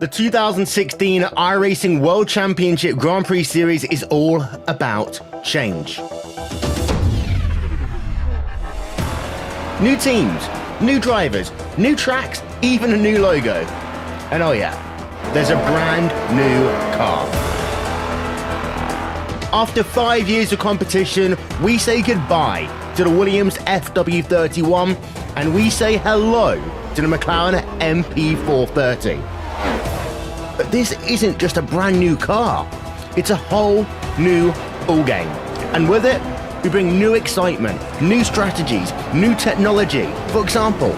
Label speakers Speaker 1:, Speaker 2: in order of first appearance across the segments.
Speaker 1: The 2016 iRacing World Championship Grand Prix Series is all about change. New teams, new drivers, new tracks, even a new logo. And oh yeah, there's a brand new car. After 5 years of competition, we say goodbye to the Williams FW31 and we say hello to the McLaren MP430. But this isn't just a brand new car, it's a whole new ballgame. And with it, we bring new excitement, new strategies, new technology. For example,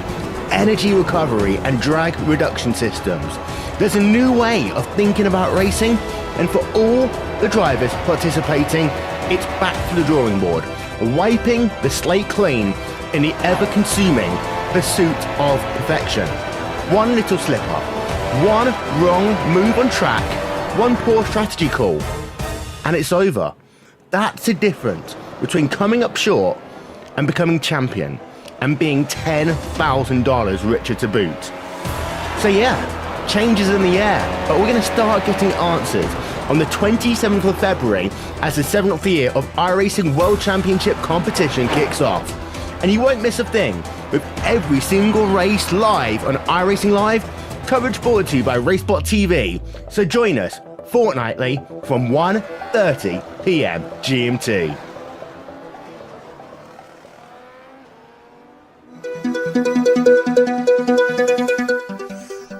Speaker 1: energy recovery and drag reduction systems. There's a new way of thinking about racing, and for all the drivers participating, it's back to the drawing board, wiping the slate clean in the ever-consuming pursuit of perfection. One little slip-up, one wrong move on track, one poor strategy call, and it's over. That's the difference between coming up short and becoming champion and being $10,000 richer to boot. So yeah, change is in the air, but we're going to start getting answers on the 27th of February as the 7th year of iRacing World Championship competition kicks off. And you won't miss a thing, with every single race live on iRacingLive, coverage brought to you by RaceSpotTV. So join us fortnightly from 1:30 p.m. GMT.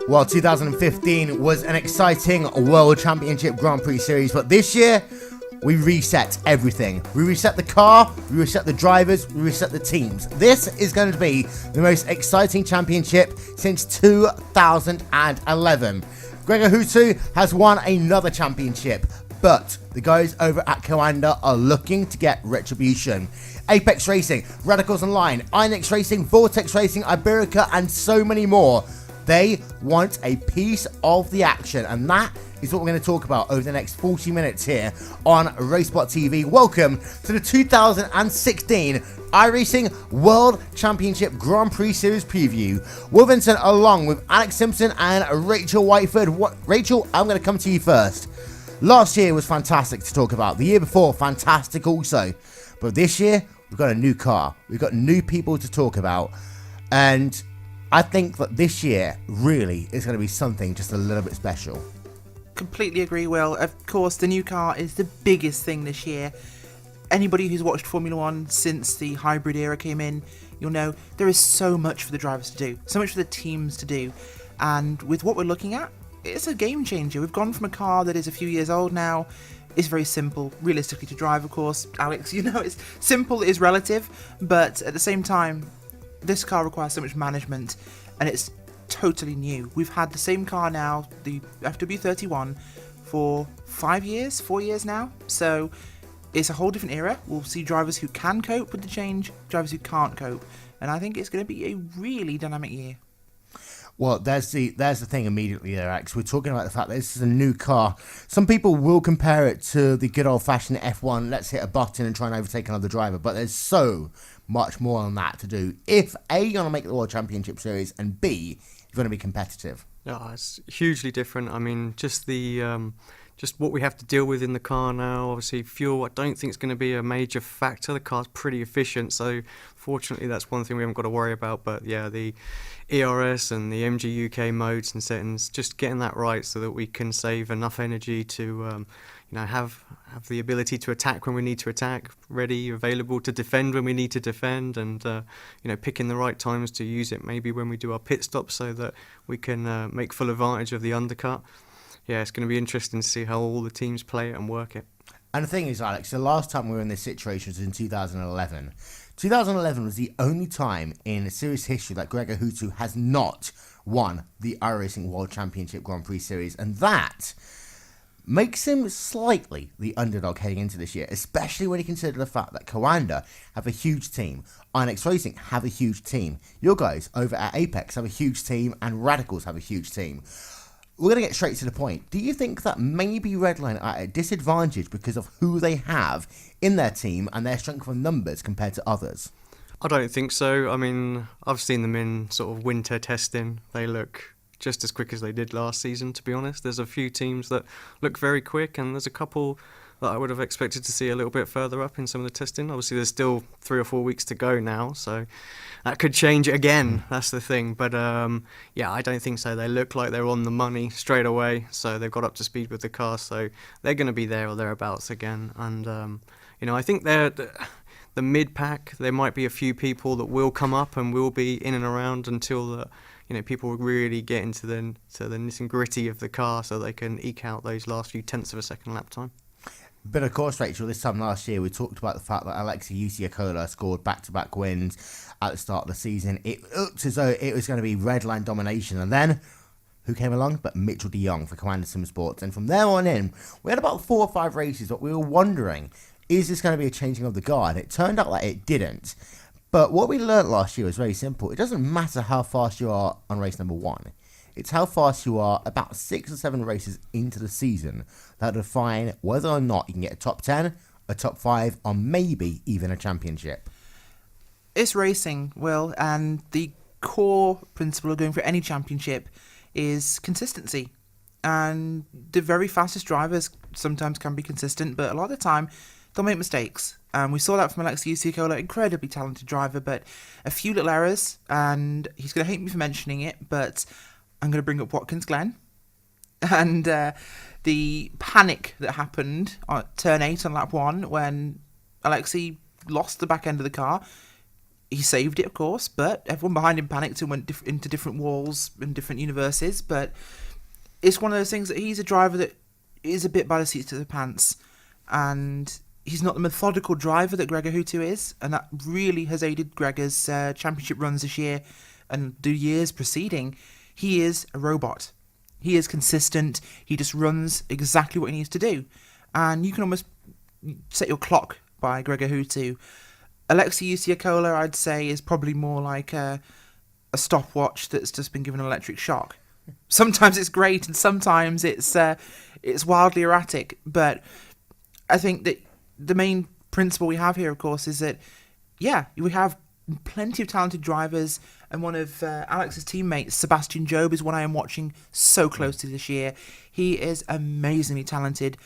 Speaker 1: Well, 2015 was an exciting World Championship Grand Prix Series, but this year, we reset everything. We reset the car, we reset the drivers, we reset the teams. This is going to be the most exciting championship since 2011. Gregor Hutu has won another championship, but the guys over at Coanda are looking to get retribution. Apex Racing, Radicals Online, Inex Racing, Vortex Racing, Iberica, and so many more. They want a piece of the action, and that is what we're going to talk about over the next 40 minutes here on RaceSpotTV. Welcome to the 2016 iRacing World Championship Grand Prix Series preview. Will Vincent along with Alex Simpson and Rachel Whiteford. Rachel, I'm going to come to you first. Last year was fantastic to talk about. The year before, fantastic also. But this year, we've got a new car. We've got new people to talk about. And I think that this year really is going to be something just a little bit special.
Speaker 2: Completely agree, Will. Of course, the new car is the biggest thing this year. Anybody who's watched Formula One since the hybrid era came in, you'll know there is so much for the drivers to do, so much for the teams to do. And with what we're looking at, it's a game changer. We've gone from a car that is a few years old now. It's very simple, realistically, to drive, of course. Alex, you know, it's simple is relative, but at the same time, this car requires so much management, and it's totally new. We've had the same car now, the FW31, for 4 years now, so it's a whole different era. We'll see drivers who can cope with the change, drivers who can't cope, and I think it's going to be a really dynamic year.
Speaker 1: Well, there's the thing immediately there, Alex. We're talking about the fact that this is a new car. Some people will compare it to the good old-fashioned F1, let's hit a button and try and overtake another driver, but there's so much more than that to do if A, you're going to make the World Championship Series, and B, you're going to be competitive.
Speaker 3: Yeah, it's hugely different. I mean, just just what we have to deal with in the car now. Obviously, fuel, I don't think it's going to be a major factor. The car's pretty efficient, so fortunately that's one thing we haven't got to worry about. But yeah, the ERS and the MG UK modes and settings, just getting that right so that we can save enough energy to have the ability to attack when we need to attack, ready, available to defend when we need to defend, and picking the right times to use it maybe when we do our pit stops so that we can make full advantage of the undercut. Yeah, it's going to be interesting to see how all the teams play it and work it.
Speaker 1: And the thing is, Alex, the last time we were in this situation was in 2011. 2011 was the only time in series history that Gregor Hutu has not won the iRacing World Championship Grand Prix Series, and that makes him slightly the underdog heading into this year, especially when you consider the fact that Coanda have a huge team, Inex Racing have a huge team, your guys over at Apex have a huge team, and Radicals have a huge team. We're going to get straight to the point. Do you think that maybe Redline are at a disadvantage because of who they have in their team and their strength of numbers compared to others?
Speaker 3: I don't think so. I mean, I've seen them in sort of winter testing. They look just as quick as they did last season, to be honest. There's a few teams that look very quick, and there's a couple that I would have expected to see a little bit further up in some of the testing. Obviously, there's still 3 or 4 weeks to go now, so that could change again. That's the thing. But yeah, I don't think so. They look like they're on the money straight away, so they've got up to speed with the car, so they're going to be there or thereabouts again. And I think they're the mid-pack. There might be a few people that will come up and will be in and around until people really get into the nitty and gritty of the car, so they can eke out those last few tenths of a second lap time.
Speaker 1: But of course, Rachel, this time last year we talked about the fact that iWCGPS scored back-to-back wins at the start of the season. It looked as though it was going to be redline domination, and then who came along but Mitchell de Jong for Commander Sim Sports. And from there on in, we had about 4 or 5 races that we were wondering, is this going to be a changing of the guard? It turned out that it didn't. But what we learnt last year was very simple. It doesn't matter how fast you are on race number 1. It's how fast you are about 6 or 7 races into the season that define whether or not you can get a top 10, a top 5, or maybe even a championship.
Speaker 2: It's racing, Will, and the core principle of going for any championship is consistency. And the very fastest drivers sometimes can be consistent, but a lot of the time they'll make mistakes. We saw that from iWCGPS, incredibly talented driver, but a few little errors, and he's going to hate me for mentioning it, but I'm going to bring up Watkins Glen. And the panic that happened at turn 8 on lap 1 when Alexei lost the back end of the car. He saved it, of course, but everyone behind him panicked and went into different walls and different universes. But it's one of those things that he's a driver that is a bit by the seats of the pants, and he's not the methodical driver that Gregor Hutu is, and that really has aided Gregor's championship runs this year and the years preceding. He is a robot. He is consistent. He just runs exactly what he needs to do. And you can almost set your clock by Gregor Hutu. Alexei Usiakola, I'd say, is probably more like a stopwatch that's just been given an electric shock. Sometimes it's great and sometimes it's wildly erratic. But I think that the main principle we have here, of course, is that, yeah, we have plenty of talented drivers, and one of Alex's teammates, Sebastian Job, is one I am watching so closely this year. He is amazingly talented,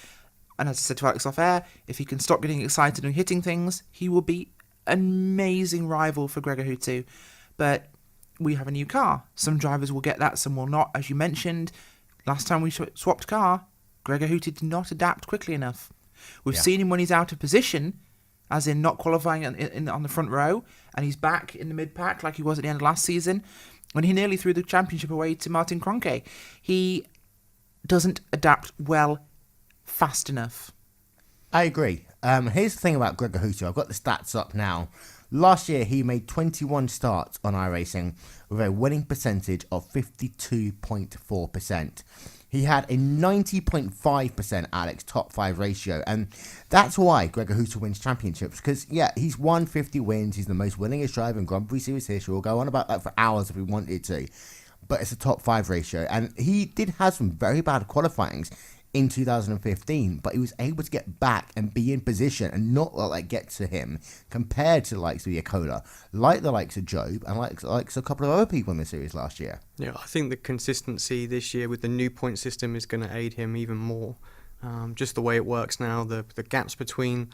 Speaker 2: and as I said to Alex off air, if he can stop getting excited and hitting things, he will be an amazing rival for Gregor Hutu. But we have a new car. Some drivers will get that, some will not. As you mentioned, last time we swapped car, Gregor Hutu did not adapt quickly enough. We've seen him when he's out of position, as in not qualifying on the front row, and he's back in the mid-pack like he was at the end of last season, when he nearly threw the championship away to Martin Kroenke. He doesn't adapt well fast enough.
Speaker 1: I agree. Here's the thing about Gregor Hutu. I've got the stats up now. Last year, he made 21 starts on iRacing with a winning percentage of 52.4%. He had a 90.5% Alex top 5 ratio, and that's why Gregor Hutu wins championships, because, yeah, he's won 50 wins, he's the most winningest driver in Grand Prix Series history. We'll go on about that for hours if we wanted to, but it's a top 5 ratio, and he did have some very bad qualifyings in 2015, but he was able to get back and be in position and not let that get to him, compared to the likes of Yakola, like the likes of Job, and like a couple of other people in the series last year.
Speaker 3: Yeah, I think the consistency this year with the new point system is going to aid him even more. Just the way it works now, the gaps between,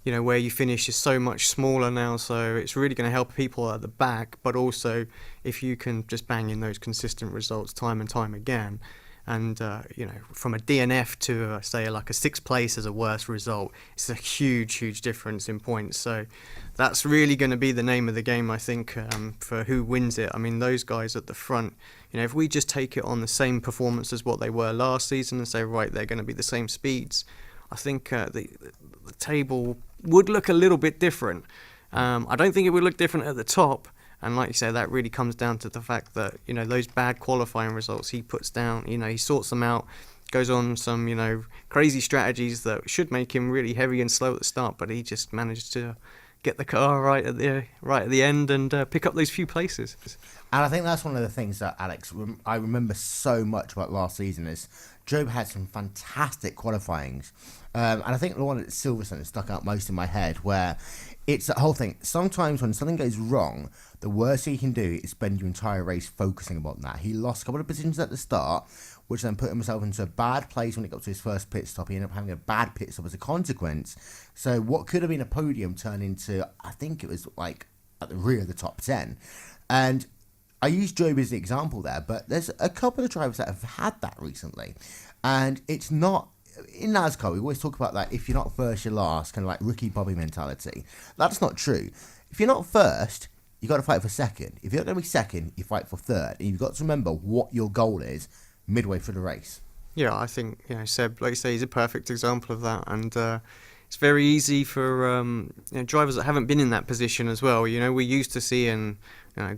Speaker 3: where you finish is so much smaller now, so it's really going to help people at the back, but also if you can just bang in those consistent results time and time again, and from a DNF to say like a 6th place as a worst result, it's a huge difference in points. So that's really going to be the name of the game, I think, for who wins it. I mean, those guys at the front, if we just take it on the same performance as what they were last season and say, right, they're going to be the same speeds, I think the table would look a little bit different. I don't think it would look different at the top. And like you say, that really comes down to the fact that, those bad qualifying results he puts down, he sorts them out, goes on some, crazy strategies that should make him really heavy and slow at the start, but he just managed to get the car right at the end and pick up those few places.
Speaker 1: And I think that's one of the things that, Alex, I remember so much about last season is Job had some fantastic qualifyings. And I think the one at Silverstone stuck out most in my head, where it's that whole thing. Sometimes when something goes wrong, the worst thing you can do is spend your entire race focusing on that. He lost a couple of positions at the start, which then put himself into a bad place when it got to his first pit stop. He ended up having a bad pit stop as a consequence. So what could have been a podium turned into, I think it was like at the rear of the top 10. And I use Job as the example there, but there's a couple of drivers that have had that recently. And it's not, in NASCAR, we always talk about that if you're not first, you're last, kind of like Ricky Bobby mentality. That's not true. If you're not first, you got to fight for second. If you're not going to be second, you fight for third. And you've got to remember what your goal is midway through the race.
Speaker 3: Yeah, I think, Seb, like you say, he's a perfect example of that. And it's very easy for drivers that haven't been in that position as well. We're used to seeing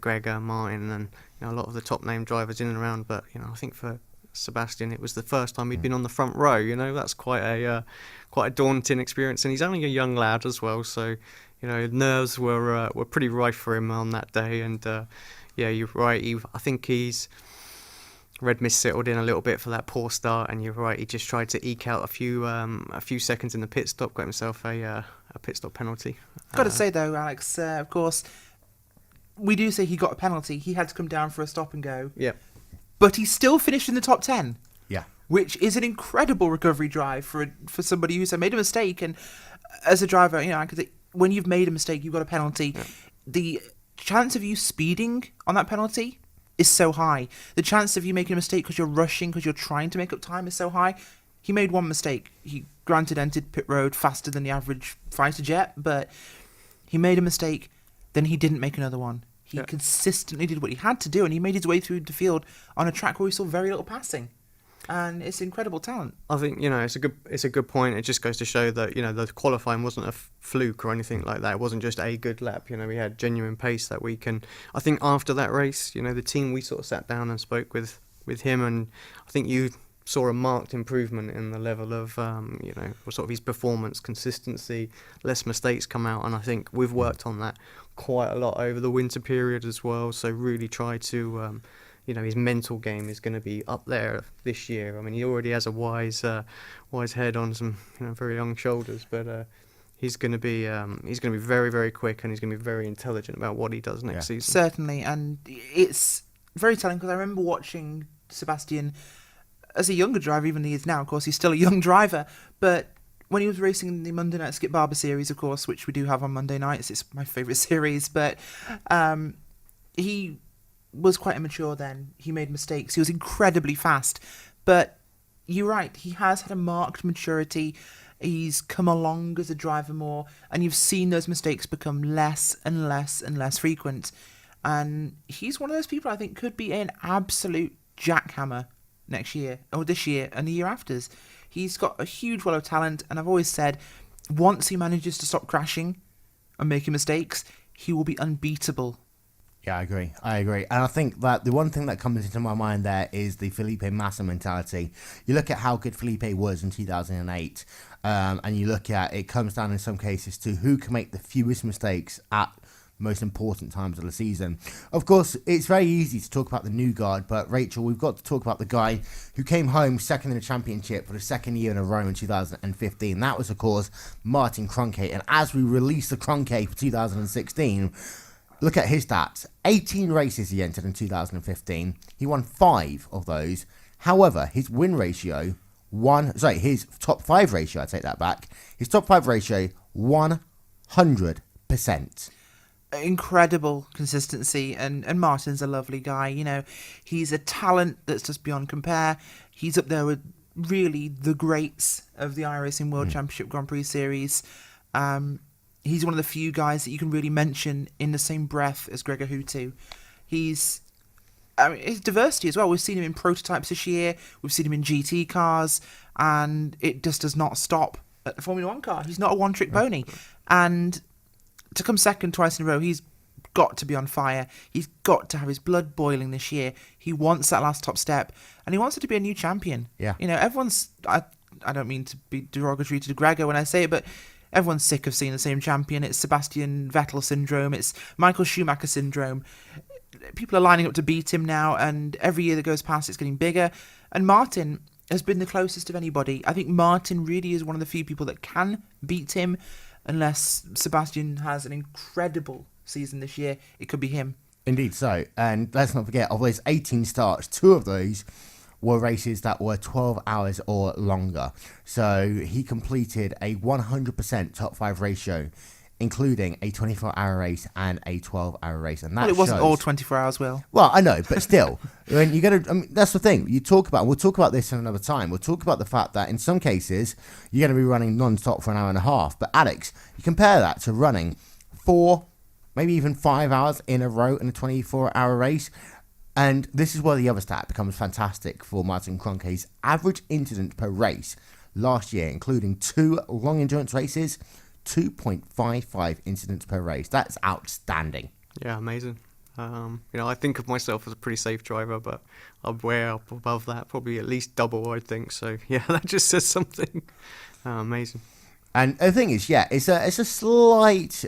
Speaker 3: Gregor, Martin, and a lot of the top name drivers in and around. But I think for Sebastian, it was the first time he'd been on the front row. That's quite a daunting experience, and he's only a young lad as well. So nerves were pretty rife for him on that day. And you're right. I think he's Red Mist settled in a little bit for that poor start, and you're right. He just tried to eke out a few seconds in the pit stop, got himself a pit stop penalty.
Speaker 2: Got to say though, Alex, of course, we do say he got a penalty. He had to come down for a stop and go.
Speaker 3: Yeah.
Speaker 2: But he still finished in the top 10.
Speaker 1: Yeah.
Speaker 2: Which is an incredible recovery drive for somebody who's made a mistake. And as a driver, I could say, when you've made a mistake, you've got a penalty. Yeah. The chance of you speeding on that penalty is so high. The chance of you making a mistake because you're rushing, because you're trying to make up time is so high. He made one mistake. He granted entered pit road faster than the average fighter jet, but he made a mistake. Then he didn't make another one. He consistently did what he had to do, and he made his way through the field on a track where we saw very little passing. And it's incredible talent.
Speaker 3: I think it's a good point. It just goes to show that the qualifying wasn't a fluke or anything like that. It wasn't just a good lap. We had genuine pace that week, and I think after that race, the team, we sort of sat down and spoke with him, and I think you saw a marked improvement in the level of sort of his performance, consistency, less mistakes come out, and I think we've worked on that quite a lot over the winter period as well. So really try to his mental game is going to be up there this year. I mean, he already has a wise head on some very young shoulders, but he's going to be very, very quick, and he's going to be very intelligent about what he does next season.
Speaker 2: Certainly, and it's very telling because I remember watching Sebastian as a younger driver, even than he is now. Of course, he's still a young driver, but when he was racing in the Monday Night Skip Barber series, of course, which we do have on Monday nights, it's my favourite series, but he was quite immature then. He made mistakes. He was incredibly fast. But you're right, he has had a marked maturity. He's come along as a driver more, and you've seen those mistakes become less and less and less frequent. And he's one of those people I think could be an absolute jackhammer next year, or this year, and the year afters. He's got a huge well of talent, and I've always said, once he manages to stop crashing and making mistakes, he will be unbeatable.
Speaker 1: Yeah, I agree. And I think that the one thing that comes into my mind there is the Felipe Massa mentality. You look at how good Felipe was in 2008, and you look at, it comes down in some cases to who can make the fewest mistakes at most important times of the season. Of course, it's very easy to talk about the new guard, but Rachel, we've got to talk about the guy who came home second in the championship for the second year in a row in 2015. That was, of course, Martin Cronkite. And as we release the Cronkite for 2016, look at his stats. 18 races he entered in 2015. He won 5 of those. However, his win ratio, his top 5 ratio, I take that back. His top 5 ratio, 100%.
Speaker 2: Incredible consistency, and Martin's a lovely guy. He's a talent that's just beyond compare. He's up there with really the greats of the iRacing World Championship Grand Prix Series. He's one of the few guys that you can really mention in the same breath as Gregor Hutu. His diversity as well. We've seen him in prototypes this year. We've seen him in GT cars, and it just does not stop at the Formula 1 car. He's not a one-trick pony. And to come second twice in a row, he's got to be on fire. He's got to have his blood boiling this year. He wants that last top step, and he wants it to be a new champion.
Speaker 1: Yeah.
Speaker 2: Everyone's... I don't mean to be derogatory to Gregor when I say it, but everyone's sick of seeing the same champion. It's Sebastian Vettel syndrome. It's Michael Schumacher syndrome. People are lining up to beat him now, and every year that goes past, it's getting bigger. And Martin has been the closest of anybody. I think Martin really is one of the few people that can beat him, unless Sebastian has an incredible season this year. It could be him.
Speaker 1: Indeed so. And let's not forget, of those 18 starts, 2 of those were races that were 12 hours or longer. So he completed a 100% top 5 ratio, including a 24-hour race and a 12-hour race. And that
Speaker 2: Well, it wasn't
Speaker 1: shows...
Speaker 2: all 24 hours, Will.
Speaker 1: Well, I know, but still, when you got to, I mean, that's the thing. You talk about, we'll talk about this in another time. We'll talk about the fact that in some cases, you're going to be running non-stop for an hour and a half. But Alex, you compare that to running 4, maybe even 5 hours in a row in a 24-hour race. And this is where the other stat becomes fantastic for Martin Kroenke's average incidents per race last year, including 2 long endurance races, 2.55 incidents per race. That's outstanding.
Speaker 3: Yeah, amazing. I think of myself as a pretty safe driver, but I'm way up above that, probably at least double, I think. So yeah, that just says something. Amazing.
Speaker 1: And the thing is, yeah, it's a slight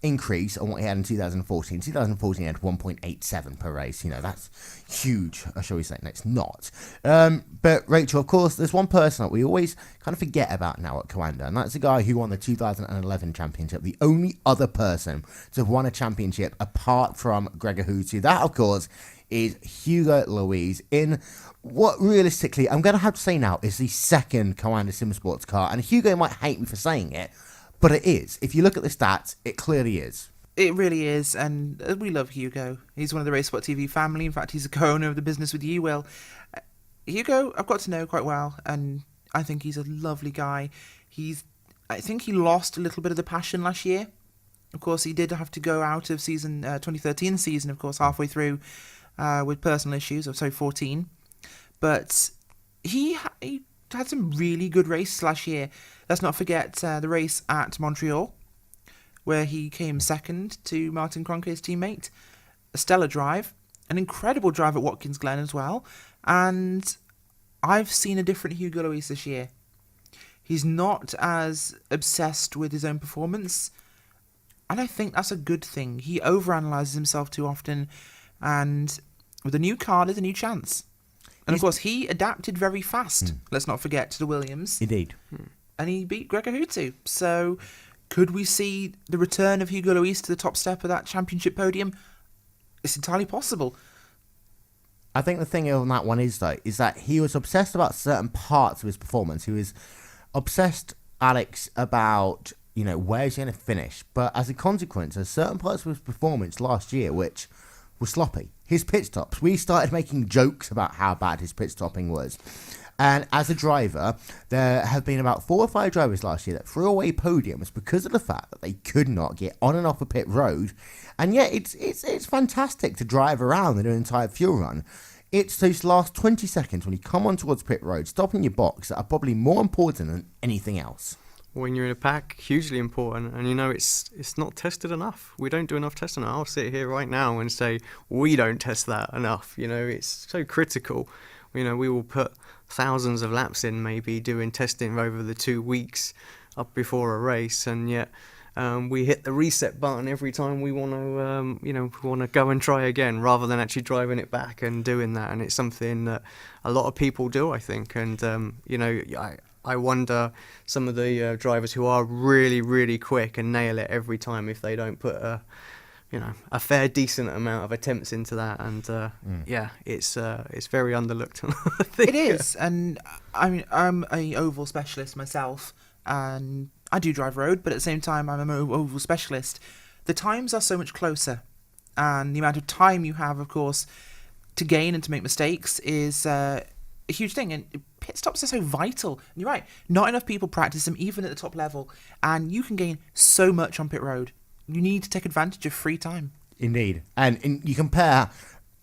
Speaker 1: increase on what he had in 2014. 2014 he had 1.87 per race. That's huge, shall we say. No, it's not. But Rachel, of course, there's one person that we always kind of forget about now at Coanda, and that's the guy who won the 2011 championship, the only other person to have won a championship apart from Gregor Huttu. That, of course, is Hugo Louise in what realistically I'm going to have to say now is the second Coanda Sim Sports car, and Hugo might hate me for saying it, but it is. If you look at the stats, it clearly is.
Speaker 2: It really is, and we love Hugo. He's one of the RaceSpotTV family. In fact, he's a co-owner of the business with you, Will. Hugo, I've got to know quite well, and I think he's a lovely guy. I think he lost a little bit of the passion last year. Of course, he did have to go out of 2013 season, of course, halfway through with personal issues, 14. But he had some really good races last year. Let's not forget the race at Montreal, where he came second to Martin Kroenke's teammate. A stellar drive, an incredible drive at Watkins Glen as well. And I've seen a different Hugo Louise this year. He's not as obsessed with his own performance, and I think that's a good thing. He overanalyzes himself too often, and with a new car, there's a new chance. And of course, he adapted very fast, let's not forget, to the Williams.
Speaker 1: Indeed.
Speaker 2: And he beat Gregor Huttu. So, could we see the return of Hugo Louise to the top step of that championship podium? It's entirely possible.
Speaker 1: I think the thing on that one is, though, is that he was obsessed about certain parts of his performance. He was obsessed, Alex, about, where he's going to finish. But as a consequence, there's certain parts of his performance last year which were sloppy. His pit stops. We started making jokes about how bad his pit stopping was. And as a driver, there have been about 4 or 5 drivers last year that threw away podiums because of the fact that they could not get on and off a pit road. And yet, it's fantastic to drive around and do an entire fuel run. It's those last 20 seconds when you come on towards pit road, stopping your box, that are probably more important than anything else.
Speaker 3: When you're in a pack, hugely important, and it's not tested enough. We don't do enough testing. I'll sit here right now and say we don't test that enough. It's so critical. We will put thousands of laps in, maybe doing testing over the 2 weeks up before a race, and yet we hit the reset button every time we want to go and try again, rather than actually driving it back and doing that. And it's something that a lot of people do, I think. And I wonder some of the drivers who are really, really quick and nail it every time, if they don't put a fair decent amount of attempts into that. And it's very underlooked. I think.
Speaker 2: It is, and I mean, I'm a oval specialist myself, and I do drive road, but at the same time, I'm an oval specialist. The times are so much closer, and the amount of time you have, of course, to gain and to make mistakes is a huge thing. And pit stops are so vital. And you're right, not enough people practice them, even at the top level, and you can gain so much on pit road. You need to take advantage of free time.
Speaker 1: Indeed. And you compare,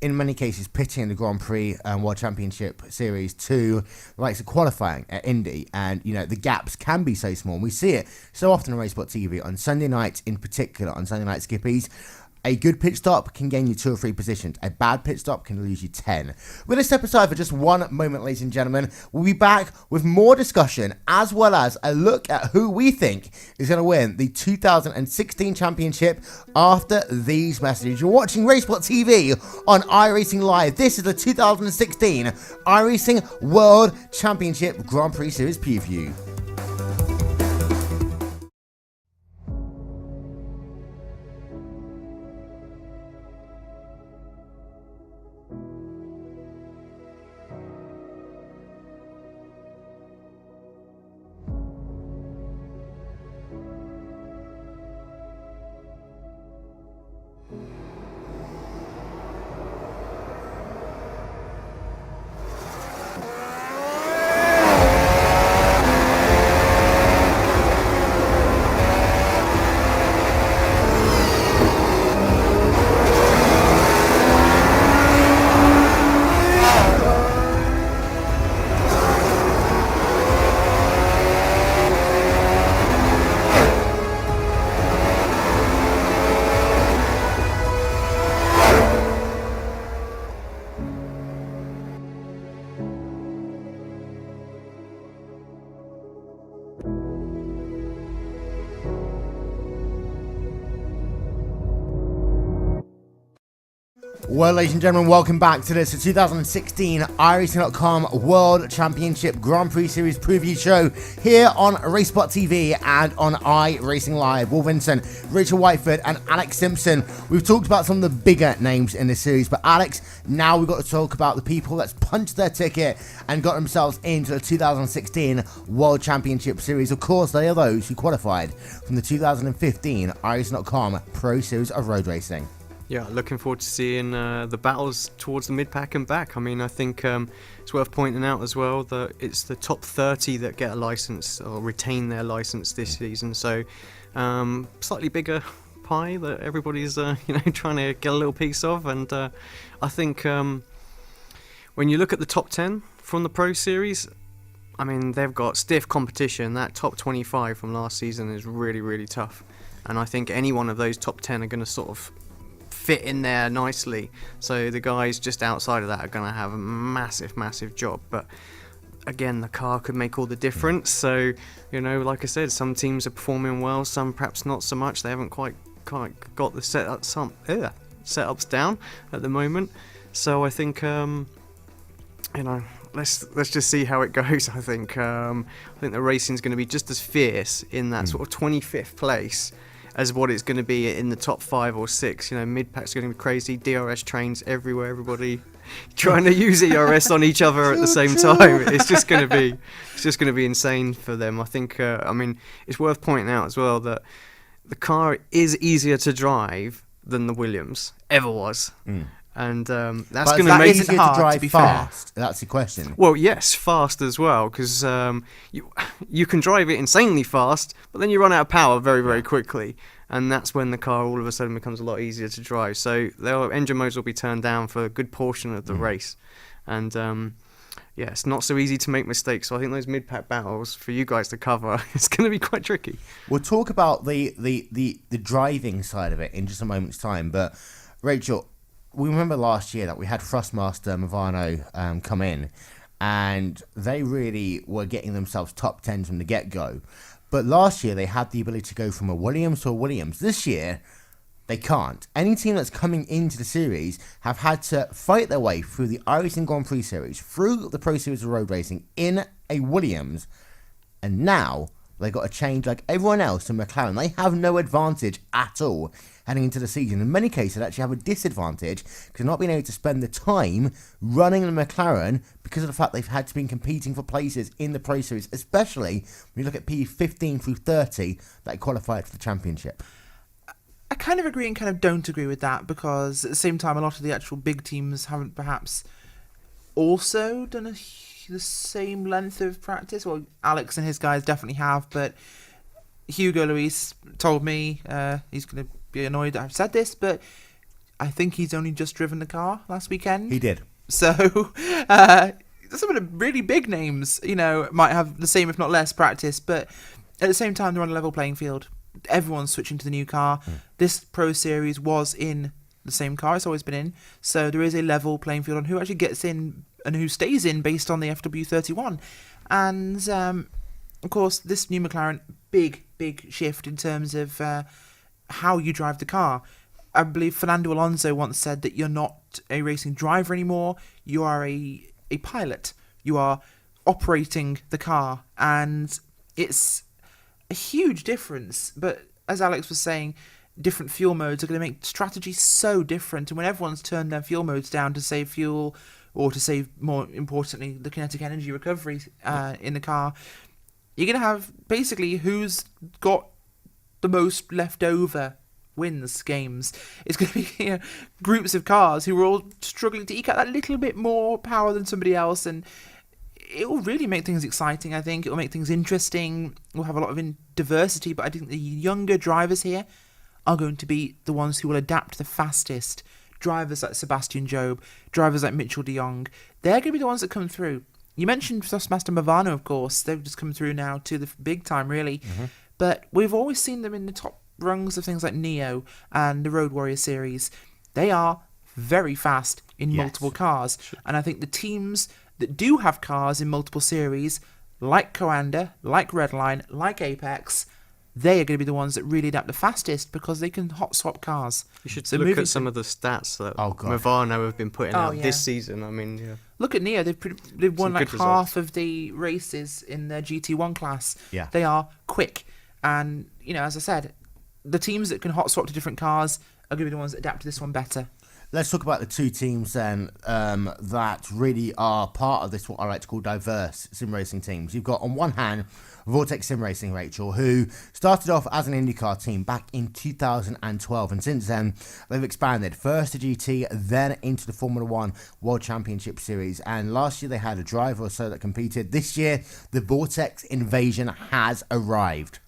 Speaker 1: in many cases, pitting in the Grand Prix and World Championship Series to the likes of qualifying at Indy, and the gaps can be so small. We see it so often on RaceSpotTV on Sunday nights, in particular on Sunday night skippies. A good pit stop can gain you 2 or 3 positions. A bad pit stop can lose you 10. We're going to step aside for just one moment, ladies and gentlemen. We'll be back with more discussion as well as a look at who we think is going to win the 2016 championship after these messages. You're watching RaceSpotTV on iRacingLive. This is the 2016 iRacing World Championship Grand Prix Series preview. Well, ladies and gentlemen, welcome back to this 2016 iRacing.com World Championship Grand Prix Series preview show here on RaceSpotTV and on iRacingLive. Will Vincent, Rachel Whiteford and Alex Simpson. We've talked about some of the bigger names in this series, but Alex, now we've got to talk about the people that's punched their ticket and got themselves into the 2016 World Championship Series. Of course, they are those who qualified from the 2015 iRacing.com Pro Series of Road Racing.
Speaker 3: Yeah, looking forward to seeing the battles towards the mid-pack and back. I mean, I think it's worth pointing out as well that it's the top 30 that get a license or retain their license this season. So, slightly bigger pie that everybody's trying to get a little piece of. And I think when you look at the top 10 from the Pro Series, I mean, they've got stiff competition. That top 25 from last season is really, really tough. And I think any one of those top 10 are going to sort of fit in there nicely. So the guys just outside of that are going to have a massive job. But again, the car could make all the difference. So, like I said, some teams are performing well, some perhaps not so much. They haven't quite got the setups down at the moment. So I think let's just see how it goes. I think the racing's going to be just as fierce in that sort of 25th place as what it's going to be in the top 5 or 6. Mid-pack's going to be crazy. DRS trains everywhere. Everybody trying to use ERS on each other at the same time. It's just going to be insane for them. I think. It's worth pointing out as well that the car is easier to drive than the Williams ever was. And that's going to make
Speaker 1: it easier to drive fast. That's the question.
Speaker 3: Well, yes, fast as well, because you can drive it insanely fast, but then you run out of power very, very quickly, and that's when the car all of a sudden becomes a lot easier to drive. So their engine modes will be turned down for a good portion of the race, and it's not so easy to make mistakes. So I think those mid-pack battles for you guys to cover is going to be quite tricky.
Speaker 1: We'll talk about the driving side of it in just a moment's time, but Rachel, we remember last year that we had Thrustmaster Movano come in, and they really were getting themselves top 10 from the get-go. But last year, they had the ability to go from a Williams to a Williams. This year, they can't. Any team that's coming into the series have had to fight their way through the iRacing Grand Prix Series, through the Pro Series of Road Racing, in a Williams, and now they got to change like everyone else in McLaren. They have no advantage at all heading into the season. In many cases, they actually have a disadvantage because not being able to spend the time running the McLaren because of the fact they've had to be competing for places in the Pro Series, especially when you look at P15 through 30 that qualified for the championship.
Speaker 2: I kind of agree and kind of don't agree with that, because at the same time, a lot of the actual big teams haven't perhaps also done the same length of practice. Well, Alex and his guys definitely have, but Hugo Luis told me he's going to be annoyed that I've said this, but I think he's only just driven the car last weekend.
Speaker 1: He did.
Speaker 2: So some of the really big names, might have the same, if not less, practice, but at the same time, they're on a level playing field. everyone's switching to the new car. This Pro Series was in the same car it's always been in, so there is a level playing field on who actually gets in and who stays in based on the FW31. And of course, this new McLaren, big shift in terms of how you drive the car. I believe Fernando Alonso once said that you're not a racing driver anymore, you are a pilot. You are operating the car, and it's a huge difference. But as Alex was saying, different fuel modes are going to make strategy so different. And when everyone's turned their fuel modes down to save fuel, or to save, more importantly, the kinetic energy recovery in the car, you're going to have basically who's got the most left over wins games. It's going to be groups of cars who are all struggling to eke out that little bit more power than somebody else, and it will really make things exciting. I think it will make things interesting. We'll have a lot of diversity, but I think the younger drivers here are going to be the ones who will adapt the fastest. Drivers like Sebastian Job, drivers like Mitchell de Jong, they're going to be the ones that come through. You mentioned Master Movano, of course. They've just come through now to the big time, really. But we've always seen them in the top rungs of things like Neo and the Road Warrior series. They are very fast in multiple cars. And I think the teams that do have cars in multiple series, like Coanda, like Redline, like Apex, they are going to be the ones that really adapt the fastest because they can hot swap cars.
Speaker 3: You should look at some of the stats that Movano have been putting out this season. I mean,
Speaker 2: look at Neo. They've won like half of the races in their GT1 class.
Speaker 1: Yeah.
Speaker 2: They are quick. And, as I said, the teams that can hot swap to different cars are going to be the ones that adapt to this one better.
Speaker 1: Let's talk about the two teams then that really are part of this, what I like to call diverse sim racing teams. You've got on one hand Vortex Sim Racing, Rachel, who started off as an IndyCar team back in 2012, and since then they've expanded first to GT, then into the Formula One World Championship Series, and last year they had a driver or so that competed. This year the Vortex invasion has arrived.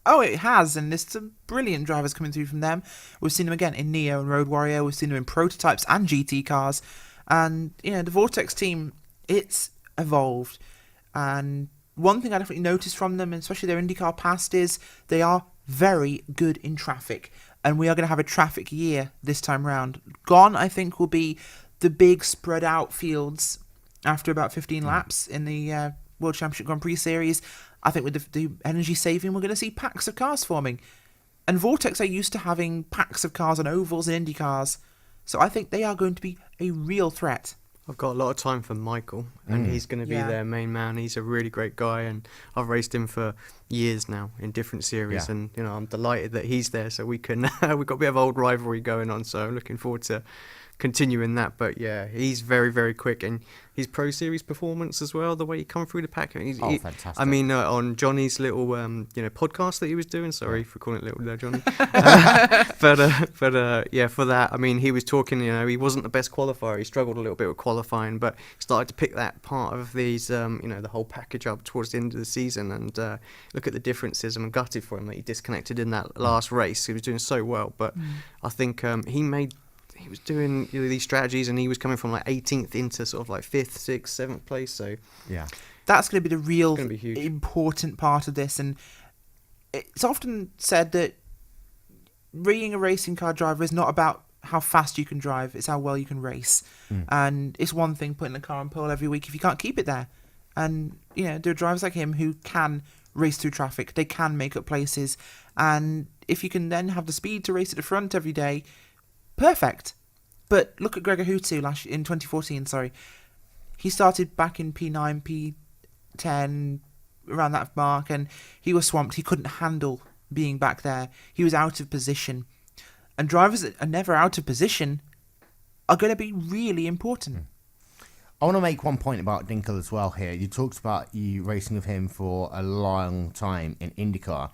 Speaker 2: Oh, it has, and there's some brilliant drivers coming through from them. We've seen them again in Neo and Road Warrior. We've seen them in prototypes and GT cars. And, the Vortex team, it's evolved. And one thing I definitely noticed from them, especially their IndyCar past, is they are very good in traffic. And we are going to have a traffic year this time round. Gone, I think, will be the big spread out fields after about 15 laps in the World Championship Grand Prix Series. I think with the energy saving, we're going to see packs of cars forming. And Vortex are used to having packs of cars on ovals and Indy cars. So I think they are going to be a real threat.
Speaker 3: I've got a lot of time for Michael, and he's going to be their main man. He's a really great guy, and I've raced him for years now in different series, and I'm delighted that he's there. So we can we've got a bit of old rivalry going on. So I'm looking forward to continuing that. But yeah, he's very, very quick, and his Pro Series performance as well, the way he come through the pack.
Speaker 1: Fantastic.
Speaker 3: I mean, on Johnny's little podcast that he was doing, sorry for calling it little there, Johnny. but yeah, for that, I mean, he was talking, he wasn't the best qualifier. He struggled a little bit with qualifying, but started to pick that part of these, the whole package up towards the end of the season, and look at the differences. I'm gutted for him that he disconnected in that last race. He was doing so well, but I think he was doing these strategies, and he was coming from like 18th into sort of like 5th, 6th, 7th place. So
Speaker 1: yeah,
Speaker 2: that's going to be the real important part of this. And it's often said that being a racing car driver is not about how fast you can drive, it's how well you can race. And it's one thing putting the car on pole every week if you can't keep it there. And there are drivers like him who can race through traffic, they can make up places, and if you can then have the speed to race at the front every day, perfect. But look at Gregor Hutu in 2014, he started back in P9, P10, around that mark, and he was swamped. He couldn't handle being back there. He was out of position. And drivers that are never out of position are going to be really important.
Speaker 1: I want to make one point about Dinkel as well here. You talked about you racing with him for a long time in IndyCar.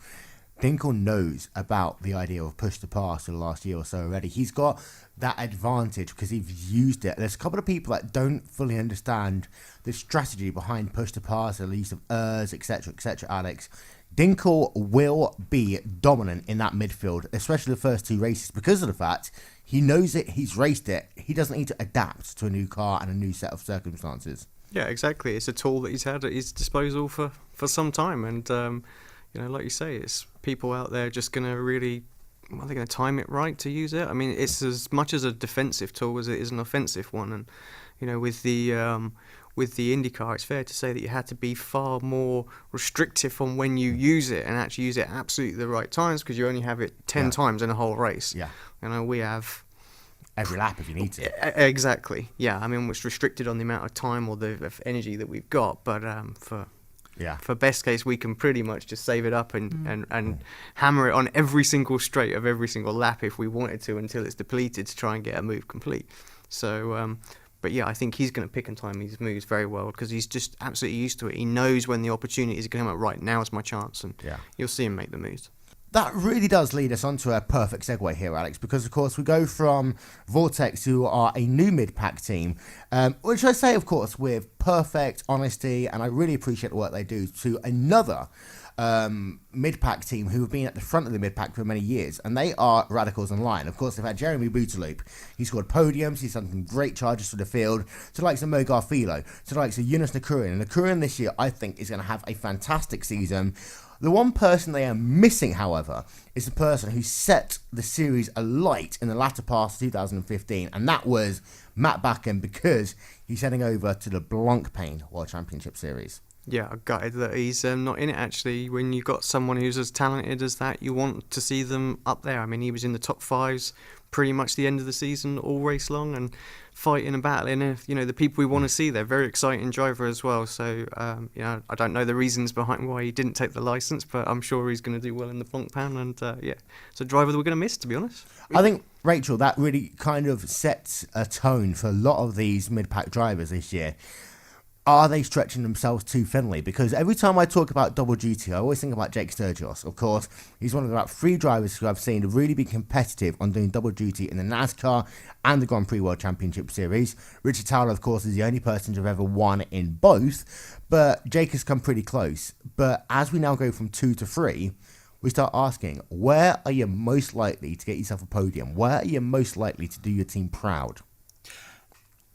Speaker 1: Dinkel knows about the idea of push to pass in the last year or so already. He's got that advantage because he's used it. There's a couple of people that don't fully understand the strategy behind push to pass, the use of ERS, etc., Alex. Dinkel will be dominant in that midfield, especially the first two races, because of the fact he knows it, he's raced it. He doesn't need to adapt to a new car and a new set of circumstances.
Speaker 3: Yeah, exactly. It's a tool that he's had at his disposal for some time, and like you say, people out there just going to really, are they going to time it right to use it? I mean, it's as much as a defensive tool as it is an offensive one. And, with the IndyCar, it's fair to say that you had to be far more restrictive on when you use it and actually use it absolutely the right times, because you only have it 10 times in a whole race.
Speaker 1: Yeah.
Speaker 3: We have
Speaker 1: every lap if you need to.
Speaker 3: Exactly. Yeah. I mean, it's restricted on the amount of time or the energy that we've got, but for best case, we can pretty much just save it up and hammer it on every single straight of every single lap if we wanted to, until it's depleted, to try and get a move complete. So, but yeah, I think he's going to pick and time his moves very well, because he's just absolutely used to it. He knows when the opportunities are going to come up. Right, now is my chance, and you'll see him make the moves.
Speaker 1: That really does lead us onto a perfect segue here, Alex, because, of course, we go from Vortex, who are a new mid-pack team, which I say, of course, with perfect honesty, and I really appreciate the work they do, to another mid-pack team who have been at the front of the mid-pack for many years, and they are Radicals Online. Of course, they've had Jeremy Bouteloup. He scored podiums, he's done some great charges for the field, to the likes of Mo Garfilo, to the likes of Yunus Nakurin. And Nakurin this year, I think, is going to have a fantastic season. The one person they are missing, however, is the person who set the series alight in the latter part of 2015, and that was Matt Backham, because he's heading over to the Blancpain World Championship Series.
Speaker 3: Yeah, I'm gutted that he's not in it, actually. When you've got someone who's as talented as that, you want to see them up there. I mean, he was in the top fives pretty much the end of the season, all race long, and fighting and battling, the people we want to see there. Very exciting driver as well. So, I don't know the reasons behind why he didn't take the licence, but I'm sure he's going to do well in the Blancpain. And, it's a driver that we're going to miss, to be honest.
Speaker 1: I think, Rachel, that really kind of sets a tone for a lot of these mid-pack drivers this year. Are they stretching themselves too thinly? Because every time I talk about double duty, I always think about Jake Sturgis. Of course, he's one of about 3 drivers who I've seen really be competitive on doing double duty in the NASCAR and the Grand Prix World Championship Series. Richard Towler, of course, is the only person to have ever won in both, but Jake has come pretty close. But as we now go from 2 to 3, we start asking, where are you most likely to get yourself a podium? Where are you most likely to do your team proud?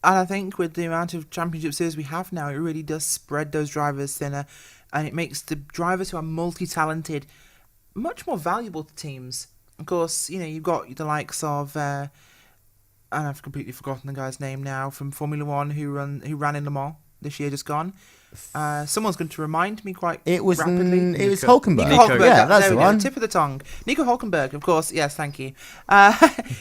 Speaker 2: And I think with the amount of championship series we have now, it really does spread those drivers thinner, and it makes the drivers who are multi-talented much more valuable to teams. Of course, you've got the likes of, and I've completely forgotten the guy's name now, from Formula One who ran in Le Mans this year, just gone. Someone's going to remind me quite rapidly.
Speaker 1: It was Hulkenberg.
Speaker 2: Nico Hulkenberg.
Speaker 1: Yeah, that's the one.
Speaker 2: Tip of the tongue. Nico Hulkenberg, of course. Yes, thank you.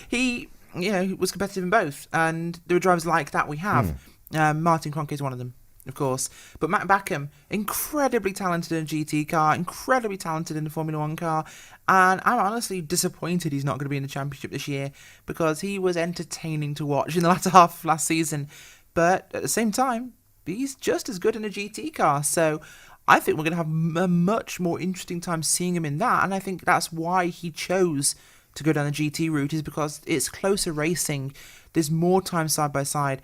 Speaker 2: He was competitive in both, and there are drivers like that we have. Martin Kroenke is one of them, of course. But Matt Backham, incredibly talented in a GT car, incredibly talented in the Formula One car, and I'm honestly disappointed he's not going to be in the championship this year, because he was entertaining to watch in the latter half of last season. But at the same time, he's just as good in a GT car, so I think we're going to have a much more interesting time seeing him in that, and I think that's why he chose to go down the GT route, is because it's closer racing, there's more time side by side,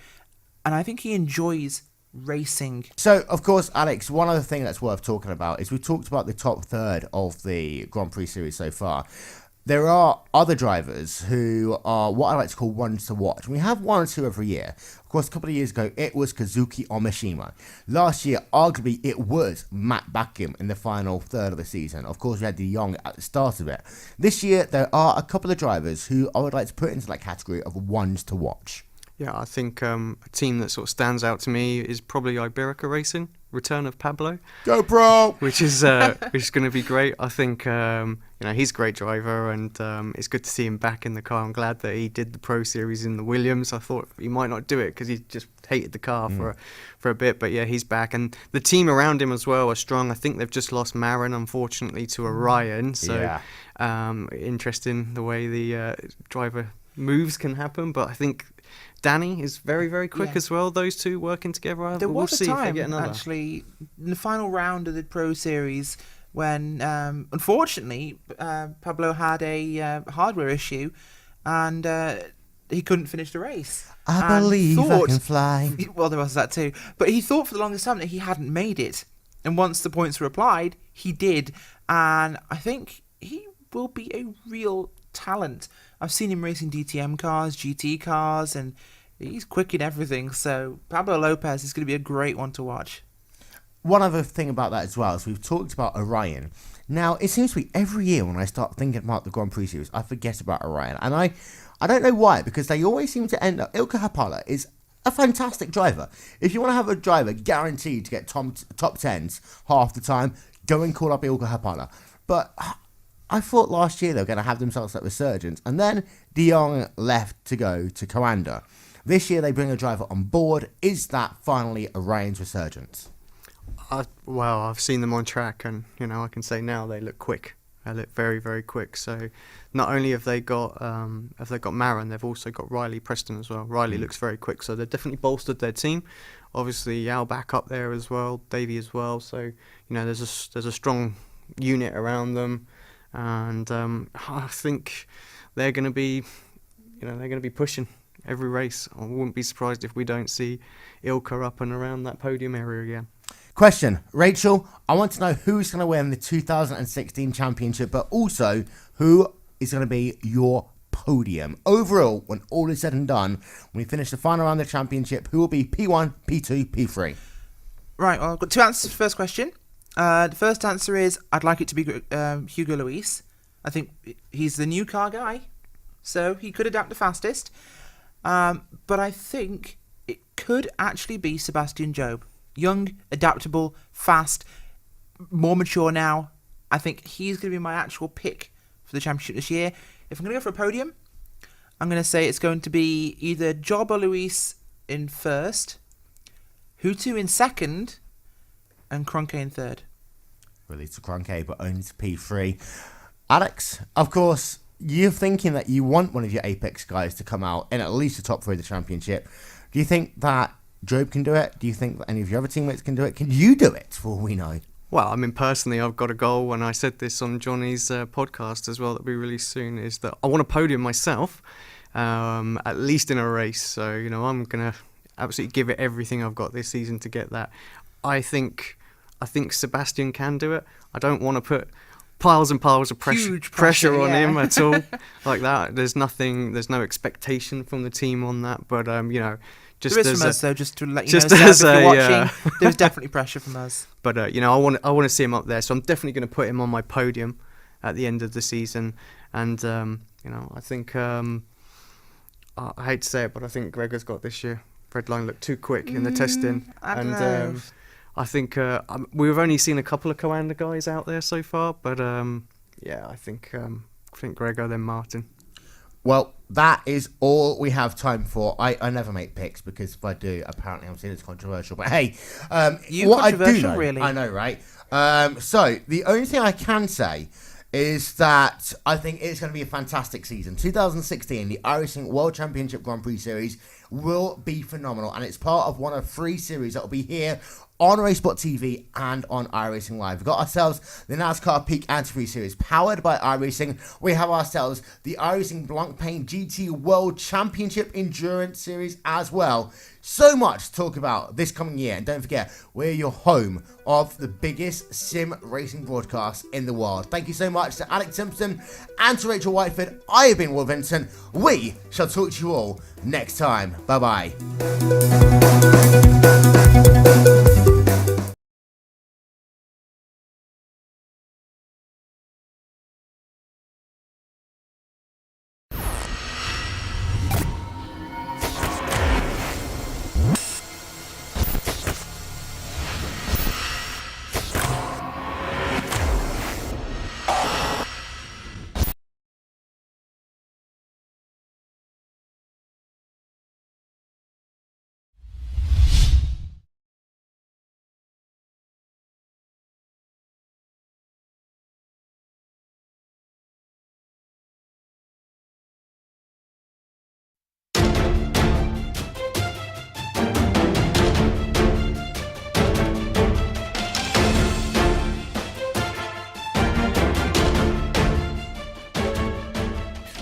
Speaker 2: and I think he enjoys racing.
Speaker 1: So, of course, Alex, one other thing that's worth talking about is we talked about the top third of the Grand Prix series so far. There are other drivers who are what I like to call ones to watch. We have 1 or 2 every year. Of course, a couple of years ago, it was Kazuki Omishima. Last year, arguably, it was Matt Backham in the final third of the season. Of course, we had De Jong at the start of it. This year, there are a couple of drivers who I would like to put into that category of ones to watch.
Speaker 3: Yeah, I think a team that sort of stands out to me is probably Iberica Racing. Return of Pablo.
Speaker 1: Go Pro!
Speaker 3: Which is going to be great. I think he's a great driver, and it's good to see him back in the car. I'm glad that he did the Pro Series in the Williams. I thought he might not do it because he just hated the car for a bit, but yeah, he's back, and the team around him as well are strong. I think they've just lost Marin, unfortunately, to Orion. So interesting the way the driver moves can happen, but I think Danny is very, very quick as well. Those two working together.
Speaker 2: There
Speaker 3: we'll
Speaker 2: was
Speaker 3: see
Speaker 2: a time,
Speaker 3: if they get another.
Speaker 2: actually, in the final round of the Pro Series when, unfortunately, Pablo had a hardware issue and he couldn't finish the race.
Speaker 1: I believe I can fly.
Speaker 2: Well, there was that too. But he thought for the longest time that he hadn't made it. And once the points were applied, he did. And I think he will be a real talent. I've seen him racing DTM cars, GT cars, and he's quick in everything. So Pablo Lopez is going to be a great one to watch.
Speaker 1: one other thing about that as well is we've talked about Orion. Now, it seems to be every year when I start thinking about the Grand Prix series, I forget about Orion. And I don't know why, because they always seem to end up... Ilka Hapala is a fantastic driver. If you want to have a driver guaranteed to get top 10s half the time, go and call up Ilka Hapala. But I thought last year they were going to have themselves that resurgence, and then De Jong left to go to Coanda. This year they bring a driver on board. Is that finally Orion's resurgence?
Speaker 3: Well, I've seen them on track, and I can say now they look quick. They look very, very quick. So not only have they got Maron, they've also got Riley Preston as well. Riley looks very quick, so they've definitely bolstered their team. Obviously, Yao back up there as well, Davey as well. So there's a strong unit around them, and I think they're going to be pushing every race. I wouldn't be surprised if we don't see Ilka up and around that podium area again.
Speaker 1: Question, Rachel, I want to know who's going to win the 2016 championship, but also who is going to be your podium. Overall, when all is said and done, when we finish the final round of the championship, who will be P1, P2, P3?
Speaker 2: Right, well, I've got two answers to the first question. The first answer is I'd like it to be Hugo Luis. I think he's the new car guy, so he could adapt the fastest. But I think it could actually be Sebastian Job. Young, adaptable, fast, more mature now. I think he's going to be my actual pick for the championship this year. If I'm going to go for a podium, I'm going to say it's going to be either Job or Luis in first, Hutu in second, and Kroenke in third.
Speaker 1: Release to Kroenke, but only to P3. Alex, of course, you're thinking that you want one of your Apex guys to come out in at least the top 3 of the championship. Do you think that Job can do it? Do you think that any of your other teammates can do it? Can you do it, for all we know?
Speaker 3: Well, I mean, personally, I've got a goal, and I said this on Johnny's podcast as well that will be released soon, is that I want a podium myself, at least in a race. So, I'm going to absolutely give it everything I've got this season to get that. I think Sebastian can do it. I don't want to put piles and piles of pressure on him at all like that. There's no expectation from the team on that, but just
Speaker 2: there is from us, though, just to let you know, Seb, if you're watching, there's definitely pressure from us.
Speaker 3: But I want to see him up there, so I'm definitely going to put him on my podium at the end of the season. And I think I hate to say it, but I think Gregor's got this year. Redline looked too quick in the testing,
Speaker 2: I don't know.
Speaker 3: I think we've only seen a couple of Coanda guys out there so far, but I think Gregor, then Martin.
Speaker 1: Well, that is all we have time for. I never make picks, because if I do, apparently I'm seen as controversial. But hey, what I do know, really? I know, right? So the only thing I can say is that I think it's going to be a fantastic season. 2016, the iRacing World Championship Grand Prix Series will be phenomenal, and it's part of one of 3 series that will be here on RaceSpotTV and on iRacingLive. We've got ourselves the NASCAR Peak Antifreeze Series, powered by iRacing. We have ourselves the iRacing Blancpain GT World Championship Endurance Series as well. So much to talk about this coming year. And don't forget, we're your home of the biggest sim racing broadcast in the world. Thank you so much to Alex Simpson and to Rachel Whiteford. I have been Will Vincent. We shall talk to you all next time. Bye-bye.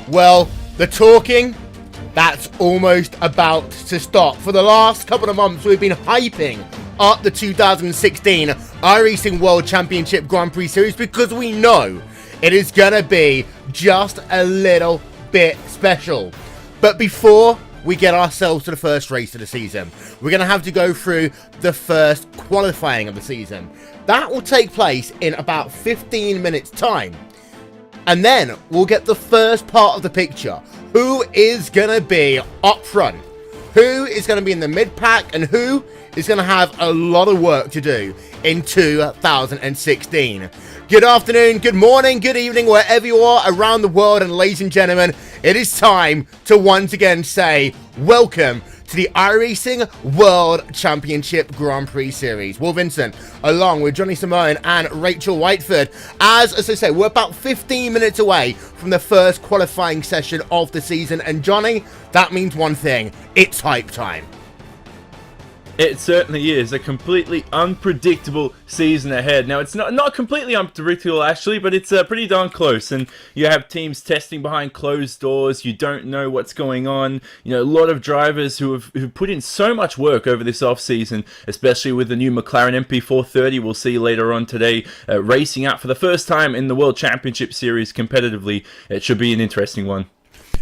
Speaker 1: Well, the talking, that's almost about to stop. For the last couple of months, we've been hyping up the 2016 iRacing World Championship Grand Prix Series because we know it is going to be just a little bit special. But before we get ourselves to the first race of the season. We're going to have to go through the first qualifying of the season. That will take place in about 15 minutes time. And then we'll get the first part of the picture. Who is going to be up front? Who is going to be in the mid-pack? And who is going to have a lot of work to do in 2016. Good afternoon, good morning, good evening, wherever you are around the world. And ladies and gentlemen, it is time to once again say welcome to the iRacing World Championship Grand Prix Series. Will Vincent, along with Johnny Simone and Rachel Whiteford. As I say, we're about 15 minutes away from the first qualifying session of the season. And Johnny, that means one thing. It's hype time.
Speaker 4: It certainly is a completely unpredictable season ahead. Now, it's not completely unpredictable, actually, but it's pretty darn close. And you have teams testing behind closed doors. You don't know what's going on. You know, a lot of drivers who've put in so much work over this off-season, especially with the new McLaren MP430 we'll see later on today, racing out for the first time in the World Championship Series competitively. It should be an interesting one.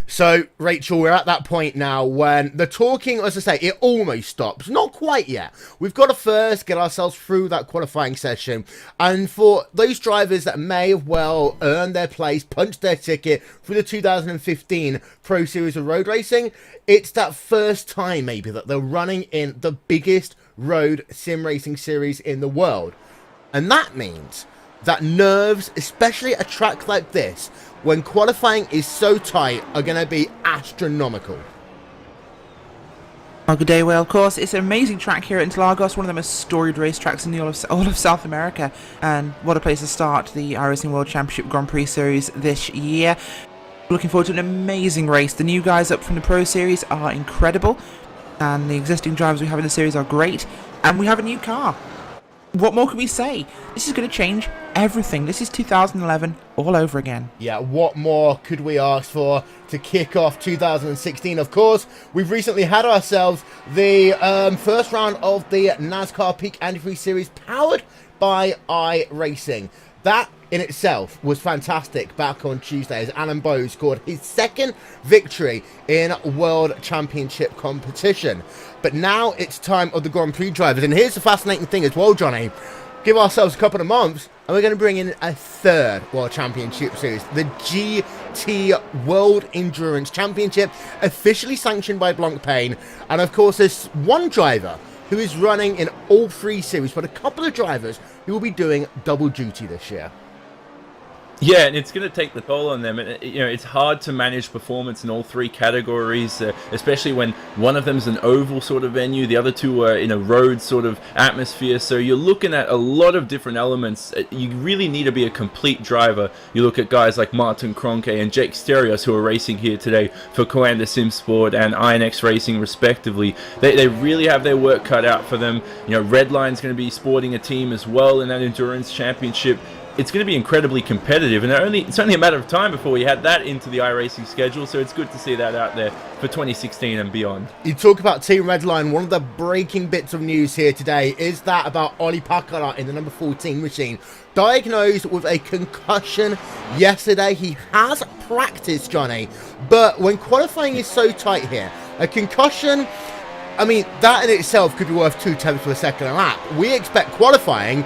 Speaker 1: So, Rachel, we're at that point now when the talking, as I say, it almost stops. Not quite yet. We've got to first get ourselves through that qualifying session. And for those drivers that may have well earned their place, punched their ticket through the 2015 Pro Series of Road Racing, it's that first time maybe that they're running in the biggest road sim racing series in the world. And that means that nerves, especially a track like this, when qualifying is so tight, are going to be astronomical.
Speaker 2: Oh, good day, well, of course, it's an amazing track here at Interlagos, one of the most storied racetracks in the all of South America, and what a place to start the iRacing World Championship Grand Prix Series this year. Looking forward to an amazing race. The new guys up from the Pro Series are incredible, and the existing drivers we have in the series are great, and we have a new car. What more can we say? This is going to change everything. This is 2011 all over again.
Speaker 1: Yeah, what more could we ask for to kick off 2016? Of course, we've recently had ourselves the first round of the NASCAR Peak Antifreeze Series powered by iRacing. That in itself was fantastic back on Tuesday as Alan Bowe scored his second victory in World Championship competition. But now it's time of the Grand Prix drivers. And here's the fascinating thing as well, Johnny. Give ourselves a couple of months and we're going to bring in a third World Championship Series. The GT World Endurance Championship, officially sanctioned by Blancpain. And of course, there's one driver who is running in all three series, but a couple of drivers who will be doing double duty this year.
Speaker 4: Yeah, and it's going to take the toll on them. And, you know, it's hard to manage performance in all three categories, especially when one of them's an oval sort of venue, the other two are in a road sort of atmosphere. So you're looking at a lot of different elements. You really need to be a complete driver. You look at guys like Martin Kroenke and Jake Sterios who are racing here today for Coanda SimSport and INX Racing respectively. They really have their work cut out for them. You know, Redline's going to be sporting a team as well in that endurance championship. It's going to be incredibly competitive, and it's only a matter of time before we had that into the iRacing schedule, so it's good to see that out there for 2016 and beyond.
Speaker 1: You talk about Team Redline. One of the breaking bits of news here today is that about Ollie Pakala in the number 14 machine, diagnosed with a concussion yesterday. He has practiced, Johnny, but when qualifying is so tight here, a concussion, I mean, that in itself could be worth 0.2 of a second a lap. We expect qualifying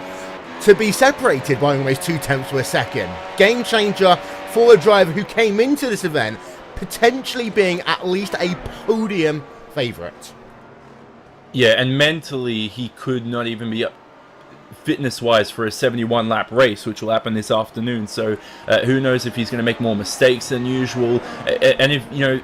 Speaker 1: to be separated by almost 0.2 of a second. Game changer for a driver who came into this event potentially being at least a podium favourite.
Speaker 4: Yeah, and mentally he could not even be up fitness-wise for a 71-lap race, which will happen this afternoon. So who knows if he's going to make more mistakes than usual. And if, you know,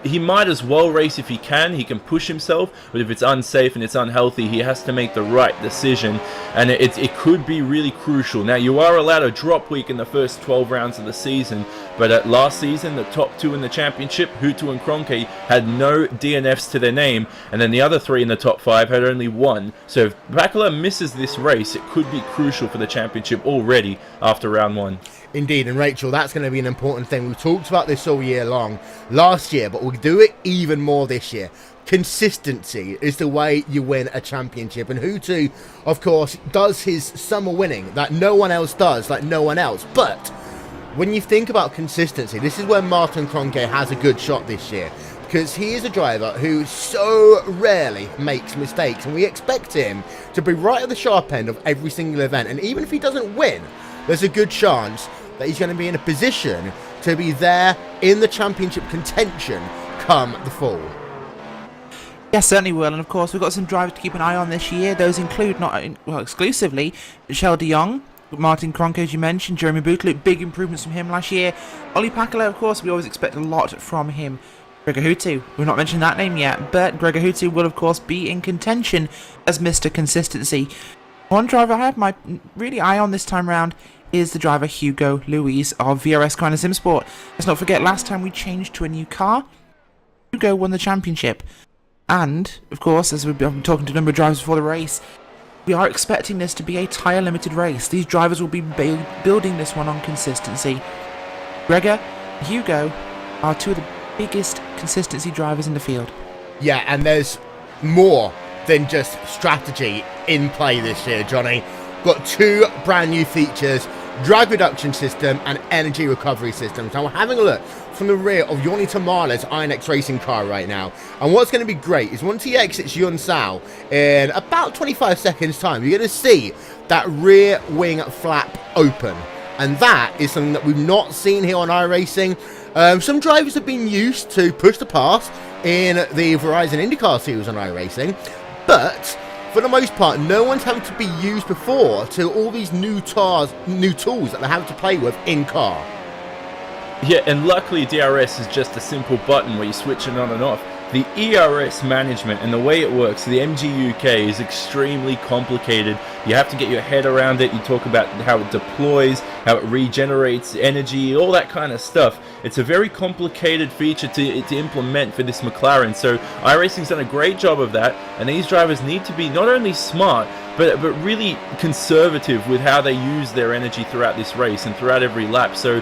Speaker 4: he might as well race if he can push himself, but if it's unsafe and it's unhealthy, he has to make the right decision, and it could be really crucial. Now, you are allowed a drop week in the first 12 rounds of the season, but last season, the top two in the championship, Hutu and Kroenke, had no DNFs to their name, and then the other three in the top five had only one. So if Bakala misses this race, it could be crucial for the championship already after round one.
Speaker 1: Indeed, and Rachel, that's going to be an important thing. We've talked about this all year long last year, but we'll do it even more this year. Consistency is the way you win a championship, and Hutu, of course, does his summer winning that no one else does, like no one else. But when you think about consistency, this is where Martin Kroenke has a good shot this year. because he is a driver who so rarely makes mistakes, and we expect him to be right at the sharp end of every single event. And even if he doesn't win, there's a good chance that he's going to be in a position to be there in the championship contention come the fall.
Speaker 2: Yes, certainly will, and of course we've got some drivers to keep an eye on this year. Those include, not exclusively, Michel de Jong, Martin Kronk, as you mentioned, Jeremy Bouteloup, big improvements from him last year. Ollie Pakala, of course, we always expect a lot from him. Gregor Houtu, we've not mentioned that name yet, but Gregor Houtu will of course be in contention as Mr. Consistency. One driver I have my really eye on this time round is the driver Hugo Louise of VRS Car and SimSport. Let's not forget, last time we changed to a new car, Hugo won the championship. And, of course, as we've been talking to a number of drivers before the race, we are expecting this to be a tyre limited race. These drivers will be building this one on consistency. Gregor and Hugo are two of the biggest consistency drivers in the field.
Speaker 1: Yeah, and there's more than just strategy in play this year, Johnny. Got two brand new features, drag reduction system and energy recovery system. So we're having a look from the rear of Joni Tamala's INX racing car right now. And what's going to be great is once he exits Yunsao in about 25 seconds time, you're going to see that rear wing flap open. And that is something that we've not seen here on iRacing. Some drivers have been used to push the pass in the Verizon IndyCar series on iRacing, but for the most part, no one's having to be used before to all these new tools that they have to play with in car.
Speaker 4: Yeah, and luckily DRS is just a simple button where you switch it on and off. The ERS management and the way it works, the MGUK, is extremely complicated. You have to get your head around it. You talk about how it deploys, how it regenerates energy, all that kind of stuff. It's a very complicated feature to implement for this McLaren. So iRacing's done a great job of that, and these drivers need to be not only smart, but really conservative with how they use their energy throughout this race and throughout every lap. So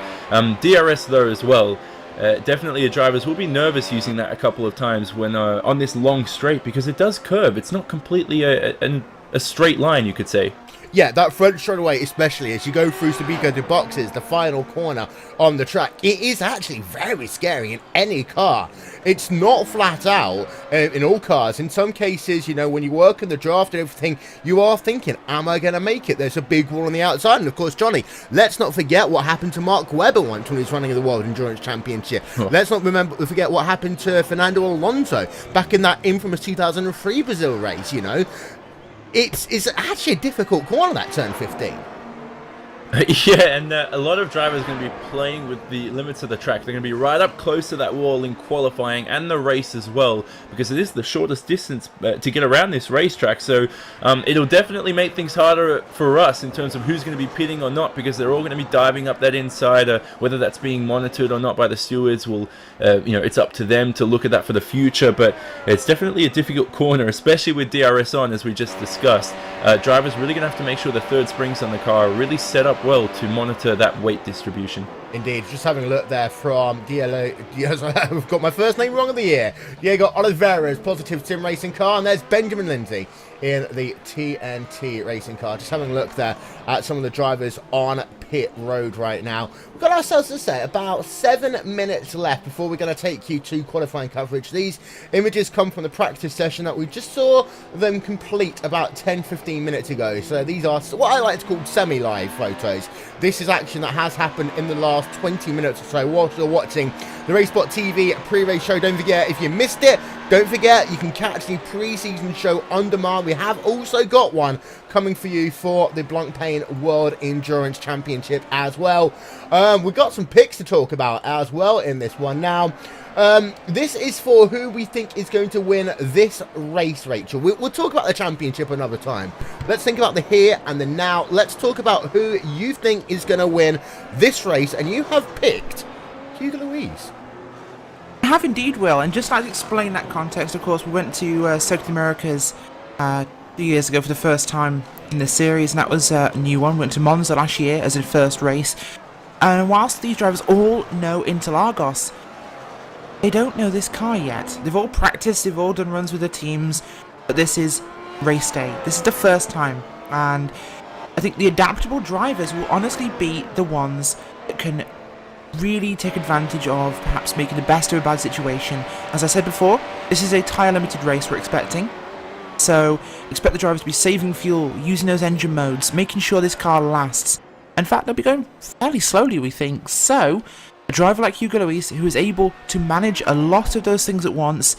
Speaker 4: DRS though as well. Definitely the drivers will be nervous using that a couple of times when on this long straight, because it does curve. It's not completely a straight line, you could say.
Speaker 1: Yeah, that front straightaway, especially as you go through Subico de Boxes, the final corner on the track, it is actually very scary in any car. It's not flat out in all cars. In some cases, you know, when you work in the draft and everything, you are thinking, am I going to make it? There's a big wall on the outside. And of course, Johnny, let's not forget what happened to Mark Webber once when he was running the World Endurance Championship. Oh. Let's not forget what happened to Fernando Alonso back in that infamous 2003 Brazil race, you know. It's actually a difficult corner, that turn 15.
Speaker 4: Yeah, and a lot of drivers are going to be playing with the limits of the track. They're going to be right up close to that wall in qualifying and the race as well, because it is the shortest distance to get around this racetrack. So it'll definitely make things harder for us in terms of who's going to be pitting or not, because they're all going to be diving up that inside. Whether that's being monitored or not by the stewards, will it's up to them to look at that for the future. But it's definitely a difficult corner, especially with DRS on, as we just discussed. Drivers really going to have to make sure the third springs on the car are really set up well to monitor that weight distribution.
Speaker 1: Indeed, just having a look there from I've got my first name wrong of the year, Diego Oliveira's Positive Sim Racing car, and there's Benjamin Lindsay in the TNT Racing car. Just having a look there at some of the drivers on pit road right now. We've got ourselves to say about 7 minutes left before we're going to take you to qualifying coverage. These images come from the practice session that we just saw them complete about 10-15 minutes ago. So these are what I like to call semi-live photos. This is action that has happened in the last 20 minutes or so whilst you're watching the RaceSpotTV pre-race show. Don't forget, if you missed it, don't forget you can catch the pre-season show on demand. We have also got one coming for you for the Blancpain World Endurance Championship as well. We've got some picks to talk about as well in this one. Now, this is for who we think is going to win this race, Rachel. We'll talk about the championship another time. Let's think about the here and the now. Let's talk about who you think is going to win this race, and you have picked Hugo Louise.
Speaker 2: I have indeed, Will, and just like to explain that context, of course, we went to Circuit Americas 2 years ago for the first time in the series, and that was a new one. We went to Monza last year as a first race, and whilst these drivers all know Interlagos, they don't know this car yet. They've all practiced, they've all done runs with the teams, but this is race day. This is the first time, and I think the adaptable drivers will honestly be the ones that can really take advantage of perhaps making the best of a bad situation. As I said before, this is a tyre limited race we're expecting. So expect the drivers to be saving fuel, using those engine modes, making sure this car lasts. In fact, they'll be going fairly slowly, we think. So a driver like Hugo Luis, who is able to manage a lot of those things at once,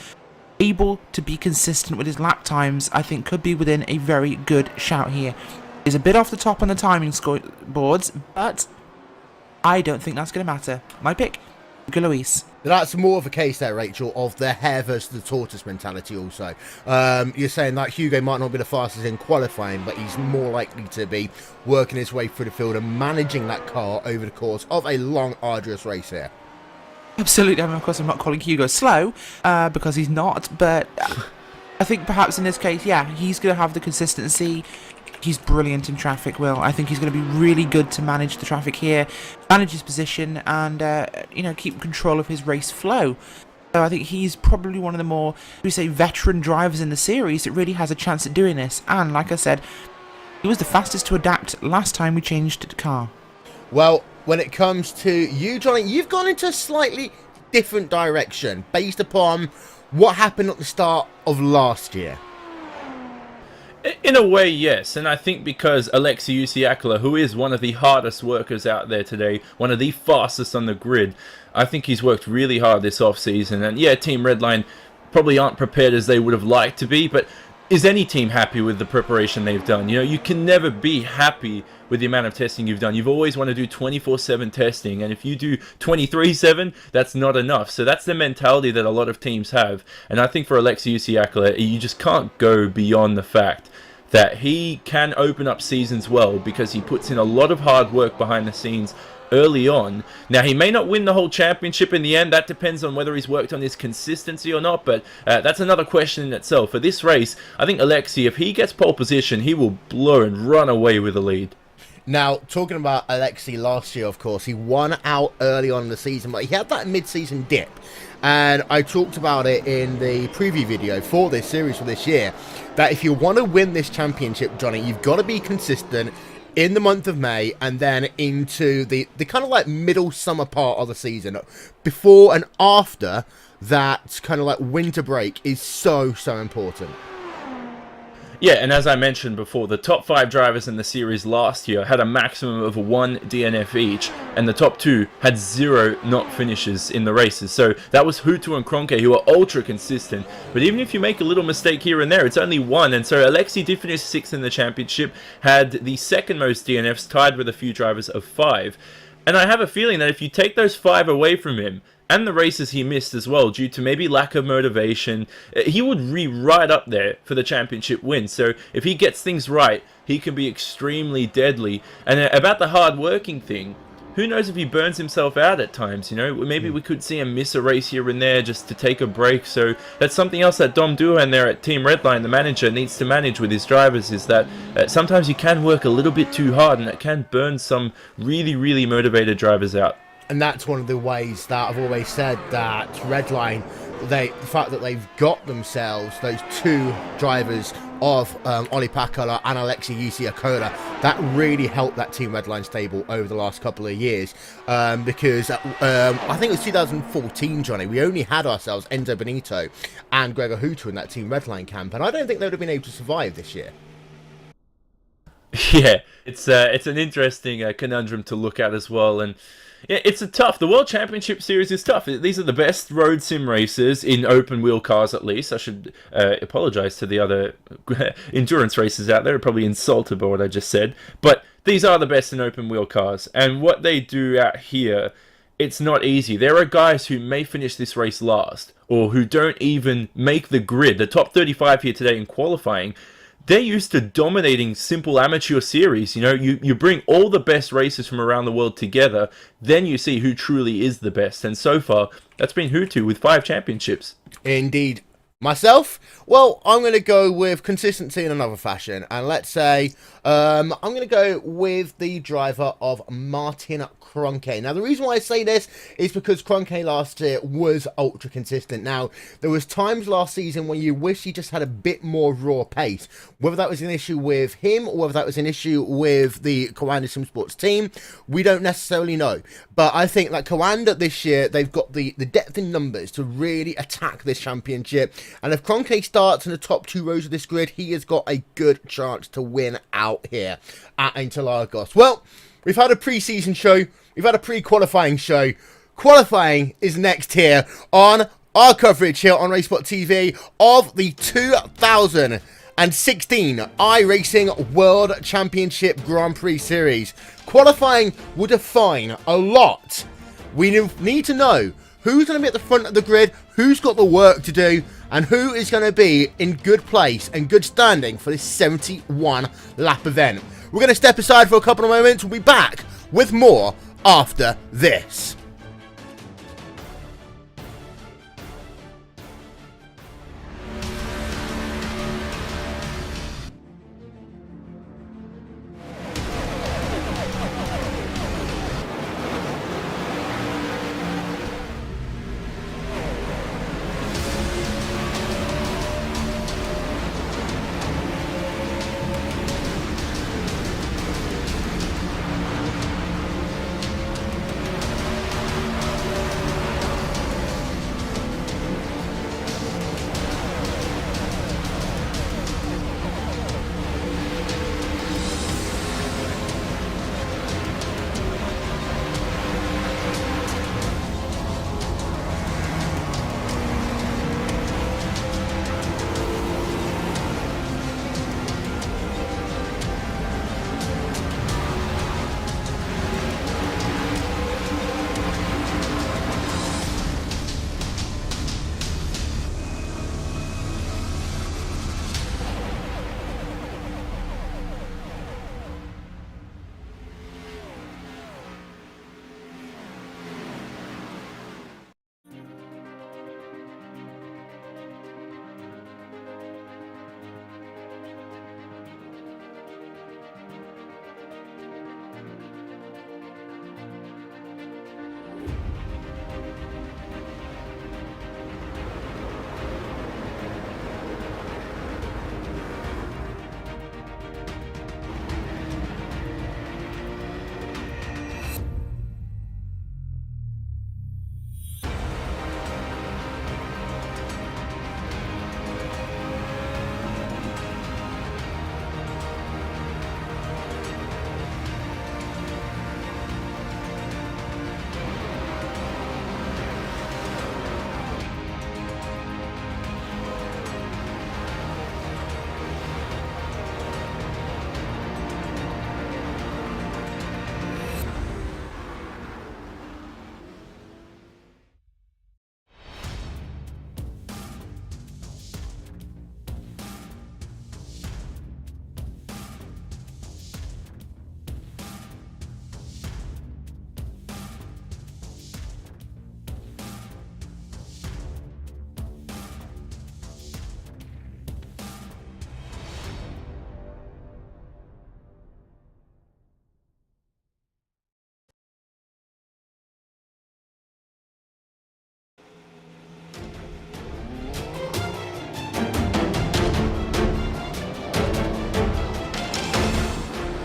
Speaker 2: able to be consistent with his lap times, I think could be within a very good shout here. He's a bit off the top on the timing scoreboards, but I don't think that's going to matter. My pick, Hugo Luis.
Speaker 1: That's more of a case there, Rachel, of the hare versus the tortoise mentality also. You're saying that Hugo might not be the fastest in qualifying, but he's more likely to be working his way through the field and managing that car over the course of a long, arduous race here.
Speaker 2: Absolutely. I mean, of course, I'm not calling Hugo slow, because he's not, but I think perhaps in this case, yeah, he's going to have the consistency. He's brilliant in traffic, Will. I think he's going to be really good to manage the traffic here, manage his position, and, keep control of his race flow. So I think he's probably one of the more, we say, veteran drivers in the series that really has a chance at doing this. And, like I said, he was the fastest to adapt last time we changed the car.
Speaker 1: Well, when it comes to you, Johnny, you've gone into a slightly different direction based upon what happened at the start of last year.
Speaker 4: In a way, yes, and I think because Alexei Usiakala, who is one of the hardest workers out there today, one of the fastest on the grid, I think he's worked really hard this off-season. And yeah, Team Redline probably aren't prepared as they would have liked to be, but is any team happy with the preparation they've done? You know, you can never be happy with the amount of testing you've done. You've always want to do 24/7 testing, and if you do 23/7, that's not enough. So that's the mentality that a lot of teams have. And I think for Alexei Usiakala, you just can't go beyond the fact that he can open up seasons well because he puts in a lot of hard work behind the scenes early on. Now, he may not win the whole championship in the end. That depends on whether he's worked on his consistency or not, but that's another question in itself. For this race, I think Alexei, if he gets pole position, he will blow and run away with the lead.
Speaker 1: Now, talking about Alexei last year, of course, he won out early on in the season, but he had that mid-season dip. And I talked about it in the preview video for this series for this year, that if you want to win this championship, Johnny, you've got to be consistent in the month of May and then into the kind of like middle summer part of the season. Before and after that kind of like winter break is so important.
Speaker 4: Yeah, and as I mentioned before, the top 5 drivers in the series last year had a maximum of 1 DNF each, and the top 2 had 0 not finishes in the races. So that was Hutu and Kroenke, who are ultra consistent. But even if you make a little mistake here and there, it's only 1. And so Alexei did finish 6th in the championship, had the second most DNFs, tied with a few drivers of 5. And I have a feeling that if you take those 5 away from him, and the races he missed as well, due to maybe lack of motivation, he would be right up there for the championship win. So if he gets things right, he can be extremely deadly. And about the hard-working thing, who knows if he burns himself out at times, you know? Maybe we could see him miss a race here and there just to take a break. So that's something else that Dom Duhan there at Team Redline, the manager, needs to manage with his drivers, is that sometimes you can work a little bit too hard, and it can burn some really motivated drivers out.
Speaker 1: And that's one of the ways that I've always said that Redline, the fact that they've got themselves those 2 drivers of Olli Pakala and Alexei Usiakala, that really helped that Team Redline stable over the last couple of years. Because I think it was 2014, Johnny, we only had ourselves Enzo Benito and Gregor Hutu in that Team Redline camp, and I don't think they would have been able to survive this year.
Speaker 4: Yeah, it's an interesting conundrum to look at as well, and yeah, it's the World Championship Series is tough. These are the best road sim races in open wheel cars, at least. I should apologize to the other endurance races out there. They're probably insulted by what I just said, but these are the best in open wheel cars, and what they do out here, it's not easy. There are guys who may finish this race last, or who don't even make the grid. The top 35 here today in qualifying, they're used to dominating simple amateur series. You know, you bring all the best racers from around the world together, then you see who truly is the best. And so far, that's been Hutu with 5 championships.
Speaker 1: Indeed. Myself? Well, I'm going to go with consistency in another fashion. And let's say I'm going to go with the driver of Martin Kroenke. Now, the reason why I say this is because Kroenke last year was ultra consistent. Now, there was times last season when you wish he just had a bit more raw pace. Whether that was an issue with him or whether that was an issue with the Coanda Sim Sports team, we don't necessarily know. But I think that Coanda this year, they've got the depth in numbers to really attack this championship. And if Kroenke starts in the top 2 rows of this grid, he has got a good chance to win out here at Interlagos. Well, we've had a pre-season show. We've had a pre-qualifying show. Qualifying is next here on our coverage here on RaceSpotTV of the 2016 iRacing World Championship Grand Prix Series. Qualifying will define a lot. We need to know who's going to be at the front of the grid, who's got the work to do, and who is going to be in good place and good standing for this 71 lap event. We're going to step aside for a couple of moments. We'll be back with more after this.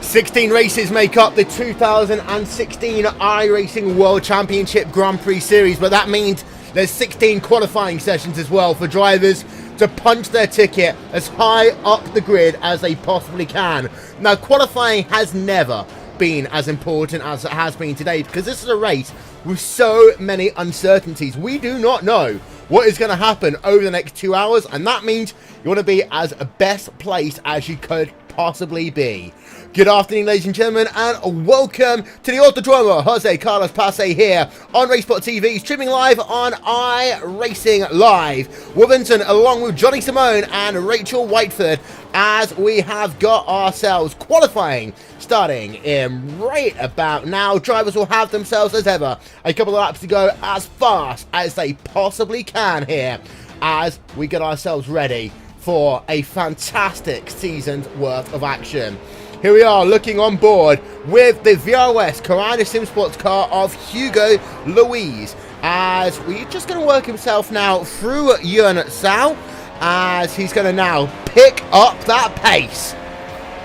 Speaker 1: Sixteen races make up the 2016 iRacing World Championship Grand Prix Series, but that means there's 16 qualifying sessions as well for drivers to punch their ticket as high up the grid as they possibly can. Now, qualifying has never been as important as it has been today because this is a race with so many uncertainties. We do not know what is going to happen over the next 2 hours, and that means you want to be as best placed as you could possibly be. Good afternoon, ladies and gentlemen, and welcome to the Autodromo. Jose Carlos Pace here on RaceSpotTV, streaming live on iRacingLive. Wolverton, along with Johnny Simone and Rachel Whiteford, as we have got ourselves qualifying starting in right about now. Drivers will have themselves, as ever, a couple of laps to go as fast as they possibly can here as we get ourselves ready for a fantastic season's worth of action. Here we are looking on board with the VRS Corrida Sim Sports car of Hugo Luis, as we're just going to work himself now through Yun Sao, as he's going to now pick up that pace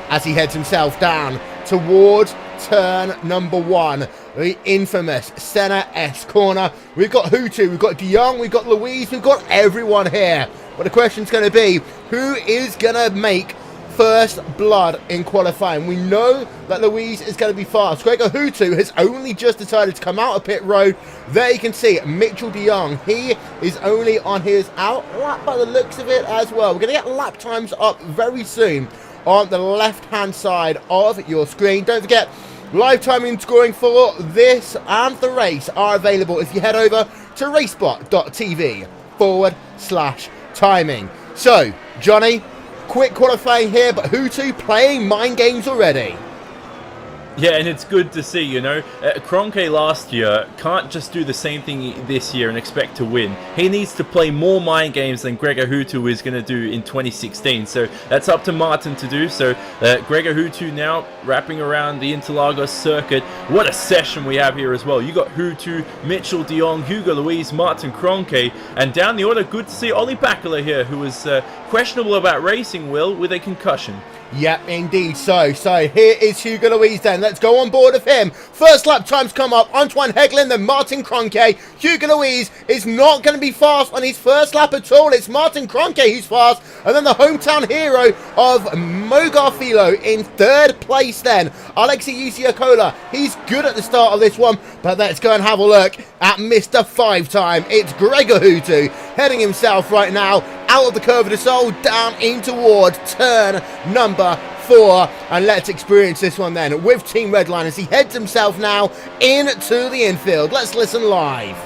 Speaker 1: as he heads himself down towards turn number 1, the infamous Senna S corner. We've got Hutu, we've got De Jong, we've got Luis, we've got everyone here. But the question's going to be, who is going to make first blood in qualifying? We know that Luis is going to be fast. Gregor Hutu has only just decided to come out of pit road. There you can see Mitchell De Jong. He is only on his out lap by the looks of it as well. We're going to get lap times up very soon on the left-hand side of your screen. Don't forget, live timing and scoring for this and the race are available if you head over to RaceSpot.tv/timing. So, Johnny, quick qualifying here, but Hutu playing mind games already.
Speaker 4: Yeah, and it's good to see, you know. Kroenke last year can't just do the same thing this year and expect to win. He needs to play more mind games than Gregor Hutu is going to do in 2016. So that's up to Martin to do. So Gregor Hutu now wrapping around the Interlagos circuit. What a session we have here as well. You got Hutu, Mitchell De Jong, Hugo Luis, Martin Kroenke, and down the order, good to see Ollie Bakula here, who was questionable about racing, Will, with a concussion.
Speaker 1: Yep, indeed. So here is Hugo Luis then. Let's go on board of him. First lap times come up. Antoine Heglin, then Martin Kroenke. Hugo Luis is not going to be fast on his first lap at all. It's Martin Kroenke who's fast. And then the hometown hero of Mogarfilo in third place then. Alexei Yusiakola. He's good at the start of this one. But let's go and have a look at Mr. 5-time. It's Gregor Hutu heading himself right now out of the Curve of the Soul down in towards turn number 4, and let's experience this one then with Team Redline as he heads himself now into the infield. Let's listen live.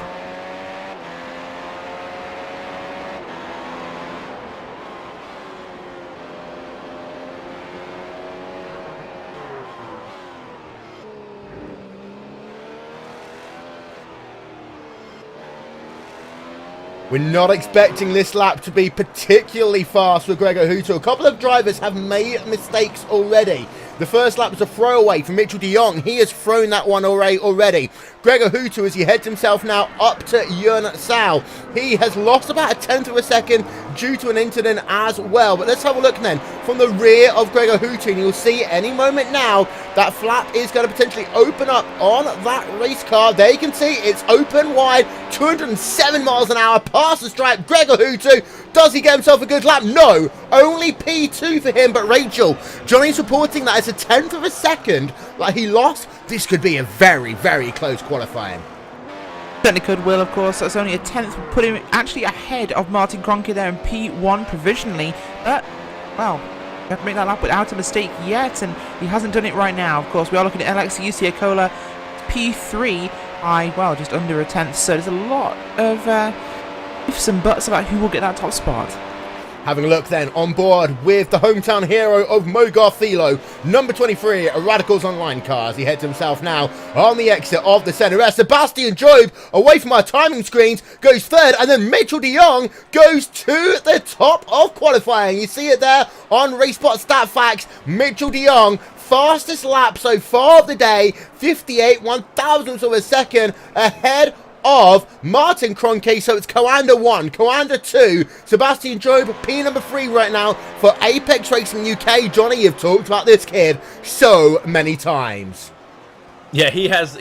Speaker 1: We're not expecting this lap to be particularly fast for Gregor Hutu. A couple of drivers have made mistakes already. The first lap was a throwaway from Mitchell De Jong. He has thrown that one already. Gregor Hutu, as he heads himself now up to Yun Sao, he has lost about a tenth of a second due to an incident as well. But let's have a look then from the rear of Gregor Hutu, and you'll see any moment now that flap is going to potentially open up on that race car. There you can see it's open wide, 207 miles an hour past the stripe. Gregor Hutu, does he get himself a good lap? No, only P2 for him. But Rachel, Johnny's reporting that it's a tenth of a second that he lost. This could be a very, very close qualifying.
Speaker 2: Certainly could, Will, of course. That's only a tenth, put him actually ahead of Martin Kroenke there in P1 provisionally. But, well, you have to make that lap without a mistake yet, and he hasn't done it right now. Of course, we are looking at Alexei Yusiakola, P3 by, well, just under a tenth. So there's a lot of ifs and buts about who will get that top spot.
Speaker 1: Having a look then on board with the hometown hero of Mogarfilo, number 23, Radicals Online cars. He heads himself now on the exit of the centre. Sebastian Job, away from our timing screens, goes third, and then Mitchell De Jong goes to the top of qualifying. You see it there on RaceSpot Stat Facts. Mitchell De Jong, fastest lap so far of the day, 58 one-thousandths of a second ahead of Martin Kroenke. So it's Coanda 1, Coanda 2, Sebastian Job, P number 3 right now for Apex Racing UK. Johnny, you've talked about this kid so many times.
Speaker 4: Yeah, he has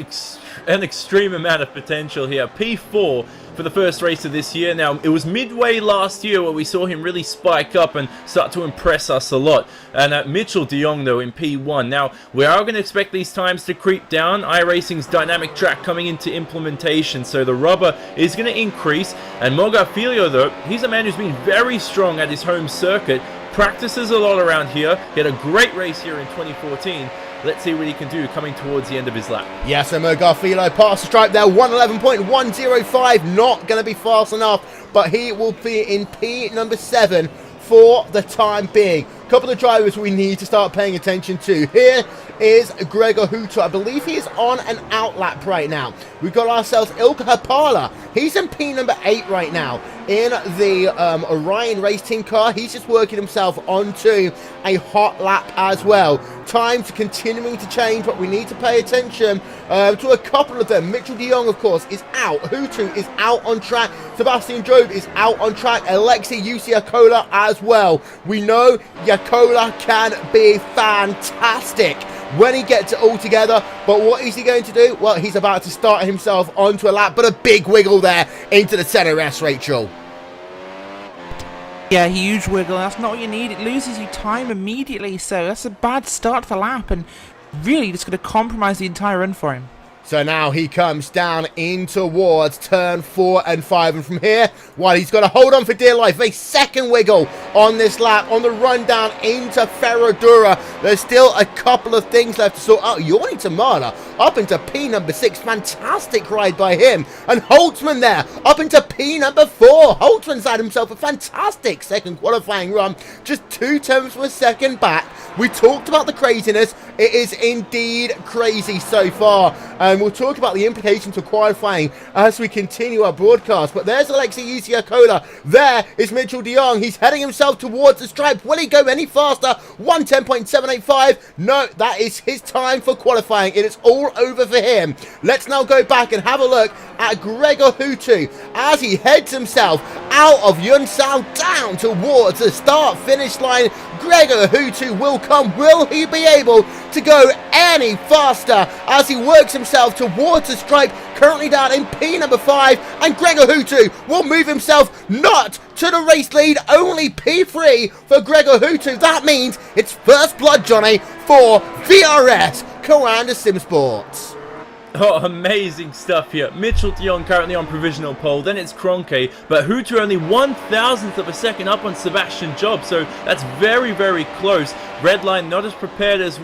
Speaker 4: an extreme amount of potential here. P4 for the first race of this year. Now, it was midway last year where we saw him really spike up and start to impress us a lot. And Mitchell De Jong, though, in P1. Now, we are going to expect these times to creep down. iRacing's dynamic track coming into implementation, so the rubber is going to increase. And Mogarfilo, though, he's a man who's been very strong at his home circuit, practices a lot around here. He had a great race here in 2014. Let's see what he can do coming towards the end of his lap.
Speaker 1: Yeah, so Mogarfilo past the stripe there, 111.105, not going to be fast enough, but he will be in P number 7 for the time being. A couple of drivers we need to start paying attention to. Here is Gregor Hutu. I believe he is on an out lap right now. We've got ourselves Ilka Hapala. He's in P number 8 right now. in the Orion race team car. He's just working himself onto a hot lap as well. Times are continuing to change, but we need to pay attention to a couple of them. Mitchell de Jong, of course, is out. Hutu is out on track. Sebastian Job is out on track. Alexei Yakola as well. We know Yakola can be fantastic when he gets it all together, but what is he going to do? Well, he's about to start himself onto a lap, but a big wiggle there into the center S, Rachel.
Speaker 2: Yeah, huge wiggle. That's not what you need. It loses you time immediately, so that's a bad start for the lap, and really just going to compromise the entire run for him.
Speaker 1: So now he comes down in towards turn 4 and 5. And from here, well, he's got to hold on for dear life. A second wiggle on this lap on the run down into Ferradura. There's still a couple of things left to sort out. Yorni Tamala up into P number 6. Fantastic ride by him. And Holtzman there up into P number 4. Holtzman's had himself a fantastic second qualifying run. Just 2/10 of a second back. We talked about the craziness. It is indeed crazy so far. And we'll talk about the implications of qualifying as we continue our broadcast. But there's Alexei Yakola. There is Mitchell de Jong. He's heading himself towards the stripe. Will he go any faster? 1:10.785. No, that is his time for qualifying. It is all over for him. Let's now go back and have a look at Gregor Hutu as he heads himself out of Yunsao down towards the start-finish line. Gregor Hutu will come. Will he be able to go any faster as he works himself towards the stripe, currently down in P number 5, and Gregor Hutu will move himself not to the race lead, only P3 for Gregor Hutu. That means it's first blood, Johnny, for VRS Coanda Sim Sports.
Speaker 4: Oh, amazing stuff here. Mitchell de Jong currently on provisional pole, then it's Kroenke, but Hutu only 1/1000th of a second up on Sebastian Job, so that's very, very close. Redline not as prepared as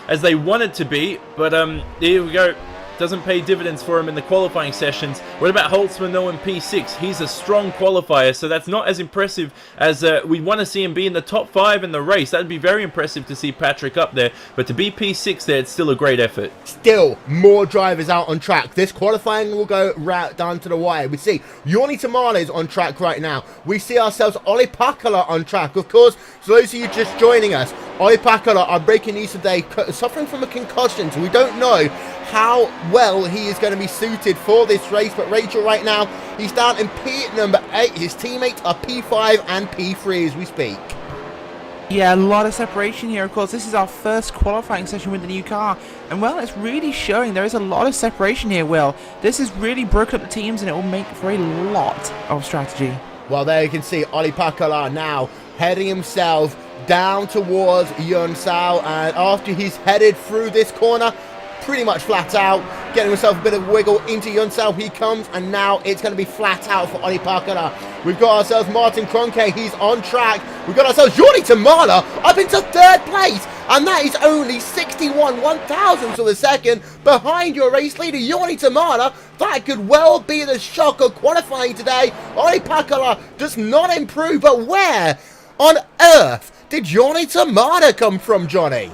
Speaker 4: as they wanted to be, but here we go. Doesn't pay dividends for him in the qualifying sessions. What about Holtzman though in P6? He's a strong qualifier, so that's not as impressive as we want to see him be in the top 5 in the race. That would be very impressive to see Patrick up there, but to be P6 there, it's still a great effort.
Speaker 1: Still more drivers out on track. This qualifying will go right down to the wire. We see Yorni Tamala is on track right now. We see ourselves Olli Pakala on track. Of course, so those of you just joining us, Olli Pakala, our breaking news today, suffering from a concussion, so we don't know how well he is going to be suited for this race. But Rachel, right now, he's down in P number 8. His teammates are P5 and P3 as we speak.
Speaker 2: Yeah, a lot of separation here. Of course, this is our first qualifying session with the new car. And, well, it's really showing there is a lot of separation here, Will. This has really broken up the teams, and it will make for a lot of strategy.
Speaker 1: Well, there you can see Olli Pakala now heading himself down towards Yunsao. And after he's headed through this corner, pretty much flat out, getting himself a bit of wiggle into Yunsao, he comes, and now it's going to be flat out for Olli Pakala. We've got ourselves Martin Kroenke, he's on track. We've got ourselves Yorni Tamala up into 3rd place, and that is only 61/1000th of a second behind your race leader, Yorni Tamala. That could well be the shock of qualifying today. Olli Pakala does not improve, but where on earth did Yorni Tamala come from, Johnny?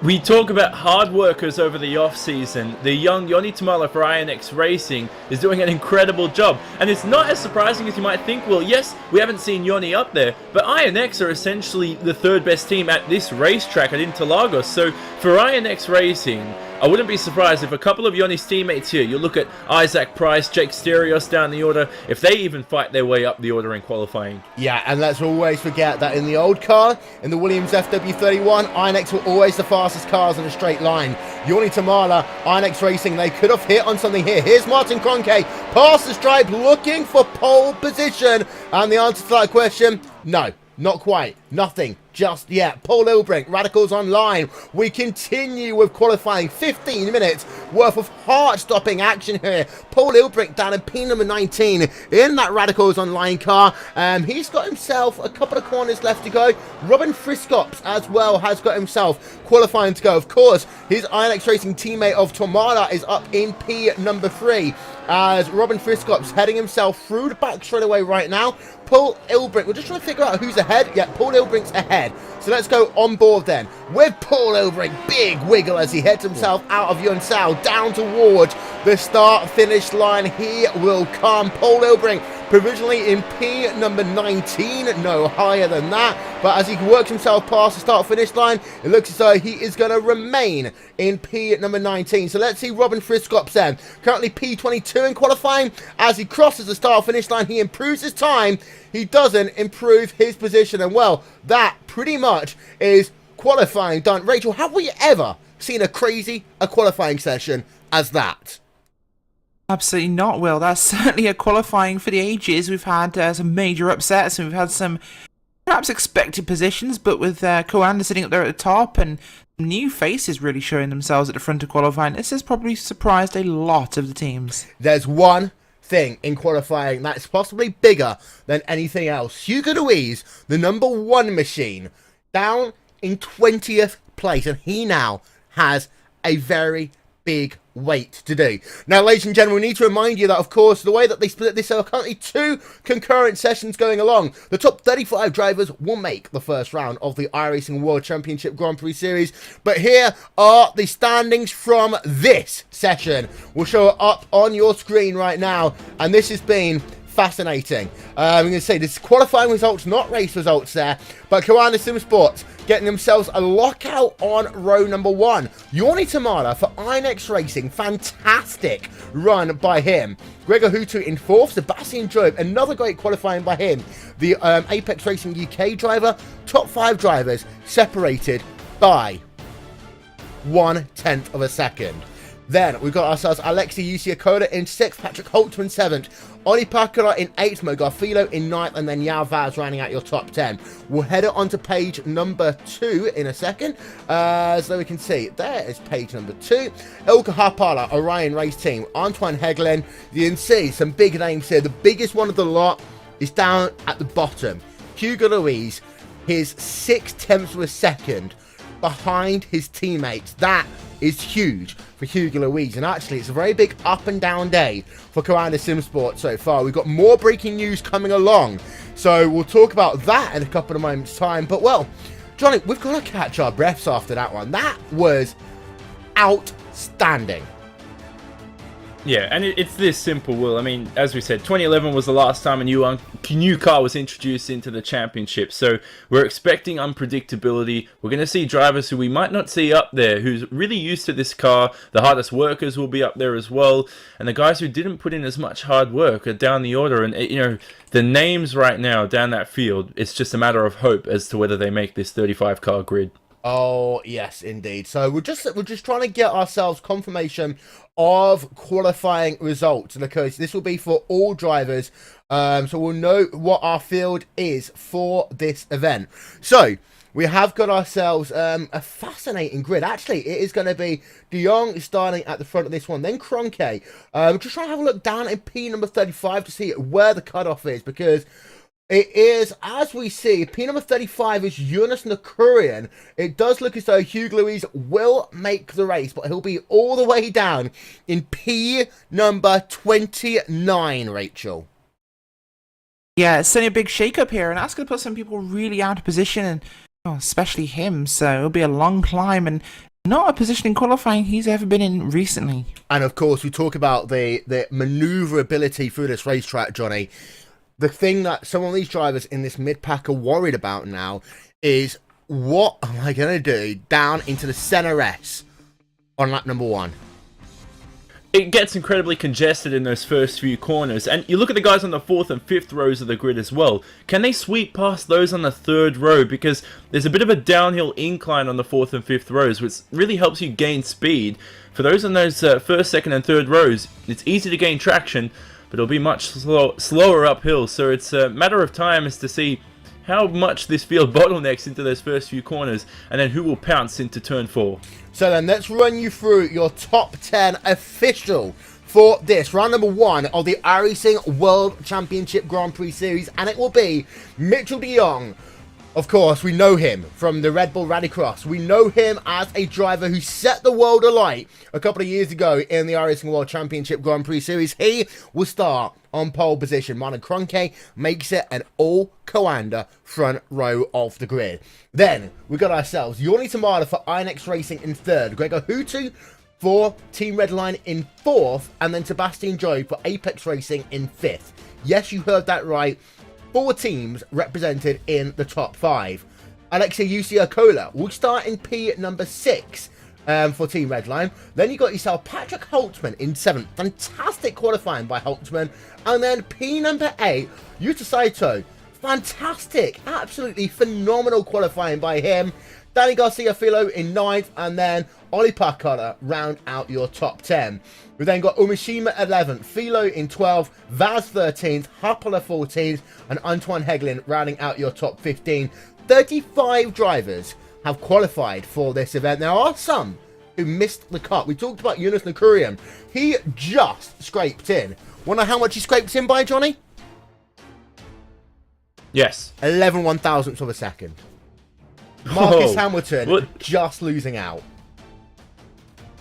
Speaker 4: We talk about hard workers over the off-season. The young Yorni Tamala for INX Racing is doing an incredible job. And it's not as surprising as you might think. Well, yes, we haven't seen Yorni up there, but INX are essentially the 3rd best team at this racetrack at Interlagos. So for INX Racing, I wouldn't be surprised if a couple of Yorni's teammates here, you look at Isaac Price, Jake Sterios down the order, if they even fight their way up the order in qualifying.
Speaker 1: Yeah, and let's always forget that in the old car, in the Williams FW31, INX were always the fastest cars in a straight line. Yorni Tamala, INX Racing, they could have hit on something here. Here's Martin Kroenke, past the stripe, looking for pole position. And the answer to that question, no. Not quite. Nothing just yet. Paul Ilbrink, Radicals Online. We continue with qualifying. 15 minutes worth of heart-stopping action here. Paul Ilbrink down in P number 19 in that Radicals Online car. He's got himself a couple of corners left to go. Robin Friskops as well has got himself qualifying to go. Of course, his INX Racing teammate of Tomada is up in P number 3 as Robin Friskops heading himself through the back straight away right now. Paul Ilbrink, we're just trying to figure out who's ahead. Yeah, Paul Ilbrink's ahead. So let's go on board then with Paul Ilbrink. Big wiggle as he heads himself out of Yunsao down towards the start-finish line. He will come. Paul Ilbrink provisionally in P number 19, no higher than that. But as he works himself past the start-finish line, it looks as though he is going to remain in P number 19. So let's see Robin Friscops then. Currently P22 in qualifying. As he crosses the start-finish line, he improves his time. He doesn't improve his position. And well, that pretty much is qualifying done. Rachel, have we ever seen a qualifying session as that?
Speaker 2: Absolutely not, Will. That's certainly a qualifying for the ages. We've had some major upsets, and we've had some perhaps expected positions, but with Coanda sitting up there at the top and new faces really showing themselves at the front of qualifying, this has probably surprised a lot of the teams.
Speaker 1: There's one thing in qualifying that's possibly bigger than anything else. Hugo Louise, the number 1 machine, down in 20th place, and he now has a very big wait to do. Now, ladies and gentlemen, we need to remind you that, of course, the way that they split this, there are currently 2 concurrent sessions going along. The top 35 drivers will make the first round of the iRacing World Championship Grand Prix Series. But here are the standings from this session. We'll show it up on your screen right now, and this has been fascinating. I'm going to say this qualifying results, not race results there, but Coanda Sim Sports getting themselves a lockout on row number 1. Yorni Tamada for Inex Racing, fantastic run by him. Gregor Hutu in 4th, Sebastian Job, another great qualifying by him. The Apex Racing UK driver, top 5 drivers separated by 1/10 of a second. Then we've got ourselves Alexei Usiakoda in 6th, Patrick Holtzman 7th, Oli Pakara in 8th, Mo Garfilo in 9th, and then Yao Vaz rounding out your top 10. We'll head it on to page number 2 in a second. So we can see, there is page number 2. Ilka Harpala, Orion Race Team, Antoine Heglin. You can see some big names here. The biggest one of the lot is down at the bottom. Hugo Louise, his 6/10 of a second behind his teammates. That is huge for Hugo Louise, and actually it's a very big up and down day for Coanda Sim Sports so far. We've got more breaking news coming along, so we'll talk about that in a couple of moments time. But well, Johnny, we've got to catch our breaths after that one. That was outstanding.
Speaker 4: Yeah, and it's this simple, Will. I mean, as we said, 2011 was the last time a new car was introduced into the championship. So we're expecting unpredictability. We're going to see drivers who we might not see up there, who's really used to this car. The hardest workers will be up there as well. And the guys who didn't put in as much hard work are down the order. And, you know, the names right now down that field, it's just a matter of hope as to whether they make this 35-car grid.
Speaker 1: Oh, yes, indeed. So we're just trying to get ourselves confirmation of qualifying results, because this will be for all drivers. So we'll know what our field is for this event. So we have got ourselves a fascinating grid. Actually, it is going to be De Jong starting at the front of this one, then Kroenke. Just trying to have a look down in P number 35 to see where the cutoff is, because it is, as we see, P number 35 is Jonas Nakurian. It does look as though Hugo Louise will make the race, but he'll be all the way down in P number 29, Rachel.
Speaker 2: Yeah, it's certainly a big shake-up here, and that's going to put some people really out of position, and especially him, so it'll be a long climb, and not a position in qualifying he's ever been in recently.
Speaker 1: And of course, we talk about the maneuverability through this racetrack, Johnny. The thing that some of these drivers in this mid-pack are worried about now is, what am I going to do down into the center S on lap number 1?
Speaker 4: It gets incredibly congested in those first few corners, and you look at the guys on the 4th and 5th rows of the grid as well. Can they sweep past those on the 3rd row? Because there's a bit of a downhill incline on the 4th and 5th rows, which really helps you gain speed. For those on those 1st, 2nd and 3rd rows, it's easy to gain traction, but it'll be much slower uphill, so it's a matter of time as to see how much this field bottlenecks into those first few corners, and then who will pounce into turn 4.
Speaker 1: So then let's run you through your top 10 official for this round number 1 of the iRacing World Championship Grand Prix Series, and it will be Mitchell de Jong. Of course, we know him from the Red Bull Rallycross. We know him as a driver who set the world alight a couple of years ago in the iRacing World Championship Grand Prix Series. He will start on pole position. Martin Kroenke makes it an all-Coanda front row of the grid. Then we got ourselves Yorni Tamada for Inex Racing in 3rd, Gregor Hutu for Team Redline in 4th, and then Sebastian Joe for Apex Racing in 5th. Yes, you heard that right. 4 teams represented in the top 5. Alexei Usiakola will start in P number 6 for Team Redline. Then you got yourself Patrick Holtzman in 7th. Fantastic qualifying by Holtzman. And then P number 8, Yuta Saito. Fantastic, absolutely phenomenal qualifying by him. Danny Garcia-Filo in 9th, and then Ollie Parkara round out your top 10. We've then got Umishima 11th, Filo in 12th, Vaz 13th, Hapola 14th, and Antoine Heglin rounding out your top 15. 35 drivers have qualified for this event. There are some who missed the cut. We talked about Yunus Nakurian. He just scraped in. Wonder how much he scraped in by, Johnny?
Speaker 4: Yes.
Speaker 1: 11 1,000ths of a second. Marcus Hamilton just losing out.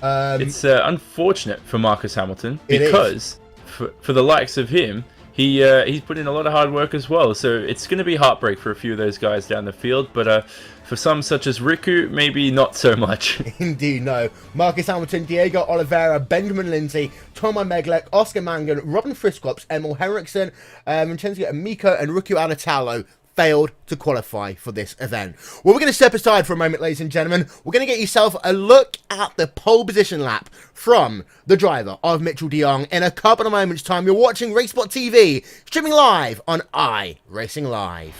Speaker 4: It's unfortunate for Marcus Hamilton because for the likes of him, he's put in a lot of hard work as well. So it's going to be heartbreak for a few of those guys down the field. But for some such as Riku, maybe not so much.
Speaker 1: Indeed, no. Marcus Hamilton, Diego Oliveira, Benjamin Lindsay, Tomo Meglek, Oscar Mangan, Robin Friskops, Emil Henriksen, Vincenzo Amico, and Riku Alatalo failed to qualify for this event. Well, we're going to step aside for a moment, ladies and gentlemen. We're going to get yourself a look at the pole position lap from the driver of Mitchell de Jong in a couple of moments' time. You're watching RaceSpotTV, streaming live on iRacingLive.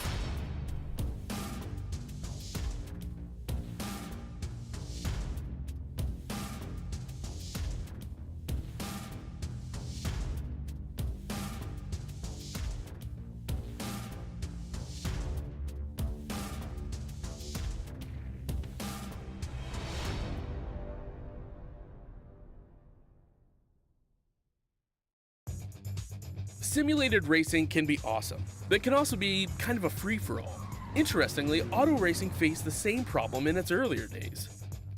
Speaker 5: Simulated racing can be awesome, but it can also be kind of a free-for-all. Interestingly, auto racing faced the same problem in its earlier days.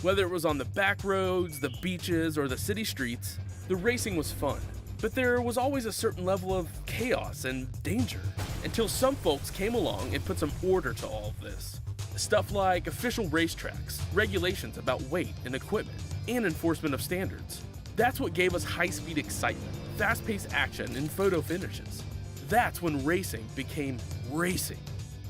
Speaker 5: Whether it was on the back roads, the beaches, or the city streets, the racing was fun. But there was always a certain level of chaos and danger, until some folks came along and put some order to all of this. Stuff like official racetracks, regulations about weight and equipment, and enforcement of standards. That's what gave us high-speed excitement, fast-paced action, and photo finishes. That's when racing became racing.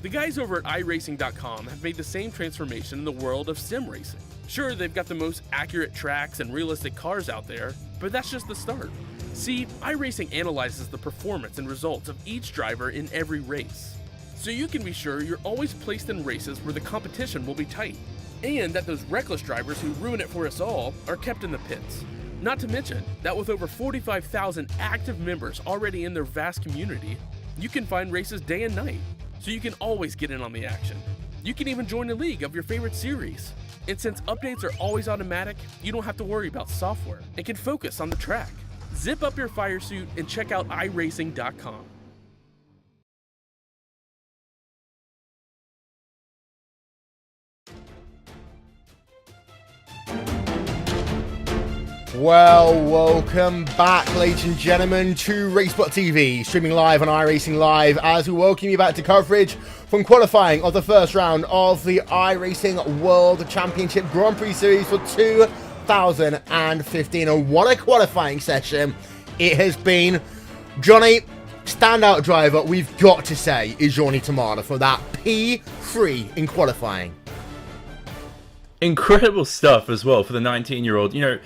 Speaker 5: The guys over at iRacing.com have made the same transformation in the world of sim racing. Sure, they've got the most accurate tracks and realistic cars out there, but that's just the start. See, iRacing analyzes the performance and results of each driver in every race, so you can be sure you're always placed in races where the competition will be tight, and that those reckless drivers who ruin it for us all are kept in the pits. Not to mention that with over 45,000 active members already in their vast community, you can find races day and night, so you can always get in on the action. You can even join a league of your favorite series. And since updates are always automatic, you don't have to worry about software and can focus on the track. Zip up your fire suit and check out iRacing.com.
Speaker 1: Well, welcome back, ladies and gentlemen, to RaceSpotTV, streaming live on iRacingLive, as we welcome you back to coverage from qualifying of the first round of the iRacing World Championship Grand Prix Series for 2015. And what a qualifying session it has been. Johnny, standout driver, we've got to say, is Johnny Tamada for that P3 in qualifying.
Speaker 4: Incredible stuff as well for the 19-year-old. You know,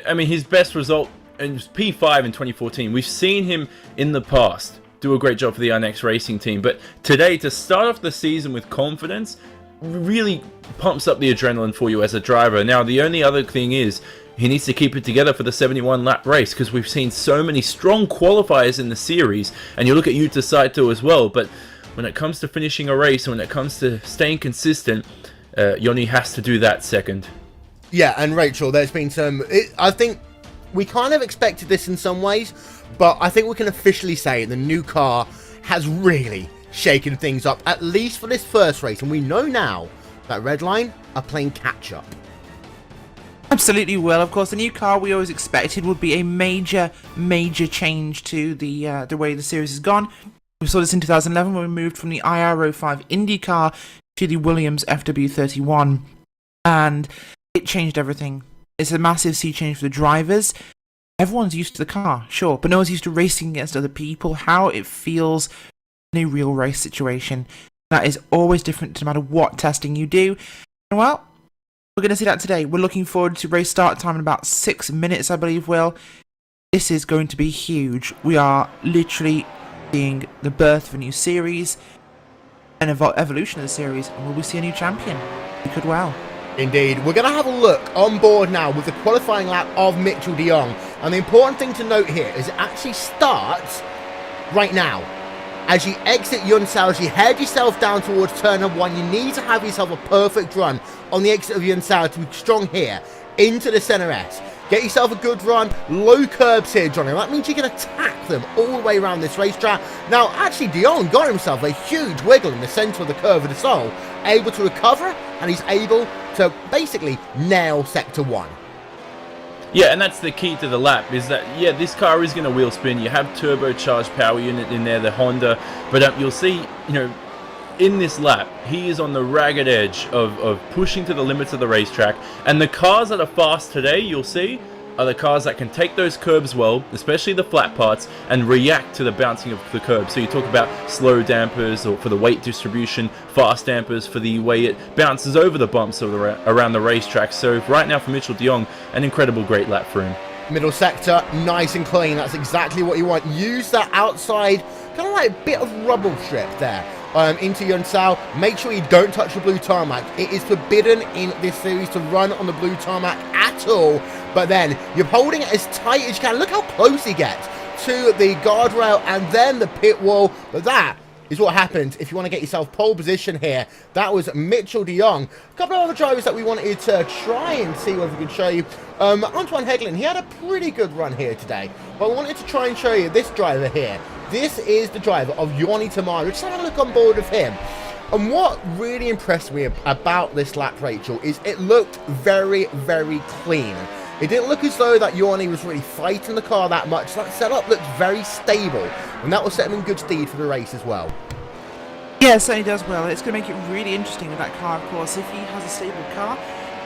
Speaker 4: I mean, his best result was P5 in 2014. We've seen him in the past do a great job for the iNext Racing team, but today, to start off the season with confidence, really pumps up the adrenaline for you as a driver. Now, the only other thing is, he needs to keep it together for the 71-lap race, because we've seen so many strong qualifiers in the series, and you look at Yuta Saito as well, but when it comes to finishing a race, and when it comes to staying consistent, Yoni has to do that second.
Speaker 1: Yeah, and Rachel, there's been some... I think we kind of expected this in some ways, but I think we can officially say the new car has really shaken things up, at least for this first race. And we know now that Redline are playing catch-up.
Speaker 2: Absolutely will. Of course, the new car we always expected would be a major change to the way the series has gone. We saw this in 2011 when we moved from the IR05 Indy car to the Williams FW31, and it changed everything. It's a massive sea change for the drivers. everyone's used to the car, sure, but no one's used to racing against other people, how it feels in a real race situation. That is always different no matter what testing you do. And well, we're going to see that today. We're looking forward to race start time in about 6 minutes, I believe, Will. This is going to be huge. We are literally seeing the birth of a new series, an evolution of the series, and will we see a new champion? We could well.
Speaker 1: Indeed. We're going to have a look on board now with the qualifying lap of Mitchell de Jong. And the important thing to note here is it actually starts right now. As you exit Yunsao, as you head yourself down towards turn number 1, you need to have yourself a perfect run on the exit of Yunsao to be strong here into the center S. Get yourself a good run, low curbs here, Johnny. That means you can attack them all the way around this racetrack. Now, actually, de Jong got himself a huge wiggle in the center of the curve of the Sol, able to recover, and he's able to basically nail sector 1.
Speaker 4: Yeah, and that's the key to the lap, is that, yeah, this car is going to wheel spin. You have turbocharged power unit in there, the Honda, but you'll see, you know, in this lap, he is on the ragged edge of pushing to the limits of the racetrack, and the cars that are fast today, you'll see, are the cars that can take those curbs well, especially the flat parts, and react to the bouncing of the curb. So you talk about slow dampers or for the weight distribution, fast dampers for the way it bounces over the bumps around the racetrack. So right now for Mitchell de Jong, an incredible great lap for him.
Speaker 1: Middle sector, nice and clean. That's exactly what you want. Use that outside, kind of like bit of rubble strip there. Into Yunsao. Make sure you don't touch the blue tarmac. It is forbidden in this series to run on the blue tarmac at all. But then you're holding it as tight as you can. Look how close he gets to the guardrail and then the pit wall. But that is what happens if you want to get yourself pole position here. That was Mitchell de Jong. A couple of other drivers that we wanted to try and see whether we can show you. Antoine Hegelin, he had a pretty good run here today. But I wanted to try and show you this driver here. This is the driver of Yoni Tamara. Just have a look on board of him. And what really impressed me about this lap, Rachel, is it looked very, very clean. It didn't look as though that Yoni was really fighting the car that much. That setup looked very stable, and that will set him in good stead for the race as well.
Speaker 2: Yeah, it certainly does well. It's going to make it really interesting with that car, of course. If he has a stable car,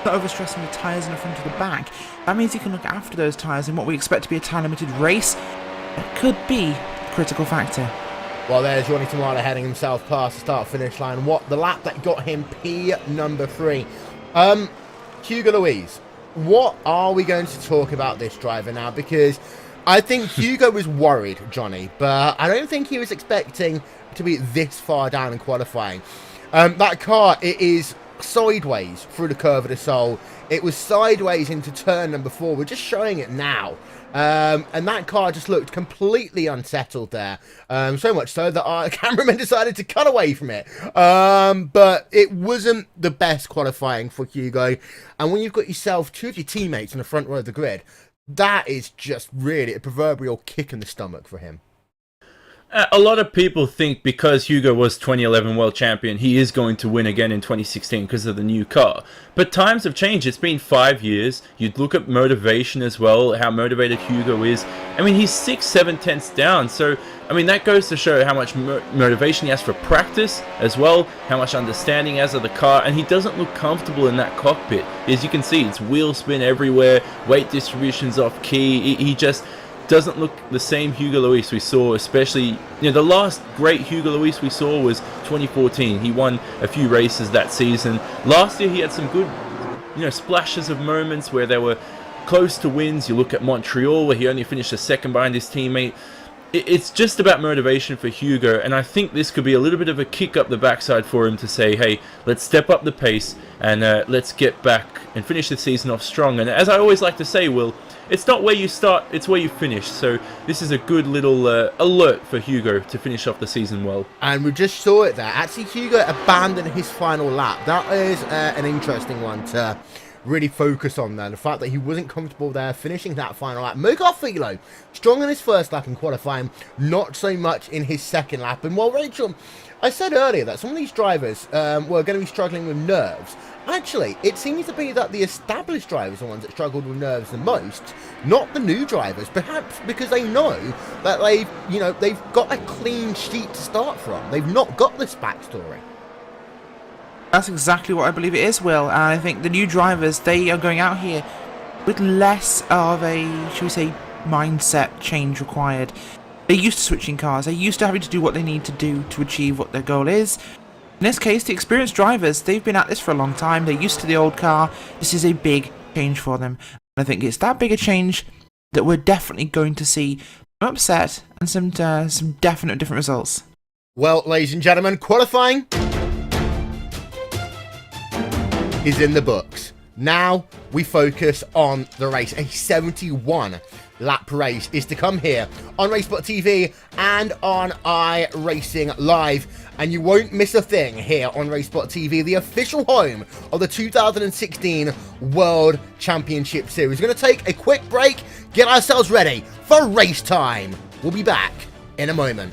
Speaker 2: not overstressing the tyres in the front or the back, that means he can look after those tyres in what we expect to be a time-limited race. It could be a critical factor.
Speaker 1: Well, there's Yoni Tamara heading himself past the start-finish line. What the lap that got him P number 3. Hugo Luis. What are we going to talk about this driver now? Because I think Hugo was worried, Johnny, but I don't think he was expecting to be this far down in qualifying. That car, it is sideways through the curve of the Sol. It was sideways into turn number 4. We're just showing it now. And that car just looked completely unsettled there. So much so that our cameraman decided to cut away from it. But it wasn't the best qualifying for Hugo. And when you've got yourself 2 of your teammates in the front row of the grid, that is just really a proverbial kick in the stomach for him.
Speaker 4: A lot of people think because Hugo was 2011 world champion, he is going to win again in 2016 because of the new car. But times have changed. It's been 5 years. You'd look at motivation as well, how motivated Hugo is. I mean, he's 6-7 tenths down. So, I mean, that goes to show how much motivation he has for practice as well, how much understanding he has of the car. And he doesn't look comfortable in that cockpit. As you can see, it's wheel spin everywhere, weight distribution's off key. He just doesn't look the same Hugo Luis we saw, especially, you know, the last great Hugo Luis we saw was 2014. He won a few races that season. Last year he had some good, you know, splashes of moments where they were close to wins. You look at Montreal where he only finished a second behind his teammate. It's just about motivation for Hugo, and I think this could be a little bit of a kick up the backside for him to say, hey, let's step up the pace and let's get back and finish the season off strong. And as I always like to say, Will, it's not where you start, it's where you finish. So this is a good little alert for Hugo to finish off the season well.
Speaker 1: And we just saw it there. Actually, Hugo abandoned his final lap. That is an interesting one to really focus on there. The fact that he wasn't comfortable there finishing that final lap. Mogarfilo, strong in his first lap in qualifying, not so much in his second lap. And while Rachel, I said earlier that some of these drivers were going to be struggling with nerves. Actually, it seems to be that the established drivers are the ones that struggled with nerves the most, not the new drivers, perhaps because they know that they've got a clean sheet to start from. They've not got this backstory.
Speaker 2: That's exactly what I believe it is, Will. And I think the new drivers, they are going out here with less of a, should we say, mindset change required. They're used to switching cars, they're used to having to do what they need to do to achieve what their goal is. In this case, the experienced drivers, they've been at this for a long time, they're used to the old car. This is a big change for them. And I think it's that big a change that we're definitely going to see some upset and some definite different results.
Speaker 1: Well, ladies and gentlemen, qualifying is in the books. Now we focus on the race. A 71 lap race is to come here on RaceSpotTV and on iRacingLive. And you won't miss a thing here on RaceSpotTV, the official home of the 2016 World Championship Series. We're going to take a quick break, get ourselves ready for race time. We'll be back in a moment.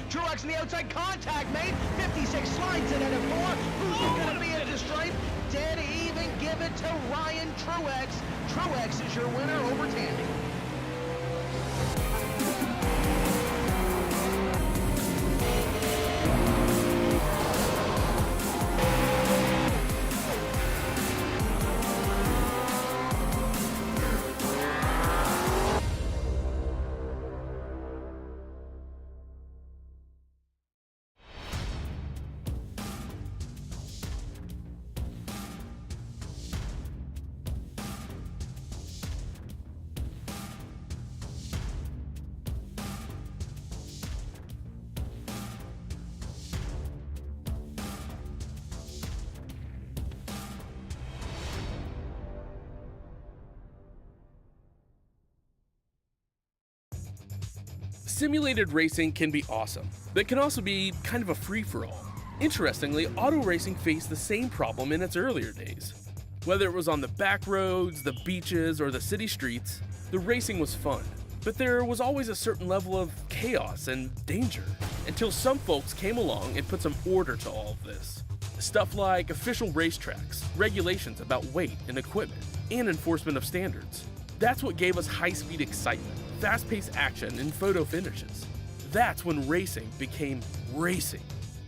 Speaker 6: Truex in the outside contact, mate. 56 slides it into 4. Who's going to be into stripe? Dead even. Give it to Ryan Truex. Truex is your winner over Tandy.
Speaker 5: Simulated racing can be awesome, but it can also be kind of a free-for-all. Interestingly, auto racing faced the same problem in its earlier days. Whether it was on the back roads, the beaches, or the city streets, the racing was fun. But there was always a certain level of chaos and danger, until some folks came along and put some order to all of this. Stuff like official racetracks, regulations about weight and equipment, and enforcement of standards. That's what gave us high-speed excitement, fast-paced action, and photo finishes. That's when racing became racing.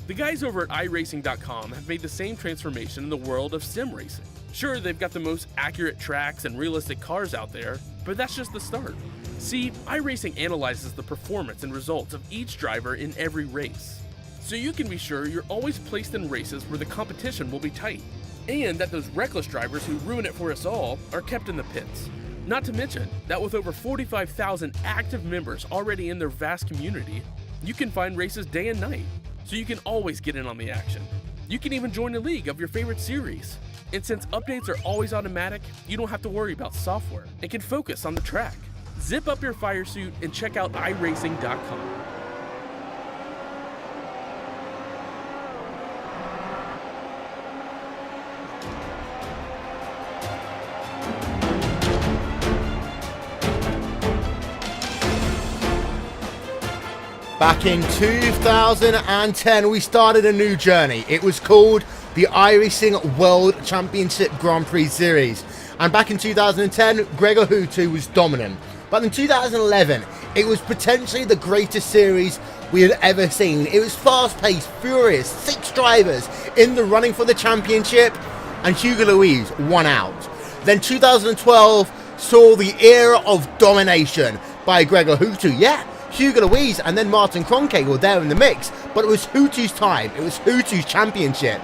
Speaker 5: The guys over at iRacing.com have made the same transformation in the world of sim racing. Sure, they've got the most accurate tracks and realistic cars out there, but that's just the start. See, iRacing analyzes the performance and results of each driver in every race, so you can be sure you're always placed in races where the competition will be tight, and that those reckless drivers who ruin it for us all are kept in the pits. Not to mention that with over 45,000 active members already in their vast community, you can find races day and night, so you can always get in on the action. You can even join a league of your favorite series. And since updates are always automatic, you don't have to worry about software and can focus on the track. Zip up your fire suit and check out iRacing.com.
Speaker 1: Back in 2010, we started a new journey. It was called the iRacing World Championship Grand Prix Series. And back in 2010, Gregor Hutu was dominant. But in 2011, it was potentially the greatest series we had ever seen. It was fast-paced, furious, 6 drivers in the running for the championship, and Hugo Louise won out. Then 2012 saw the era of domination by Gregor Hutu. Yeah, Hugo Louise and then Martin Kroenke were there in the mix, but it was Hutu's time. It was Hutu's championship.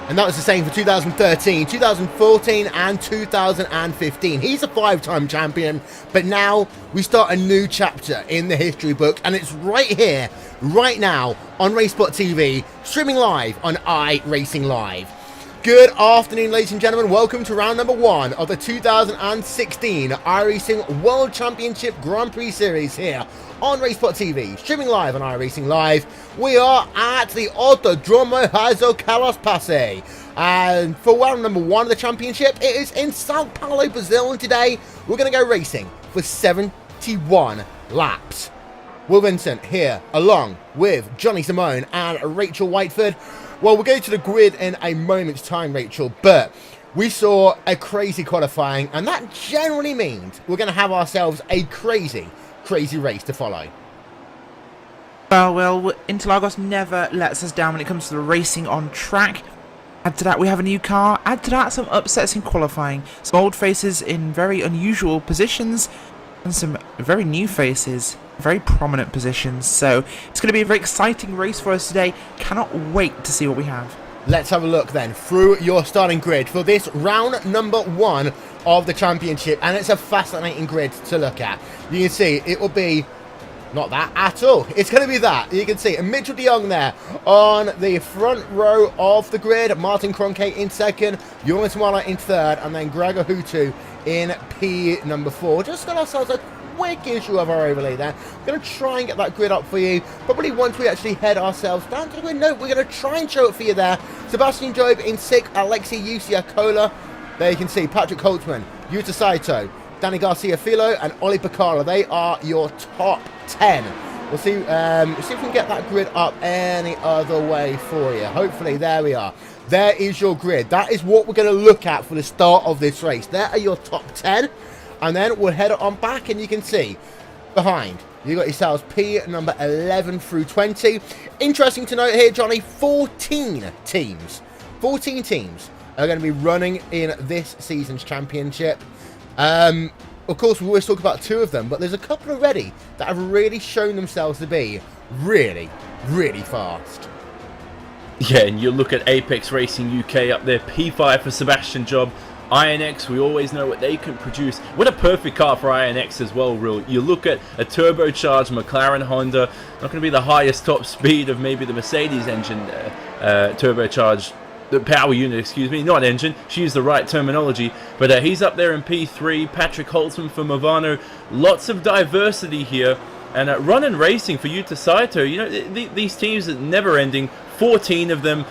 Speaker 1: And that was the same for 2013, 2014 and 2015. He's a 5-time champion, but now we start a new chapter in the history book, and it's right here, right now on RaceSpotTV, streaming live on iRacingLive. Good afternoon, ladies and gentlemen. Welcome to round number 1 of the 2016 iRacing World Championship Grand Prix Series here on RaceSpotTV, streaming live on iRacingLive. We are at the Autodromo Hazo Carlos Pace, and for round number 1 of the championship, it is in Sao Paulo, Brazil, and today we're going to go racing for 71 laps. Will Vincent here, along with Johnny Simone and Rachel Whiteford. Well, we'll go to the grid in a moment's time, Rachel, but we saw a crazy qualifying, and that generally means we're going to have ourselves a crazy race to follow.
Speaker 2: Well, Interlagos never lets us down when it comes to the racing on track. Add to that, we have a new car. Add to that, some upsets in qualifying. Some old faces in very unusual positions, and some very new faces, very prominent positions. So it's going to be a very exciting race for us today. Cannot wait to see what we have.
Speaker 1: Let's have a look then through your starting grid for this round number 1 of the championship, and it's a fascinating grid to look at. You can see it will be not that at all. It's going to be that. You can see Mitchell de Jong there on the front row of the grid, Martin Kroenke in second, Jonas Muller in third, and then Gregor Hutu in P number 4. Just got ourselves a quick issue of our overlay there. We're going to try and get that grid up for you, probably once we actually head ourselves down to the grid. No, we're going to try and show it for you there. Sebastian Job in 6th, Alexei Usiakola. There you can see Patrick Holtzman, Yuta Saito, Danny Garcia-Filo, and Oli Picala. They are your top 10. We'll see if we can get that grid up any other way for you. Hopefully, there we are. There is your grid. That is what we're going to look at for the start of this race. There are your top 10. And then we'll head it on back, and you can see behind, you got yourselves P number 11 through 20. Interesting to note here, Johnny, 14 teams are going to be running in this season's championship. Of course, we always talk about 2 of them, but there's a couple already that have really shown themselves to be really fast.
Speaker 4: Yeah, and you look at Apex Racing UK up there, P5 for Sebastian Job. INX, we always know what they can produce. What a perfect car for INX as well, real. You look at a turbocharged McLaren Honda, not going to be the highest top speed of maybe the Mercedes engine, turbocharged, the power unit, excuse me, not engine, she used the right terminology, but he's up there in P3, Patrick Holtzman for Movano, lots of diversity here, and Run and Racing for Yuta Saito. You know, these teams are never ending, 14 of them,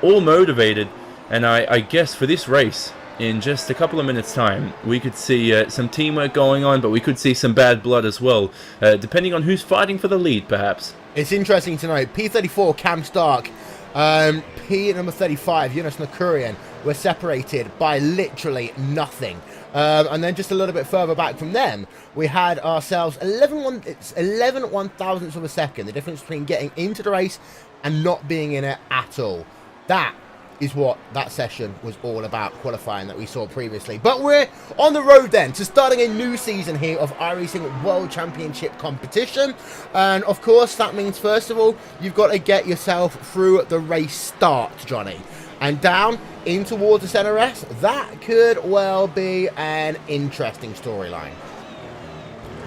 Speaker 4: all motivated, and I guess for this race, in just a couple of minutes time, we could see some teamwork going on, but we could see some bad blood as well, depending on who's fighting for the lead, perhaps.
Speaker 1: It's interesting to note, P34, Cam Stark, P number 35, Jonas Nakurian, were separated by literally nothing. And then just a little bit further back from them, we had ourselves 11 one-thousandths of a second, the difference between getting into the race and not being in it at all. That is what that session was all about, qualifying that we saw previously. But we're on the road then to starting a new season here of iRacing World Championship competition. And of course, that means first of all, you've got to get yourself through the race start, Johnny. And down in towards the center S, that could well be an interesting storyline.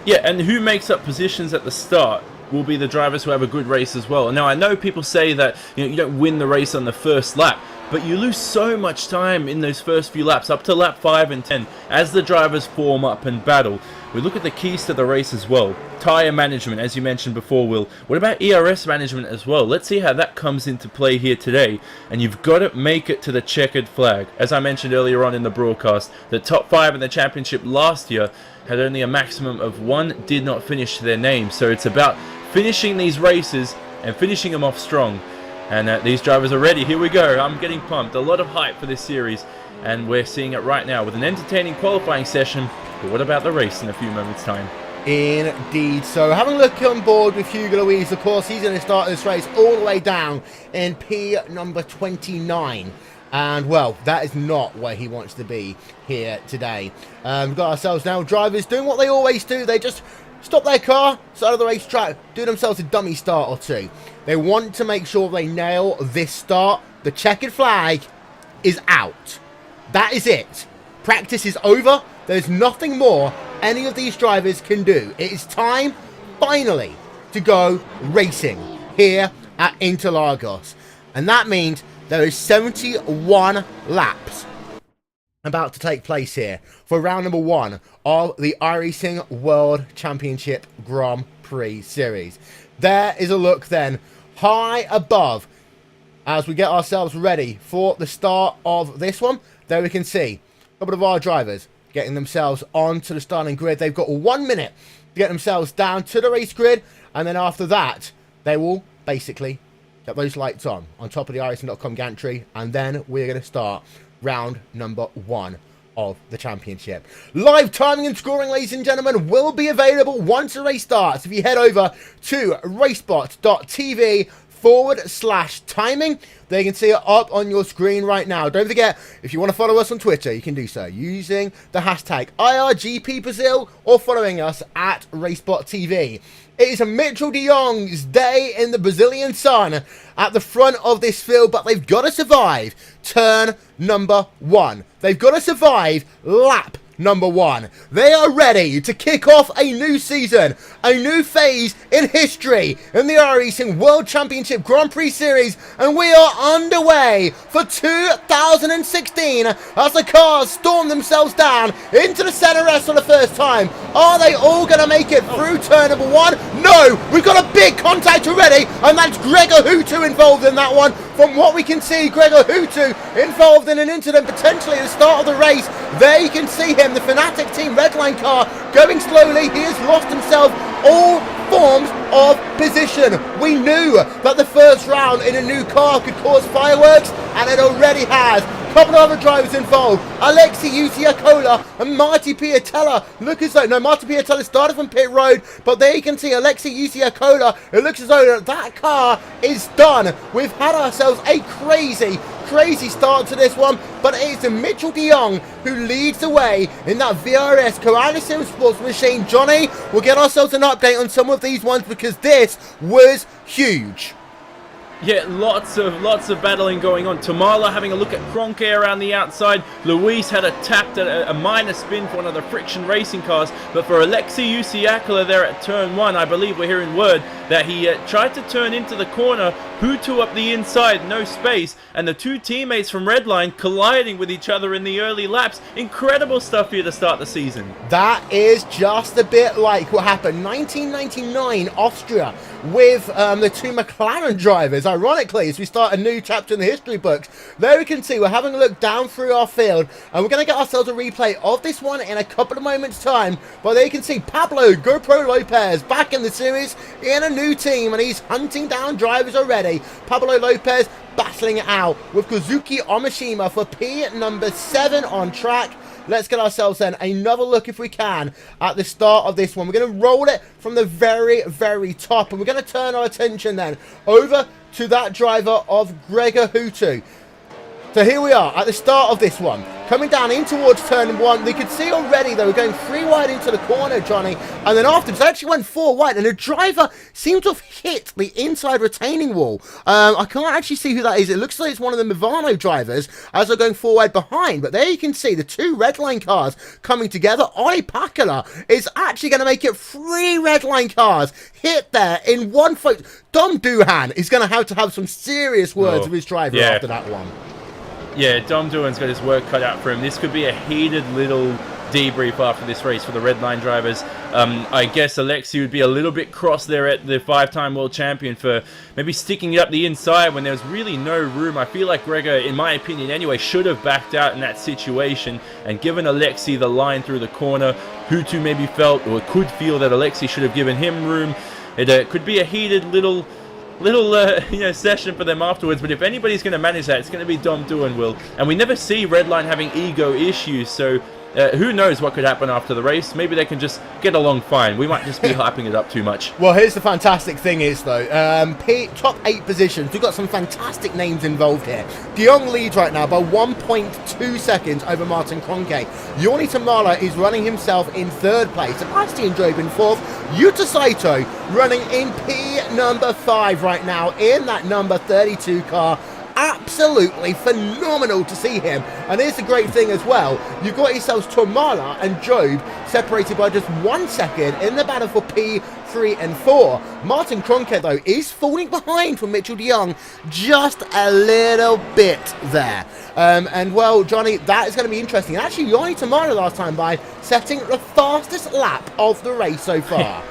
Speaker 4: Yeah, and who makes up positions at the start will be the drivers who have a good race as well. Now, I know people say that you don't win the race on the first lap, but you lose so much time in those first few laps, up to lap 5 and 10, as the drivers form up and battle. We look at the keys to the race as well. Tyre management, as you mentioned before, Will. What about ERS management as well? Let's see how that comes into play here today. And you've got to make it to the checkered flag. As I mentioned earlier on in the broadcast, the top 5 in the championship last year had only a maximum of 1 did not finish their name. So it's about finishing these races and finishing them off strong. And these drivers are ready. Here we go. I'm getting pumped. A lot of hype for this series, and we're seeing it right now with an entertaining qualifying session. But what about the race in a few moments' time?
Speaker 1: Indeed. So having a look on board with Hugo Louise, of course, he's going to start this race all the way down in P number 29. And, well, that is not where he wants to be here today. We've got ourselves now drivers doing what they always do. They just stop their car, side of the racetrack, do themselves a dummy start or two. They want to make sure they nail this start. The checkered flag is out. That is it. Practice is over. There's nothing more any of these drivers can do. It is time, finally, to go racing here at Interlagos. And that means there is 71 laps about to take place here for round number 1 of the iRacing World Championship Grand Prix Series. There is a look then high above as we get ourselves ready for the start of this one. There we can see a couple of our drivers getting themselves onto the starting grid. They've got 1 minute to get themselves down to the race grid, and then after that they will basically get those lights on top of the iRacing.com gantry, and then we're going to start round number 1 of the championship. Live timing and scoring, ladies and gentlemen, will be available once the race starts. If you head over to RaceSpotTV/timing, they can see it up on your screen right now. Don't forget, if you want to follow us on Twitter, you can do so using the hashtag IRGPBrazil or following us at RaceSpotTV. It is a Mitchell de Jong's day in the Brazilian sun at the front of this field, but they've got to survive turn number 1. They've got to survive lap number 1. They are ready to kick off a new season, a new phase in history in the iRacing World Championship Grand Prix Series, and we are underway for 2016 as the cars storm themselves down into the center rest for the first time. Are they all going to make it through turn number 1? No! We've got a big contact already, and that's Gregor Hutu involved in that one. From what we can see, Gregor Hutu involved in an incident potentially at the start of the race. There you can see him, the Fnatic Team Redline car, going slowly. He has lost himself all forms of position. We knew that the first round in a new car could cause fireworks, and it already has. Couple of other drivers involved, Alexei Usiakola and Marty Piatella. Look as though, no, Marty Piatella started from pit road, but there you can see Alexei Usiakola. It looks as though that car is done. We've had ourselves a crazy start to this one, but it is Mitchell de Jong who leads the way in that VRS Coalition Sports Machine. Johnny, we'll get ourselves an update on some of these ones because this was huge.
Speaker 4: Yeah, lots of battling going on. Tamala having a look at Cronke around the outside. Luis had a tapped at a minor spin for one of the friction racing cars. But for Alexei Usiakola there at turn 1, I believe we're hearing word that he tried to turn into the corner. Hutu up the inside, no space. And the two teammates from Redline colliding with each other in the early laps. Incredible stuff here to start the season.
Speaker 1: That is just a bit like what happened 1999 Austria with the two McLaren drivers. Ironically, as we start a new chapter in the history books, there we can see we're having a look down through our field, and we're going to get ourselves a replay of this one in a couple of moments' time. But there you can see Pablo GoPro Lopez back in the series in a new team, and he's hunting down drivers already. Pablo Lopez battling it out with Kazuki Omishima for P number 7 on track. Let's get ourselves then another look, if we can, at the start of this one. We're going to roll it from the very, very top, and we're going to turn our attention then over to that driver of Gregor Hutu. So here we are at the start of this one, coming down in towards turn 1. We could see already they were going 3 wide into the corner, Johnny, and then afterwards they actually went 4 wide, and the driver seemed to have hit the inside retaining wall. I can't actually see who that is. It looks like it's one of the Movano drivers as they're going 4 wide behind, but there you can see the two Redline cars coming together. Ollie Pakala is actually going to make it 3 Redline cars hit there in one fight. Dom Duhan is going to have some serious words with his driver after that one.
Speaker 4: Yeah, Dom Duhan's got his work cut out for him. This could be a heated little debrief after this race for the Redline drivers. I guess Alexei would be a little bit cross there at the 5-time world champion for maybe sticking it up the inside when there was really no room. I feel like Gregor, in my opinion anyway, should have backed out in that situation and given Alexei the line through the corner. Hutu maybe felt or could feel that Alexei should have given him room. it could be a heated little session for them afterwards. But if anybody's going to manage that, it's going to be Dom Duenwil. And we never see Redline having ego issues, so who knows what could happen after the race. Maybe they can just get along fine. We might just be hyping it up too much.
Speaker 1: Well, here's the fantastic thing is, though, top 8 positions, we've got some fantastic names involved here. De Jong leads right now by 1.2 seconds over Martin Kroenke. Joni Tamala is running himself in 3rd place. Sebastian Job in 4th. Yuta Saito running in P number 5 right now in that number 32 car. Absolutely phenomenal to see him. And here's the great thing as well, you've got yourselves Tamala and Job separated by just 1 second in the battle for P3 and 4. Martin Kroenke, though, is falling behind from Mitchell de Jong just a little bit there. And well, Johnny, that is going to be interesting. Actually, Joni Tamala last time by setting the fastest lap of the race so far.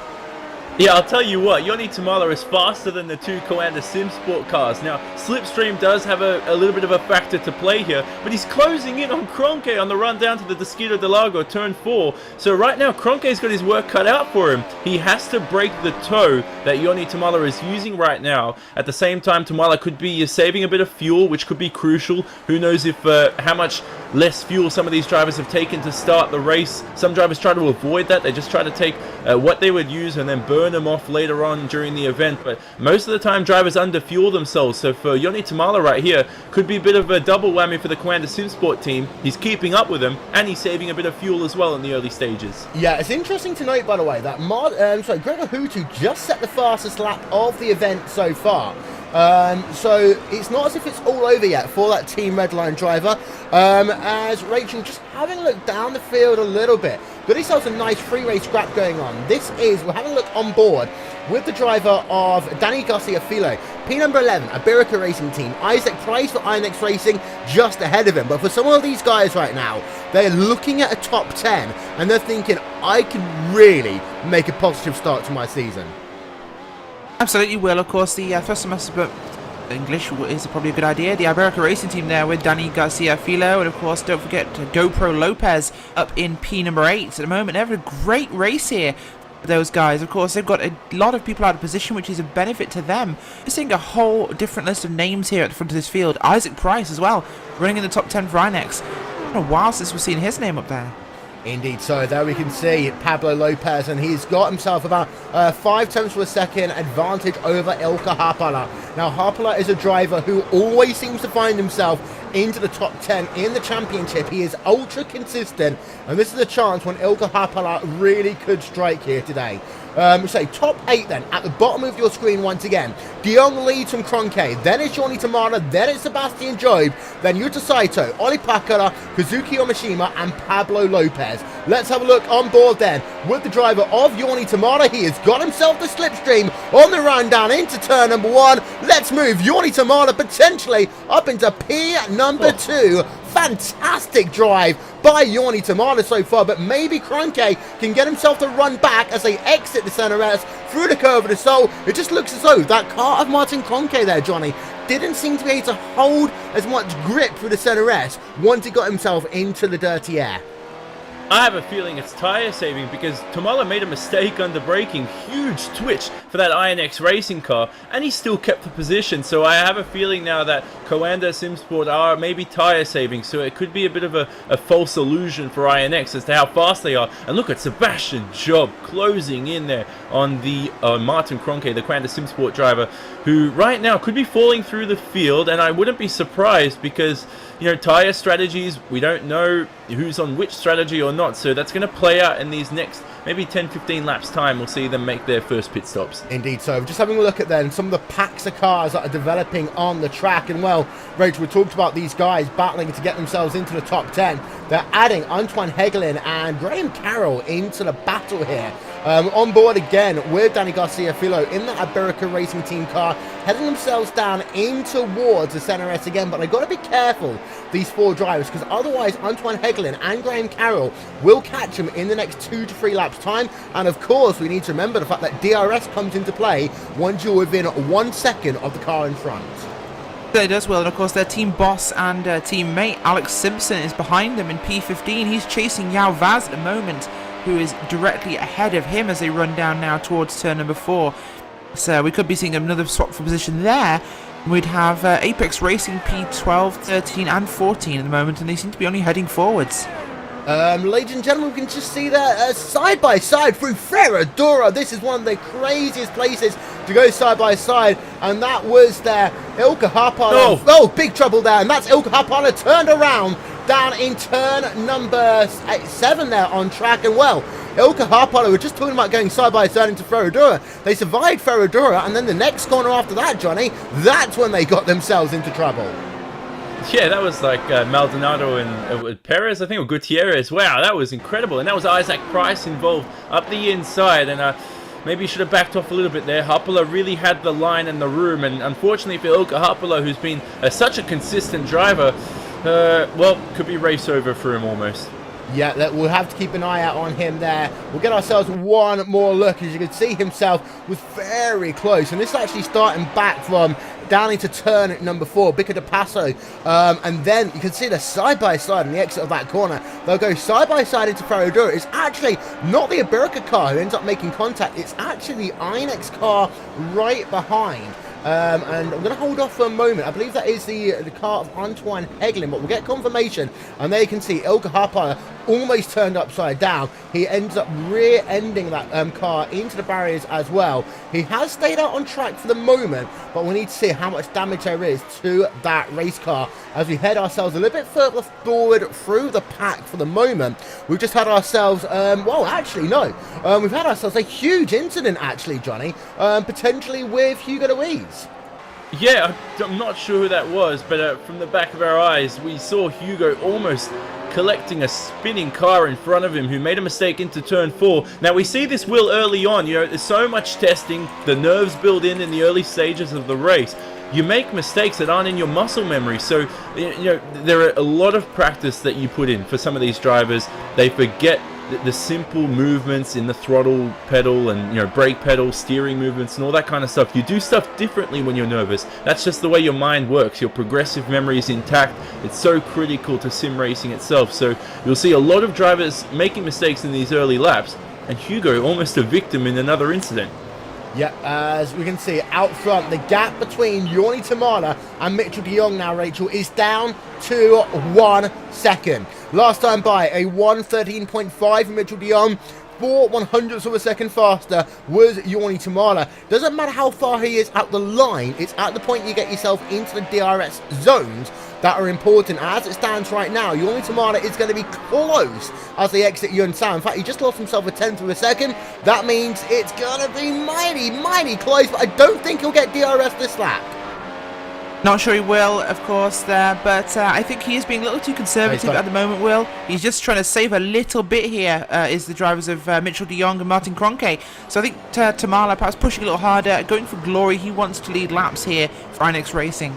Speaker 4: Yeah, I'll tell you what, Joni Tamala is faster than the 2 Coanda SimSport cars. Now, Slipstream does have a little bit of a factor to play here, but he's closing in on Kroenke on the run down to the Desquito del Lago, turn 4. So right now, Kronke's got his work cut out for him. He has to break the toe that Joni Tamala is using right now. At the same time, Tamala could be saving a bit of fuel, which could be crucial. Who knows if how much less fuel some of these drivers have taken to start the race. Some drivers try to avoid that. They just try to take what they would use and then burn them off later on during the event. But most of the time, drivers underfuel themselves. So for Joni Tamala right here, could be a bit of a double whammy for the Coanda SimSport team. He's keeping up with them, and he's saving a bit of fuel as well in the early stages.
Speaker 1: Yeah, it's interesting to note, by the way, that Gregor Hutu just set the fastest lap of the event so far. So it's not as if it's all over yet for that Team Redline driver, as Rachel just having a look down the field a little bit. Got yourself a nice free-race scrap going on. We're having a look on board with the driver of Danny Garcia Filo, P number 11, Iberica Racing Team. Isaac Price for INX Racing just ahead of him. But for some of these guys right now, they're looking at a top 10 and they're thinking, I can really make a positive start to my season.
Speaker 2: Absolutely will. Of course, the first semester English is probably a good idea. The Iberica Racing Team there with Danny Garcia Filo, and of course, don't forget GoPro Lopez up in P number 8 at the moment. They're having a great race here. Those guys, of course, they've got a lot of people out of position, which is a benefit to them. We're seeing a whole different list of names here at the front of this field. Isaac Price as well, running in the top 10 for INEX. It's been a while since we've seen his name up there.
Speaker 1: Indeed, so there we can see Pablo Lopez, and he's got himself about 5 tenths of a second advantage over Ilka Harpala. Now, Harpala is a driver who always seems to find himself into the top 10 in the championship. He is ultra consistent, and this is a chance when Ilka Harpala really could strike here today. So top 8 then, at the bottom of your screen once again. De Jong leads from Kroenke, then it's Joni Tamala, then it's Sebastian Job, then Yuta Saito, Oli Pakara, Kazuki Omashima, and Pablo Lopez. Let's have a look on board then with the driver of Joni Tamala. He has got himself the slipstream on the run down into turn number 1. Let's move Joni Tamala potentially up into P number 2. Fantastic drive by Joni Tamala so far, but maybe Kroenke can get himself to run back as they exit the center S through the curve of the soul. It just looks as though that car of Martin Kroenke there, Johnny, didn't seem to be able to hold as much grip through the center S once he got himself into the dirty air.
Speaker 4: I have a feeling it's tyre saving because Tamala made a mistake under braking. Huge twitch for that INX racing car, and he still kept the position. So I have a feeling now that Coanda SimSport are maybe tyre saving. So it could be a bit of a false illusion for INX as to how fast they are. And look at Sebastian Job closing in there on the Martin Kroenke, the Coanda SimSport driver, who right now could be falling through the field. And I wouldn't be surprised because, you know, tyre strategies, we don't know who's on which strategy or not, so that's going to play out in these next maybe 10-15 laps time. We'll see them make their first pit stops.
Speaker 1: Indeed, so just having a look at then some of the packs of cars that are developing on the track, and well, Rachel, we talked about these guys battling to get themselves into the top 10. They're adding Antoine Hegelin and Graham Carroll into the battle here. On board again with Danny Garcia Filo in the Iberica Racing Team car, heading themselves down in towards the center S again, but they've got to be careful, these 4 drivers, because otherwise Antoine Hegelin and Graham Carroll will catch them in the next 2 to 3 laps time. And of course, we need to remember the fact that DRS comes into play once you're within 1 second of the car in front.
Speaker 2: It does well, and of course their team boss and teammate Alex Simpson is behind them in P15. He's chasing Yao Vaz at the moment, who is directly ahead of him as they run down now towards turn number 4. So we could be seeing another swap for position there. We'd have Apex Racing P12, 13 and 14 at the moment, and they seem to be only heading forwards.
Speaker 1: Ladies and gentlemen, we can just see that side by side through Ferradura. This is one of the craziest places to go side by side, and that was there. Ilka Harpala. Oh, big trouble there, and that's Ilka Harpala turned around down in turn number 7 there on track, and well, Ilka Harpala were just talking about going side by side into Ferradura. They survived Ferradura, and then the next corner after that, Johnny, that's when they got themselves into trouble.
Speaker 4: Yeah, that was like Maldonado and Perez, I think, or Gutierrez. Wow, that was incredible. And that was Isaac Price involved up the inside. And maybe he should have backed off a little bit there. Harpala really had the line and the room. And unfortunately for Ilka Harpala, who's been such a consistent driver, well, could be race over for him almost.
Speaker 1: Yeah, we'll have to keep an eye out on him there. We'll get ourselves one more look. As you can see, himself was very close. And this is actually starting back from down into turn number 4, Bica de Paso. And then you can see the side-by-side on the exit of that corner. They'll go side-by-side into Ferradura. It's actually not the Iberica car who ends up making contact. It's actually the Inex car right behind. And I'm going to hold off for a moment. I believe that is the car of Antoine Heglin, but we'll get confirmation. And there you can see Ilka Harpala almost turned upside down. He ends up rear-ending that car into the barriers as well. He has stayed out on track for the moment, but we need to see how much damage there is to that race car as we head ourselves a little bit further forward through the pack for the moment. We've just had ourselves, well, actually, no. We've had ourselves a huge incident, actually, Johnny, potentially with Hugo Luis.
Speaker 4: Yeah, I'm not sure who that was, but from the back of our eyes, we saw Hugo almost collecting a spinning car in front of him who made a mistake into turn 4. Now, we see this, Will, early on. You know, there's so much testing. The nerves build in the early stages of the race. You make mistakes that aren't in your muscle memory. So, you know, there are a lot of practice that you put in for some of these drivers. They forget the simple movements in the throttle pedal and, you know, brake pedal, steering movements and all that kind of stuff. You do stuff differently when you're nervous. That's just the way your mind works. Your progressive memory is intact. It's so critical to sim racing itself. So you'll see a lot of drivers making mistakes in these early laps, and Hugo almost a victim in another incident.
Speaker 1: Yeah, as we can see out front, the gap between Yorni Tamala and Mitchell de Jong now, Rachel, is down to 1 second. Last time by, a 1:13.5 for Mitchell de Jong. 4/100ths of a second faster was Yorni Tamala. Doesn't matter how far he is at the line, it's at the point you get yourself into the DRS zones that are important. As it stands right now, Yorni Tamala is going to be close as they exit Yun San. In fact, he just lost himself a 10th of a second. That means it's going to be mighty close, but I don't think he'll get DRS this lap.
Speaker 2: Not sure he will, of course, there, but I think he is being a little too conservative at the moment, Will. He's just trying to save a little bit here, is the drivers of Mitchell de Jong and Martin Kroenke. So I think Tamala perhaps pushing a little harder, going for glory. He wants to lead laps here for Inex Racing.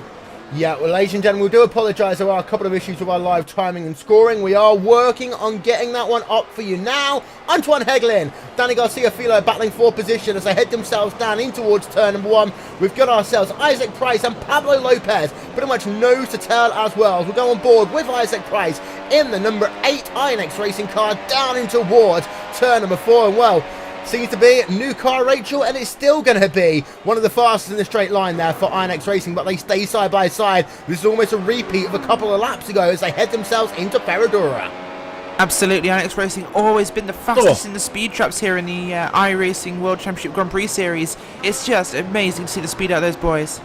Speaker 1: Yeah, well, ladies and gentlemen, we do apologise. There are a couple of issues with our live timing and scoring. We are working on getting that one up for you now. Antoine Heglin, Danny Garcia-Filo battling for position as they head themselves down in towards turn number 1. We've got ourselves Isaac Price and Pablo Lopez pretty much nose to tail as well. We'll go on board with Isaac Price in the number 8 Inex Racing car down in towards turn number 4. And well, seems to be a new car, Rachel, and it's still going to be one of the fastest in the straight line there for Inex Racing, but they stay side by side. This is almost a repeat of a couple of laps ago as they head themselves into Ferradura.
Speaker 2: Absolutely, Inex Racing always been the fastest in the speed traps here in the iRacing World Championship Grand Prix Series. It's just amazing to see the speed out of those boys.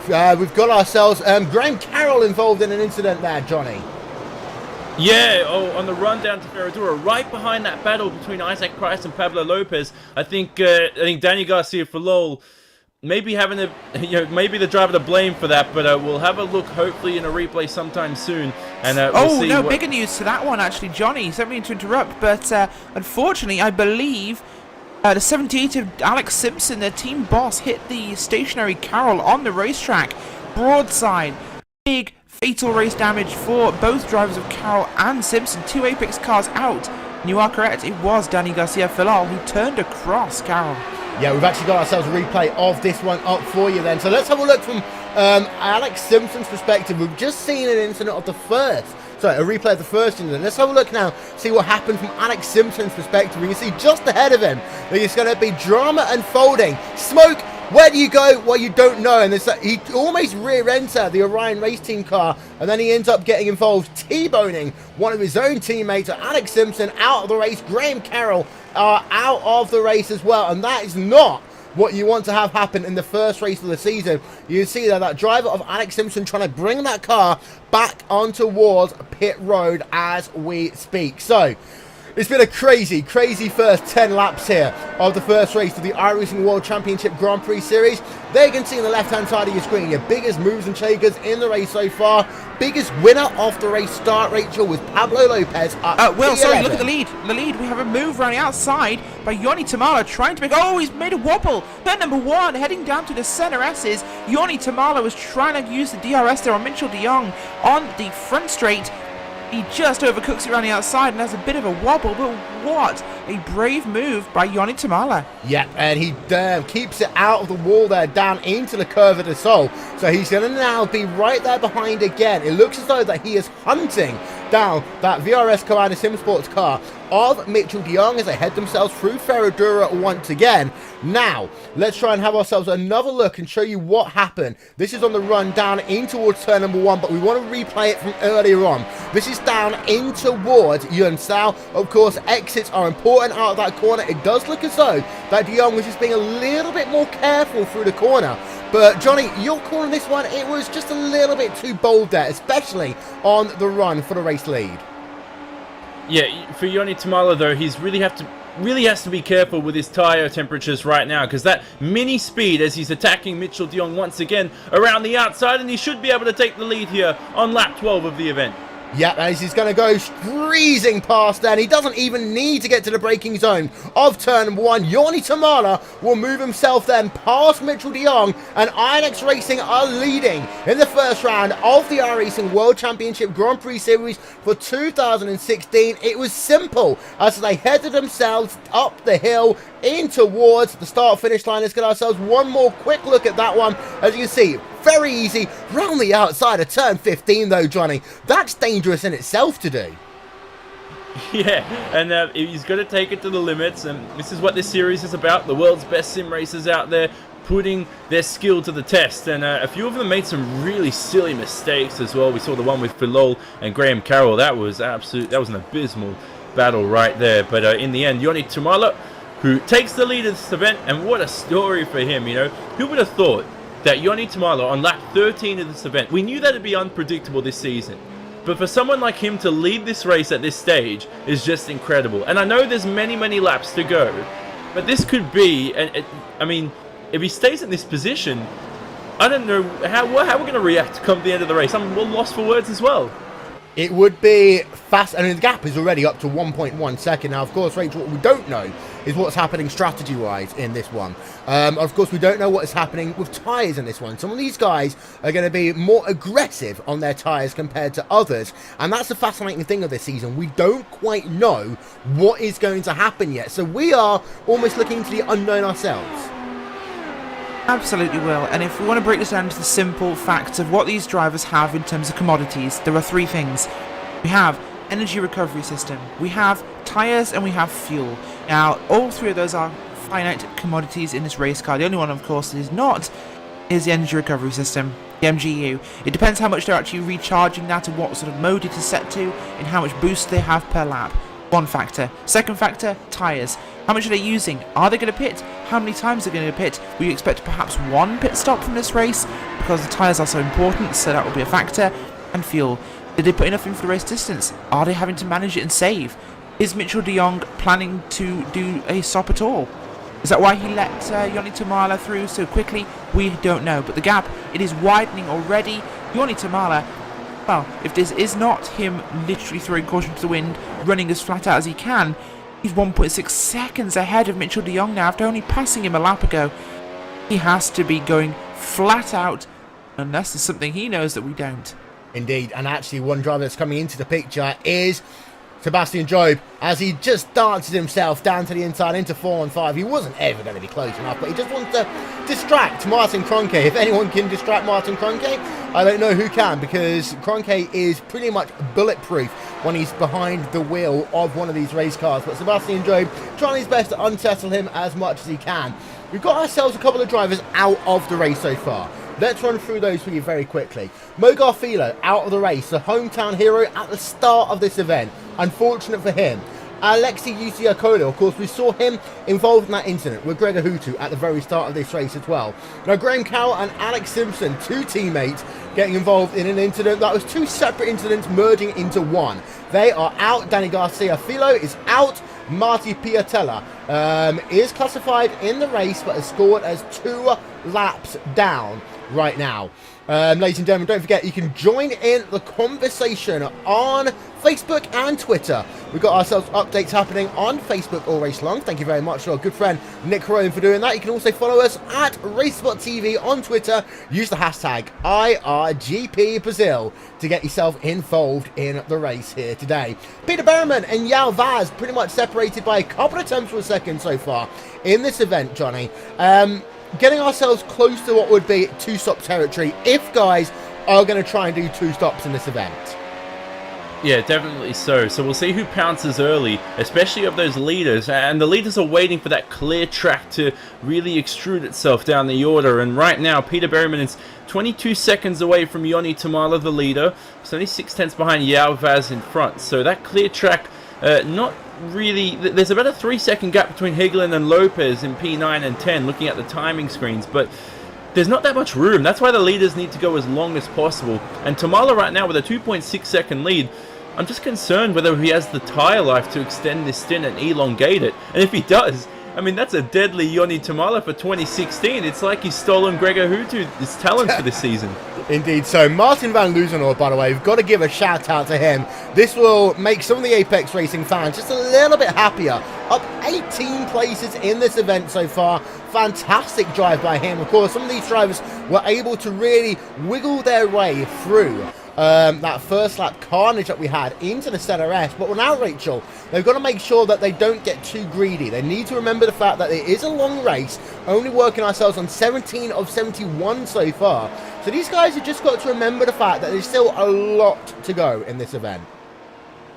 Speaker 1: We've got ourselves Graham Carroll involved in an incident there, Johnny.
Speaker 4: Yeah, on the run down to Ferradura, right behind that battle between Isaac Price and Pablo Lopez. I think Danny Garcia-Filo maybe having maybe the driver to blame for that, but we'll have a look hopefully in a replay sometime soon, and we'll see.
Speaker 2: Bigger news to that one actually, Johnny. Don't mean to interrupt, but unfortunately, I believe the 78 of Alex Simpson, their team boss, hit the stationary Carroll on the racetrack, broadside, big. Fatal race damage for both drivers of Carroll and Simpson. 2 Apex cars out. And you are correct, it was Danny Garcia-Filo who turned across Carroll.
Speaker 1: Yeah, we've actually got ourselves a replay of this one up for you then. So let's have a look from Alex Simpson's perspective. We've just seen an incident of the first. Sorry, a replay of the first incident. Let's have a look now, see what happened from Alex Simpson's perspective. We can see just ahead of him, there's going to be drama unfolding. Smoke Where do you go? Well, you don't know. And he almost rear-entered the Orion race team car, and then he ends up getting involved, T-boning one of his own teammates, Alex Simpson, out of the race. Graham Carroll are out of the race as well, and that is not what you want to have happen in the first race of the season. You see that driver of Alex Simpson trying to bring that car back on towards pit road as we speak. So it's been a crazy first 10 laps here of the first race of the iRacing World Championship Grand Prix Series. There you can see on the left-hand side of your screen your biggest moves and shakers in the race so far. Biggest winner off the race start, Rachel, with Pablo Lopez up
Speaker 2: Will,
Speaker 1: P11.
Speaker 2: sorry, look at the lead. The lead, we have a move around the outside by Yoni Tamala trying to make... Oh, he's made a wobble. Turn number 1, heading down to the center S's. Yoni Tamala was trying to use the DRS there on Mitchell de Jong on the front straight. He just overcooks it around the outside and has a bit of a wobble, but what a brave move by Yoni Tamala.
Speaker 1: Yep, and he keeps it out of the wall there, down into the curve of the Sol. So he's going to now be right there behind again. It looks as though that he is hunting down that VRS Commander SimSports car of Mitchell de Jong as they head themselves through Ferradura once again. Now, let's try and have ourselves another look and show you what happened. This is on the run down in towards turn number 1, but we want to replay it from earlier on. This is down in towards Yuan Sao. Of course, exits are important out of that corner. It does look as though that de Jong was just being a little bit more careful through the corner. But Johnny, your call on this one, it was just a little bit too bold there, especially on the run for the race lead.
Speaker 4: Yeah, for Yoni Tamala though, he's really has to be careful with his tyre temperatures right now, because that mini speed as he's attacking Mitchell de Jong once again around the outside, and he should be able to take the lead here on lap 12 of the event.
Speaker 1: Yep, as he's going to go breezing past there, and he doesn't even need to get to the braking zone of turn number 1. Yoni Tamala will move himself then past Mitchell de Jong, and INX Racing are leading in the first round of the iRacing World Championship Grand Prix Series for 2016. It was simple as they headed themselves up the hill in towards the start-finish line. Let's get ourselves one more quick look at that one. As you can see, very easy round the outside of turn 15 though, Johnny. That's dangerous in itself to do.
Speaker 4: Yeah, and he's got to take it to the limits, and this is what this series is about. The world's best sim racers out there putting their skill to the test, and a few of them made some really silly mistakes as well. We saw the one with Philol and Graham Carroll. That was an abysmal battle right there. But in the end, Yoni Tamala, who takes the lead of this event, and what a story for him, you know. Who would have thought that Yoni Tamala on lap 13 of this event, we knew that it'd be unpredictable this season, but for someone like him to lead this race at this stage is just incredible. And I know there's many laps to go, but this could be, I mean, if he stays in this position, I don't know how we're going to react come the end of the race. I'm lost for words as well.
Speaker 1: It would be fast, and the gap is already up to 1.1 second. Now, of course, Rachel, what we don't know is what's happening strategy-wise in this one. Of course, we don't know what is happening with tyres in this one. Some of these guys are going to be more aggressive on their tyres compared to others, and that's the fascinating thing of this season. We don't quite know what is going to happen yet, so we are almost looking to the unknown ourselves.
Speaker 2: Absolutely will, and if we want to break this down to the simple facts of what these drivers have in terms of commodities, there are 3 things. We have energy recovery system, we have tyres, and we have fuel. Now, all 3 of those are finite commodities in this race car. The only one, of course, that is not is the energy recovery system, the MGU. It depends how much they're actually recharging that and what sort of mode it is set to and how much boost they have per lap. One factor. Second factor, tyres. How much are they using? Are they going to pit? How many times are they going to pit? We expect perhaps 1 pit stop from this race because the tyres are so important, so that will be a factor. And fuel. Did they put enough in for the race distance? Are they having to manage it and save? Is Mitchell de Jong planning to do a stop at all? Is that why he let Yoni Tamala through so quickly? We don't know, but the gap, it is widening already. Yoni Tamala, well, if this is not him literally throwing caution to the wind, running as flat out as he can, he's 1.6 seconds ahead of Mitchell de Jong now after only passing him a lap ago. He has to be going flat out, unless there's something he knows that we don't.
Speaker 1: Indeed, and actually one driver that's coming into the picture is Sebastian Job, as he just dances himself down to the inside into 4 and 5. He wasn't ever going to be close enough, but he just wants to distract Martin Kroenke. If anyone can distract Martin Kroenke, I don't know who can, because Kroenke is pretty much bulletproof when he's behind the wheel of one of these race cars. But Sebastian Job trying his best to unsettle him as much as he can. we've got ourselves a couple of drivers out of the race so far. Let's run through those for you very quickly. Mo Garfilo out of the race, the hometown hero at the start of this event. Unfortunate for him. Alexei Yusiakolo, of course, we saw him involved in that incident with Gregor Hutu at the very start of this race as well. Now, Graham Cowell and Alex Simpson, two teammates, getting involved in an incident that was two separate incidents merging into one. They are out. Danny Garcia Filo is out. Marty Piatella is classified in the race, but has scored as 2 laps down right now. Ladies and gentlemen, don't forget you can join in the conversation on Facebook and Twitter. We've got ourselves updates happening on Facebook all race long. Thank you very much to our good friend Nick Rowan for doing that. You can also follow us at RaceSpotTV on Twitter. Use the hashtag IRGPBrazil to get yourself involved in the race here today. Peter Berriman and Yao Vaz pretty much separated by a couple of tenths of a second so far in this event, Johnny. Getting ourselves close to what would be 2-stop territory if guys are going to try and do 2 stops in this event.
Speaker 4: Yeah, definitely so. So we'll see who pounces early, especially of those leaders. And the leaders are waiting for that clear track to really extrude itself down the order. And right now, Peter Berriman is 22 seconds away from Yoni Tamala, the leader. It's only 6 tenths behind Yao Vaz in front. So that clear track, not really. There's about a 3-second gap between Higlin and Lopez in P9 and 10, looking at the timing screens. But there's not that much room. That's why the leaders need to go as long as possible. And Tamala right now with a 2.6 second lead, I'm just concerned whether he has the tyre life to extend this stint and elongate it. And if he does, I mean, that's a deadly Yoni Tamala for 2016. It's like he's stolen Gregor Hutu's talent for this season.
Speaker 1: Indeed. So Martin van Loozenhoorn, by the way, we've got to give a shout out to him. This will make some of the Apex Racing fans just a little bit happier. Up 18 places in this event so far. Fantastic drive by him. Of course, some of these drivers were able to really wiggle their way through that first lap carnage that we had into the ZRS. But now, Rachel, they've got to make sure that they don't get too greedy. They need to remember the fact that it is a long race, only working ourselves on 17 of 71 so far. So these guys have just got to remember the fact that there's still a lot to go in this event.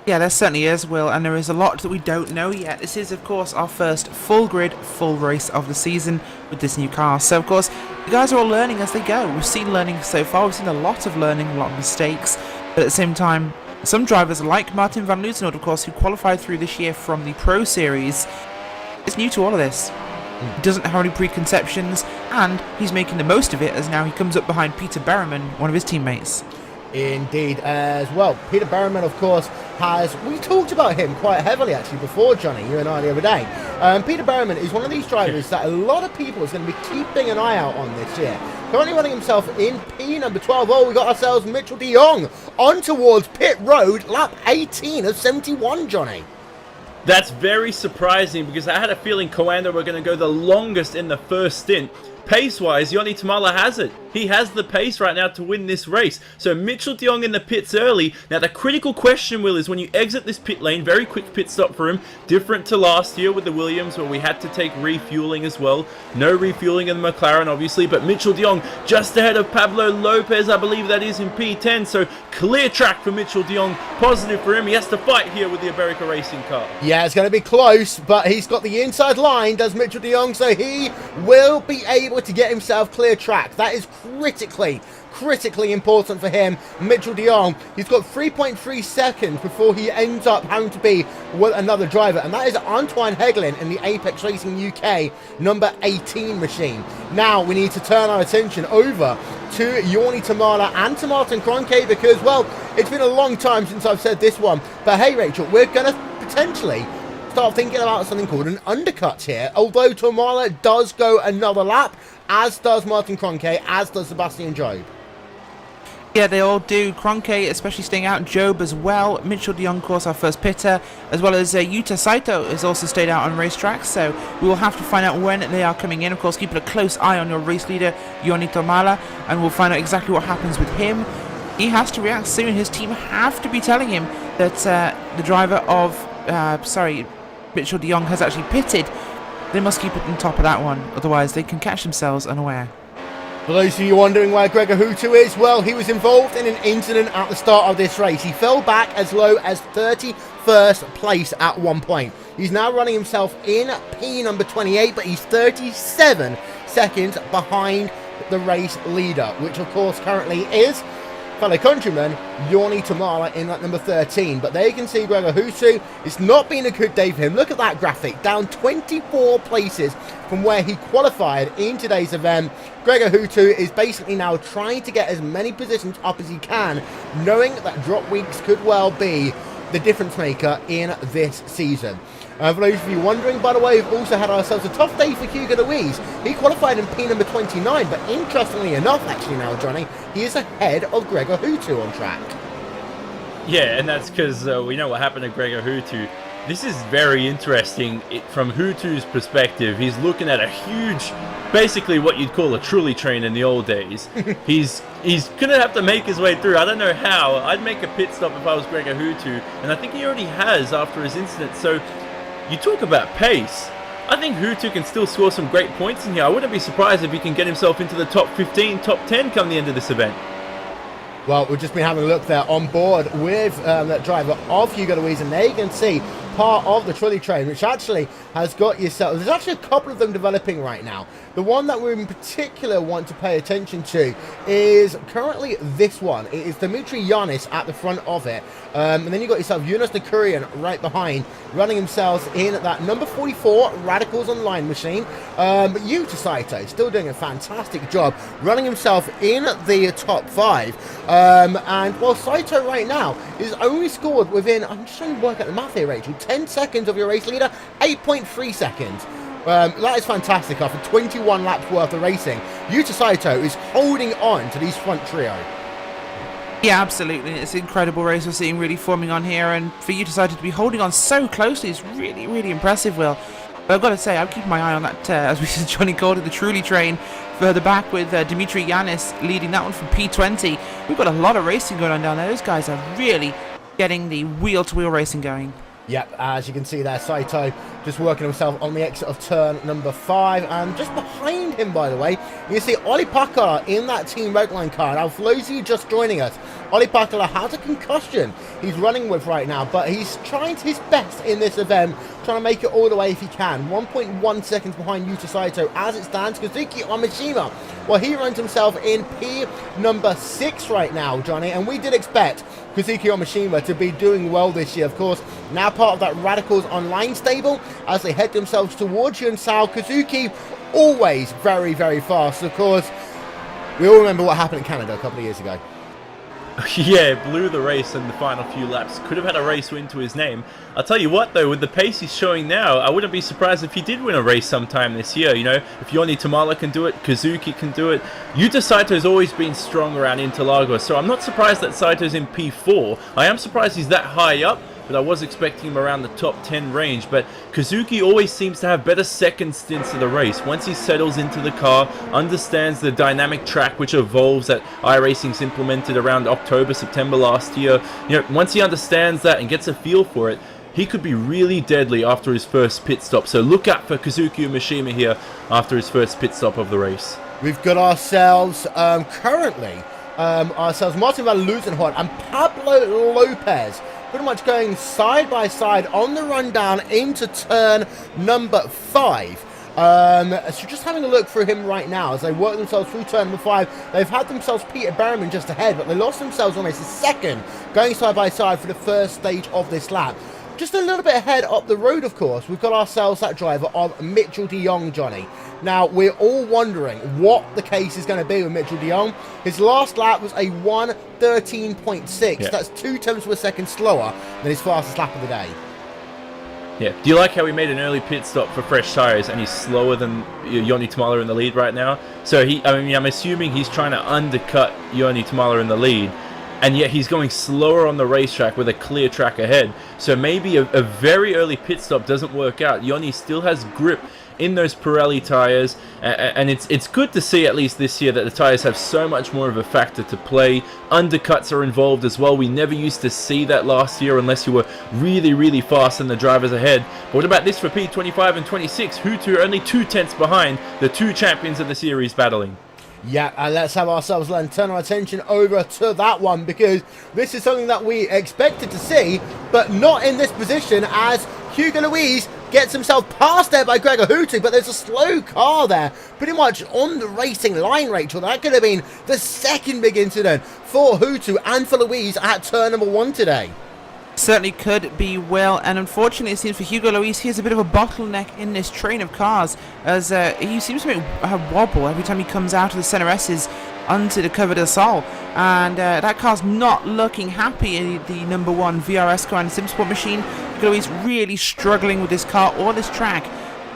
Speaker 2: Yeah, there certainly is, Will, and there is a lot that we don't know yet. This is, of course, our first full grid, full race of the season with this new car. So, of course, the guys are all learning as they go. We've seen learning so far. We've seen a lot of learning, a lot of mistakes. But at the same time, some drivers, like Martin van Loozenhoorn, of course, who qualified through this year from the Pro Series, is new to all of this. He doesn't have any preconceptions, and he's making the most of it as now he comes up behind Peter Berriman, one of his teammates.
Speaker 1: Indeed, as well. Peter Berriman, of course, we talked about him quite heavily actually before, Johnny, you and I the other day. Peter Berriman is one of these drivers that a lot of people is going to be keeping an eye out on this year. Currently running himself in P number 12. Oh, we got ourselves Mitchell de Jong on towards pit road, lap 18 of 71, Johnny.
Speaker 4: That's very surprising because I had a feeling Coanda were going to go the longest in the first stint. Pace-wise, Yoni Tamala has it. He has the pace right now to win this race. So Mitchell de Jong in the pits early. Now the critical question, Will, is when you exit this pit lane, very quick pit stop for him. Different to last year with the Williams where we had to take refueling as well. No refueling in the McLaren, obviously. But Mitchell de Jong just ahead of Pablo Lopez, I believe that is in P10. So clear track for Mitchell de Jong. Positive for him. He has to fight here with the Iberica Racing car.
Speaker 1: Yeah, it's going to be close, but he's got the inside line, does Mitchell de Jong, so he will be able to get himself clear track. That is critically important for him. Mitchell de Jong, he's got 3.3 seconds before he ends up having to be with another driver, and that is Antoine Heglin in the Apex Racing UK number 18 machine. Now we need to turn our attention over to Yoni Tamala and to Martin Kroenke because, well, it's been a long time since I've said this one, but hey Rachel, we're going to potentially start thinking about something called an undercut here, although Tamala does go another lap, as does Martin Kroenke, as does Sebastian Job.
Speaker 2: Yeah, they all do. Kroenke especially staying out, Job as well. Mitchell de Jong, of course, our first pitter, as well as Yuta Saito has also stayed out on racetracks, so we will have to find out when they are coming in. Of course, keeping a close eye on your race leader, Yoni Tamala, and we'll find out exactly what happens with him. He has to react soon. His team have to be telling him that the driver of, Mitchell de Jong has actually pitted. They must keep it on top of that one, otherwise they can catch themselves unaware.
Speaker 1: For those of you wondering where Gregor Hutu is, well, he was involved in an incident at the start of this race. He fell back as low as 31st place at one point. He's now running himself in P number 28, but he's 37 seconds behind the race leader, which of course currently is fellow countryman Yorni Tamala in at number 13. But there you can see Gregor Hutu. It's not been a good day for him. Look at that graphic, down 24 places from where he qualified in today's event. Gregor Hutu is basically now trying to get as many positions up as he can, knowing that drop weeks could well be the difference maker in this season. For those of you wondering, by the way, we've also had ourselves a tough day for Hugo Louise. He qualified in P number 29, but interestingly enough, actually now, Johnny, he is ahead of Gregor Hutu on track.
Speaker 4: Yeah, and that's because we know what happened to Gregor Hutu. This is very interesting from Hutu's perspective. He's looking at a huge, basically what you'd call a trolley train in the old days. He's gonna have to make his way through. I don't know how. I'd make a pit stop if I was Gregor Hutu, and I think he already has after his incident. So you talk about pace. I think Hutu can still score some great points in here. I wouldn't be surprised if he can get himself into the top 15, top 10 come the end of this event.
Speaker 1: Well, we've just been having a look there on board with that driver of Hugo Louise, and there you can see part of the trolley train, which actually has got yourself. There's actually a couple of them developing right now. The one that we in particular want to pay attention to is currently this one. It is Dimitri Yanis at the front of it. And then you've got yourself Yunus Nakurian right behind, running themselves in that number 44 Radicals Online machine. But Yuta Saito still doing a fantastic job, running himself in the top 5. And well, Saito right now is only scored within, I'm just trying to work out the math here, Rachel, 10 seconds of your race leader, 8.3 seconds. That is fantastic after 21 laps worth of racing. Yuta Saito is holding on to these front trio.
Speaker 2: Yeah, absolutely. It's an incredible race we're seeing really forming on here, and for Yuta Saito to be holding on so closely is really, really impressive, Will. But I've got to say, I'm keeping my eye on that, as we said, Johnny called it, the trolley train further back with Dimitri Yanis leading that one from P20. We've got a lot of racing going on down there. Those guys are really getting the wheel-to-wheel racing going.
Speaker 1: Yep, as you can see there, Saito just working himself on the exit of turn number 5, and just behind him, by the way, you can see Olli Pakala in that Team Redline car. Now, for those of you just joining us, Olli Pakala has a concussion he's running with right now, but he's trying his best in this event, trying to make it all the way if he can. 1.1 seconds behind Yuta Saito as it stands. Kazuki Omishima, well, he runs himself in P number 6 right now, Johnny, and we did expect Kazuki Omishima to be doing well this year, of course, now part of that Radicals Online stable as they head themselves towards Yunsao. Kazuki, always very, very fast. Of course, we all remember what happened in Canada a couple of years ago.
Speaker 4: Yeah, blew the race in the final few laps. Could have had a race win to his name. I'll tell you what, though, with the pace he's showing now, I wouldn't be surprised if he did win a race sometime this year. You know, if Yorni Tamala can do it, Kazuki can do it. Yuta Saito's always been strong around Interlagos, so I'm not surprised that Saito's in P4. I am surprised he's that high up, but I was expecting him around the top 10 range. But Kazuki always seems to have better second stints of the race. Once he settles into the car, understands the dynamic track which evolves that iRacing's implemented around October, September last year. You know, once he understands that and gets a feel for it, he could be really deadly after his first pit stop. So look out for Kazuki Mishima here after his first pit stop of the race.
Speaker 1: We've got ourselves currently Martin van Loozenhoorn and Pablo Lopez pretty much going side by side on the rundown into turn number 5. So just having a look through him right now as they work themselves through turn number 5. They've had themselves Peter Berriman just ahead, but they lost themselves almost a second going side by side for the first stage of this lap. Just a little bit ahead up the road, of course, we've got ourselves that driver of Mitchell de Jong, Johnny. Now, we're all wondering what the case is going to be with Mitchell de Jong. His last lap was a 1:13.6.
Speaker 4: Yeah.
Speaker 1: That's 2 tenths of a second slower than his fastest lap of the day.
Speaker 4: Yeah. Do you like how he made an early pit stop for fresh tires and he's slower than Yorni Tamala in the lead right now? So I'm assuming he's trying to undercut Yorni Tamala in the lead, and yet he's going slower on the racetrack with a clear track ahead. So maybe a very early pit stop doesn't work out. Yorni still has grip in those Pirelli tires, and it's good to see at least this year that the tires have so much more of a factor to play. Undercuts are involved as well. We never used to see that last year unless you were really, really fast and the drivers ahead. But what about this for P25 and 26? Hutu are only 2 tenths behind the 2 champions of the series battling.
Speaker 1: Yeah, and let's have ourselves turn our attention over to that one, because this is something that we expected to see, but not in this position, as Hugo Luis gets himself passed there by Gregor Hutu, but there's a slow car there, pretty much on the racing line, Rachel. That could have been the second big incident for Hutu and for Luis at turn number 1 today.
Speaker 2: Certainly could be, Will, and unfortunately it seems for Hugo Luis he has a bit of a bottleneck in this train of cars, as he seems to make a wobble every time he comes out of the Center S's onto the Cover del Sol, and that car's not looking happy. The number 1 VRS car and SimSport machine, Hugo Luis really struggling with this car or this track,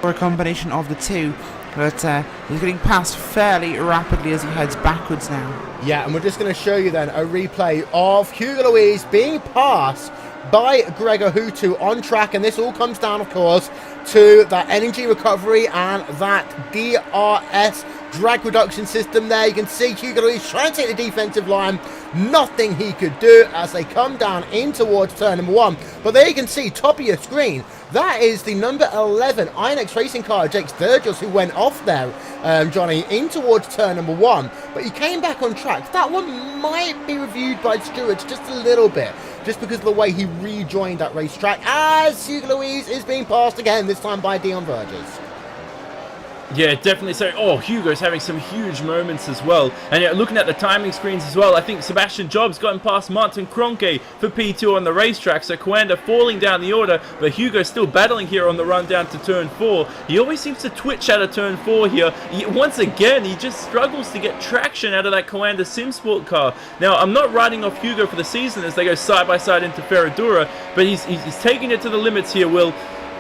Speaker 2: or a combination of the two. But he's getting past fairly rapidly as he heads backwards now.
Speaker 1: Yeah, and we're just going to show you then a replay of Hugo Luis being passed by Gregor Hutu on track, and this all comes down, of course, to that energy recovery and that DRS drag reduction system there. You can see Hugo Luis trying to take the defensive line. Nothing he could do as they come down in towards turn number 1. But there you can see, top of your screen, that is the number 11 INX Racing car, Jake Sturgis, who went off there, Johnny, in towards turn number 1. But he came back on track. That one might be reviewed by stewards just a little bit, just because of the way he rejoined that racetrack, as Hugo Luis is being passed again, this time by Dion Verges.
Speaker 4: Yeah, definitely. So, Hugo's having some huge moments as well. And yeah, looking at the timing screens as well, I think Sebastian Jobs gotten past Martin Kroenke for P2 on the racetrack. So Coanda falling down the order, but Hugo's still battling here on the run down to turn 4. He always seems to twitch out of turn 4 here. Once again, he just struggles to get traction out of that Coanda SimSport car. Now, I'm not writing off Hugo for the season as they go side by side into Ferradura, but he's taking it to the limits here, Will.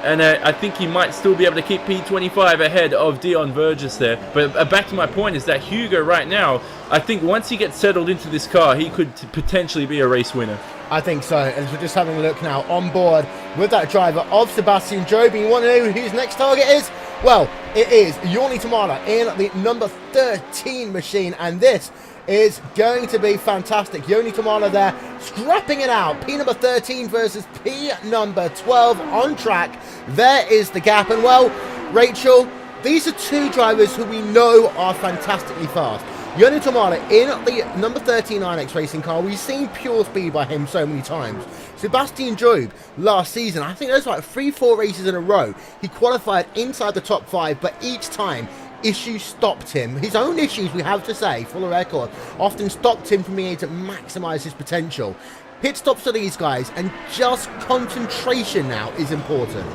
Speaker 4: And I think he might still be able to keep P25 ahead of Dion Verges there. But back to my point is that Hugo right now, I think once he gets settled into this car, he could potentially be a race winner.
Speaker 1: I think so. As we're just having a look now on board with that driver of Sebastian Job. You want to know who his next target is? Well, it is Joni Tamala in the number 13 machine. And this is going to be fantastic. Joni Tamala there, scrapping it out. P number 13 versus P number 12 on track. There is the gap. And well, Rachel, these are two drivers who we know are fantastically fast. Joni Tamala in the number 13 INX Racing car. We've seen pure speed by him so many times. Sebastian Job last season, I think there's like 3-4 races in a row, he qualified inside the top 5, but each time issues stopped him. His own issues, we have to say, for the record, often stopped him from being able to maximise his potential. Pit stops for these guys, and just concentration now is important.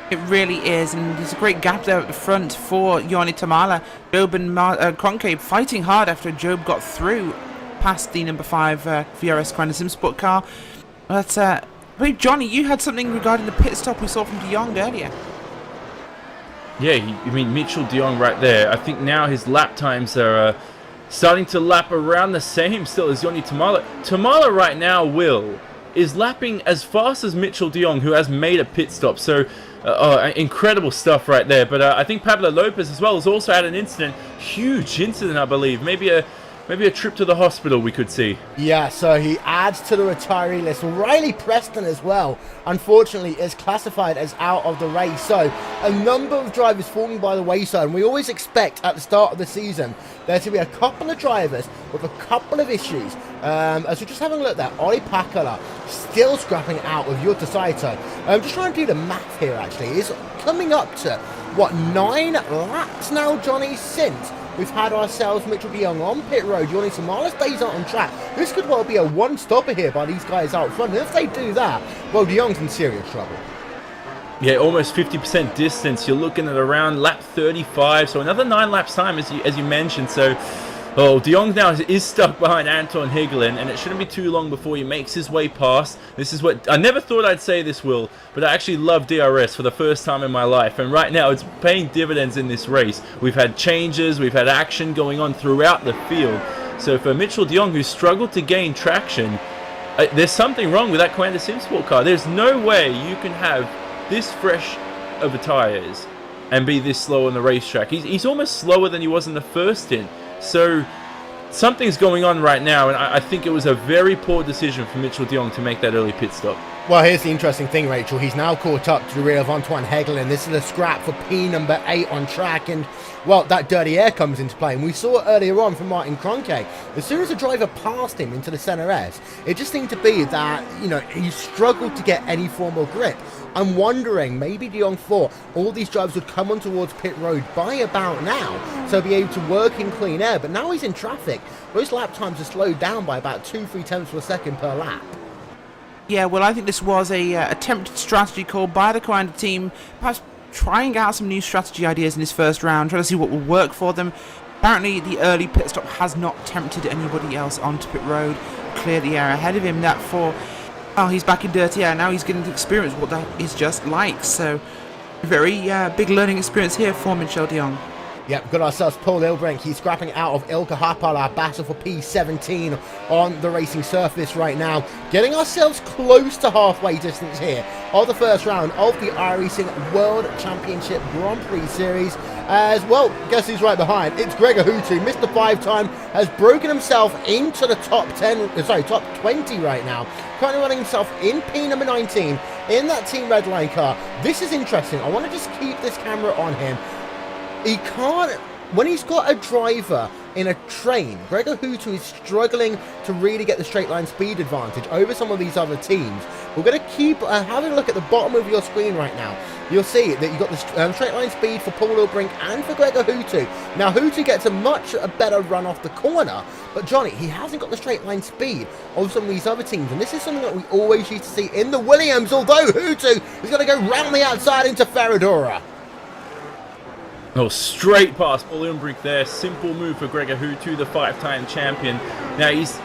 Speaker 2: It really is, and there's a great gap there at the front for Joni Tamala. Job and Kroenke fighting hard after Job got through past the number 5 VRS Coanda SimSport car. But wait, Johnny, you had something regarding the pit stop we saw from De Jong earlier.
Speaker 4: Yeah, I mean, Mitchell de Jong right there. I think now his lap times are starting to lap around the same still as Joni Tamala. Tamala right now, Will, is lapping as fast as Mitchell de Jong, who has made a pit stop. So, incredible stuff right there. But I think Pablo Lopez as well has also had an incident. Huge incident, I believe. Maybe a trip to the hospital we could see.
Speaker 1: Yeah, so he adds to the retiree list. Riley Preston as well, unfortunately, is classified as out of the race. So a number of drivers falling by the wayside. And we always expect at the start of the season there to be a couple of drivers with a couple of issues. As we're just having a look there, Ollie Pakala still scrapping out with Jutta Saito. I'm just trying to do the math here, actually. It's coming up to, what, 9 laps now, Johnny, since we've had ourselves Mitchell de Jong on pit road. Joni Tamala stays out on track. This could well be a one-stopper here by these guys out front. And if they do that, well, de Jong's in serious trouble.
Speaker 4: Yeah, almost 50% distance. You're looking at around lap 35. So another 9 laps time, as you mentioned. So, de Jong now is stuck behind Anton Higelin, and it shouldn't be too long before he makes his way past. This is what I never thought I'd say this, Will, but I actually love DRS for the first time in my life, and right now it's paying dividends in this race. We've had changes, we've had action going on throughout the field. So for Mitchell de Jong, who struggled to gain traction, there's something wrong with that Coanda SimSport car. There's no way you can have this fresh of a tyres and be this slow on the racetrack. He's almost slower than he was in the first stint. So something's going on right now, and I think it was a very poor decision for Mitchell de Jong to make that early pit stop.
Speaker 1: Well, here's the interesting thing, Rachel. He's now caught up to the rear of Antoine Hegelin. This is a scrap for P number 8 on track, and, well, that dirty air comes into play. And we saw it earlier on from Martin Kroenke. As soon as the driver passed him into the center S, it just seemed to be that, you know, he struggled to get any form of grip. I'm wondering, maybe De Jong thought all these drivers would come on towards pit road by about now, so be able to work in clean air. But now he's in traffic. Those lap times are slowed down by about 2-3 tenths of a second per lap.
Speaker 2: Yeah, well, I think this was a attempted strategy call by the Commander team, perhaps trying out some new strategy ideas in this first round, trying to see what will work for them. Apparently, the early pit stop has not tempted anybody else onto pit road, clear the air ahead of him. That for, oh, he's back in dirty air, now he's getting to experience what that is just like. So, very big learning experience here for Michel de Jong.
Speaker 1: Yep, we've got ourselves Paul Ilbrink. He's scrapping out of Ilka Hapal, our battle for P17 on the racing surface right now. Getting ourselves close to halfway distance here of the first round of the iRacing World Championship Grand Prix Series. As well, guess who's right behind? It's Gregor Houtu. Mr. 5-time has broken himself into the top 20 right now. Currently running himself in P number 19 in that Team Redline car. This is interesting. I want to just keep this camera on him. He can't, when he's got a driver in a train, Gregor Houtu is struggling to really get the straight line speed advantage over some of these other teams. We're going to keep having a look at the bottom of your screen right now. You'll see that you've got the straight line speed for Paul Ilbrink and for Gregor Houtu. Now, Houtu gets a much better run off the corner, but Johnny, he hasn't got the straight line speed of some of these other teams, and this is something that we always used to see in the Williams, although Houtu is going to go round the outside into Ferradura.
Speaker 4: Oh, straight past Paul Ilbrink there. Simple move for Gregor Houtu, the 5-time champion. Now, he's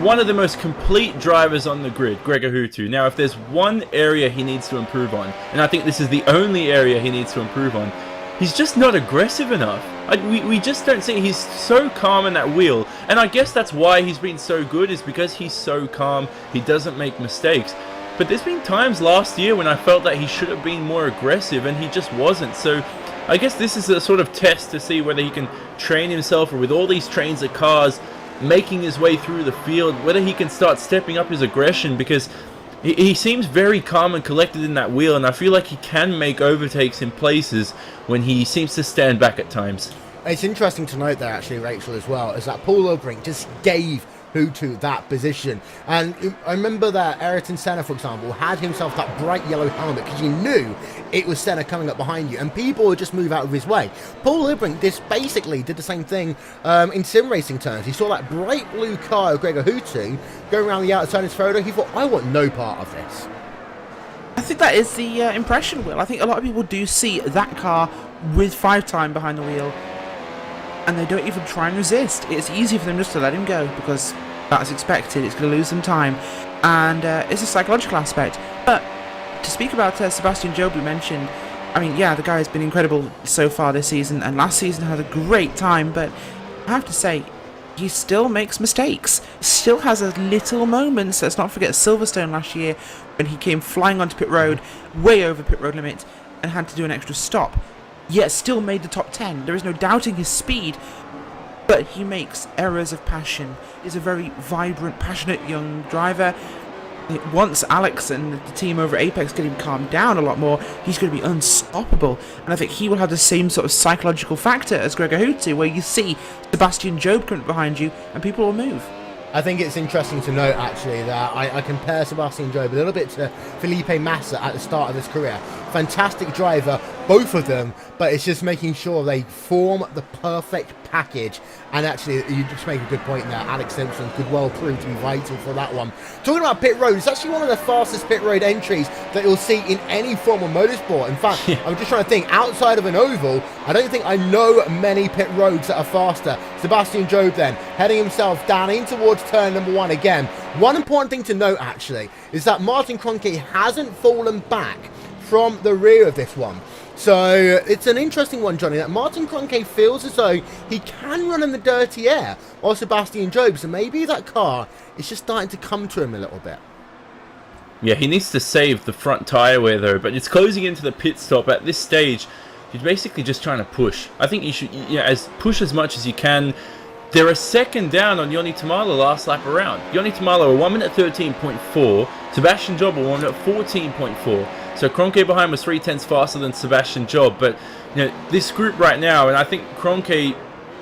Speaker 4: one of the most complete drivers on the grid, Gregor Houtu. Now, if there's one area he needs to improve on, and I think this is the only area he needs to improve on, he's just not aggressive enough. We just don't see. He's so calm in that wheel, and I guess that's why he's been so good, is because he's so calm. He doesn't make mistakes. But there's been times last year when I felt that he should have been more aggressive, and he just wasn't. So I guess this is a sort of test to see whether he can train himself, or with all these trains of cars making his way through the field, whether he can start stepping up his aggression, because he seems very calm and collected in that wheel, and I feel like he can make overtakes in places when he seems to stand back at times.
Speaker 1: It's interesting to note there, actually, Rachel, as well, is that Paul Ilbrink just gave Houtu that position. And I remember that Ayrton Senna, for example, had himself that bright yellow helmet because you knew it was Senna coming up behind you, and people would just move out of his way. Paul Ilbrink basically did the same thing in sim racing terms. He saw that bright blue car of Gregor Houtu going around the outside of his photo. He thought, I want no part of this.
Speaker 2: I think that is the impression, Will. I think a lot of people do see that car with 5-time behind the wheel, and they don't even try and resist. It's easy for them just to let him go, because that's expected. It's going to lose them time, and it's a psychological aspect. But to speak about Sebastian Job, we mentioned, I mean, yeah, the guy has been incredible so far this season, and last season had a great time, but I have to say, he still makes mistakes. Still has a little moments. Let's not forget Silverstone last year, when he came flying onto pit road, way over pit road limit, and had to do an extra stop. Yet still made the top 10. There is no doubting his speed, but he makes errors of passion. He's a very vibrant, passionate young driver. Once Alex and the team over at Apex get him calmed down a lot more, he's going to be unstoppable. And I think he will have the same sort of psychological factor as Gregor Houtu, where you see Sebastian Job coming behind you and people will move.
Speaker 1: I think it's interesting to note, actually, that I compare Sebastian Job a little bit to Felipe Massa at the start of his career. Fantastic driver, both of them, but it's just making sure they form the perfect package. And actually, you just make a good point there. Alex Simpson could well prove to be vital for that one. Talking about pit road, it's actually one of the fastest pit road entries that you'll see in any form of motorsport. In fact, I'm just trying to think, outside of an oval, I don't think I know many pit roads that are faster. Sebastian Job then, heading himself down in towards turn number 1 again. One important thing to note, actually, is that Martin Kroenke hasn't fallen back from the rear of this one. So it's an interesting one, Johnny, that Martin Kroenke feels as though he can run in the dirty air while Sebastian Job, so maybe that car is just starting to come to him a little bit.
Speaker 4: Yeah, he needs to save the front tyre wear though, but it's closing into the pit stop at this stage. He's basically just trying to push. I think you should push as much as you can. They're a second down on Yoni Tamala last lap around. Yoni Tamala, a 1 minute 13.4. Sebastian Job warmed at 14.4. So Kroenke behind was 3/10 faster than Sebastian Job. But this group right now, and I think Kroenke,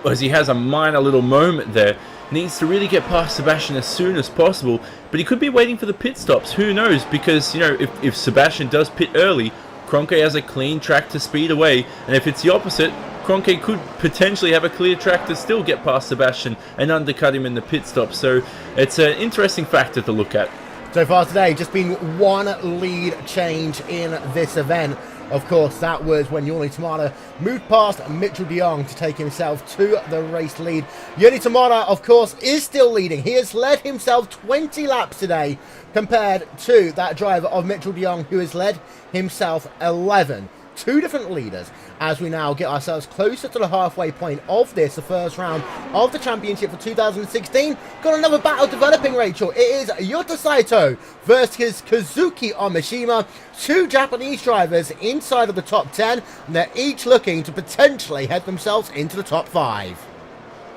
Speaker 4: as he has a minor little moment there, needs to really get past Sebastian as soon as possible. But he could be waiting for the pit stops. Who knows? Because if Sebastian does pit early, Kroenke has a clean track to speed away, and if it's the opposite, Kroenke could potentially have a clear track to still get past Sebastian and undercut him in the pit stop. So it's an interesting factor to look at.
Speaker 1: So far today, just been one lead change in this event. Of course, that was when Jordi Tamada moved past Mitchell de Jong to take himself to the race lead. Jordi Tamada, of course, is still leading. He has led himself 20 laps today compared to that driver of Mitchell de Jong, who has led himself 11. Two different leaders as we now get ourselves closer to the halfway point of this, the first round of the championship for 2016. Got another battle developing, Rachel. It is Yuta Saito versus Kazuki Omishima, two Japanese drivers inside of the top 10, and they're each looking to potentially head themselves into the top 5.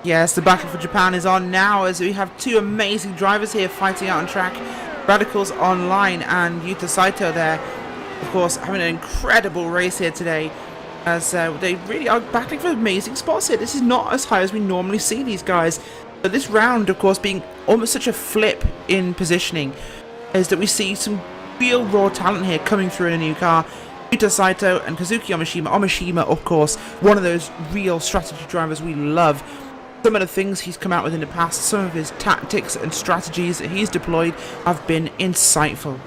Speaker 2: Yes, the battle for Japan is on now as we have two amazing drivers here fighting out on track. Radicals Online and Yuta Saito there, of course, having an incredible race here today as they really are battling for amazing spots here. This is not as high as we normally see these guys. But this round, of course, being almost such a flip in positioning, is that we see some real raw talent here coming through in a new car. Yuta Saito and Kazuki Omishima. Omishima, of course, one of those real strategy drivers we love. Some of the things he's come out with in the past, some of his tactics and strategies that he's deployed have been insightful.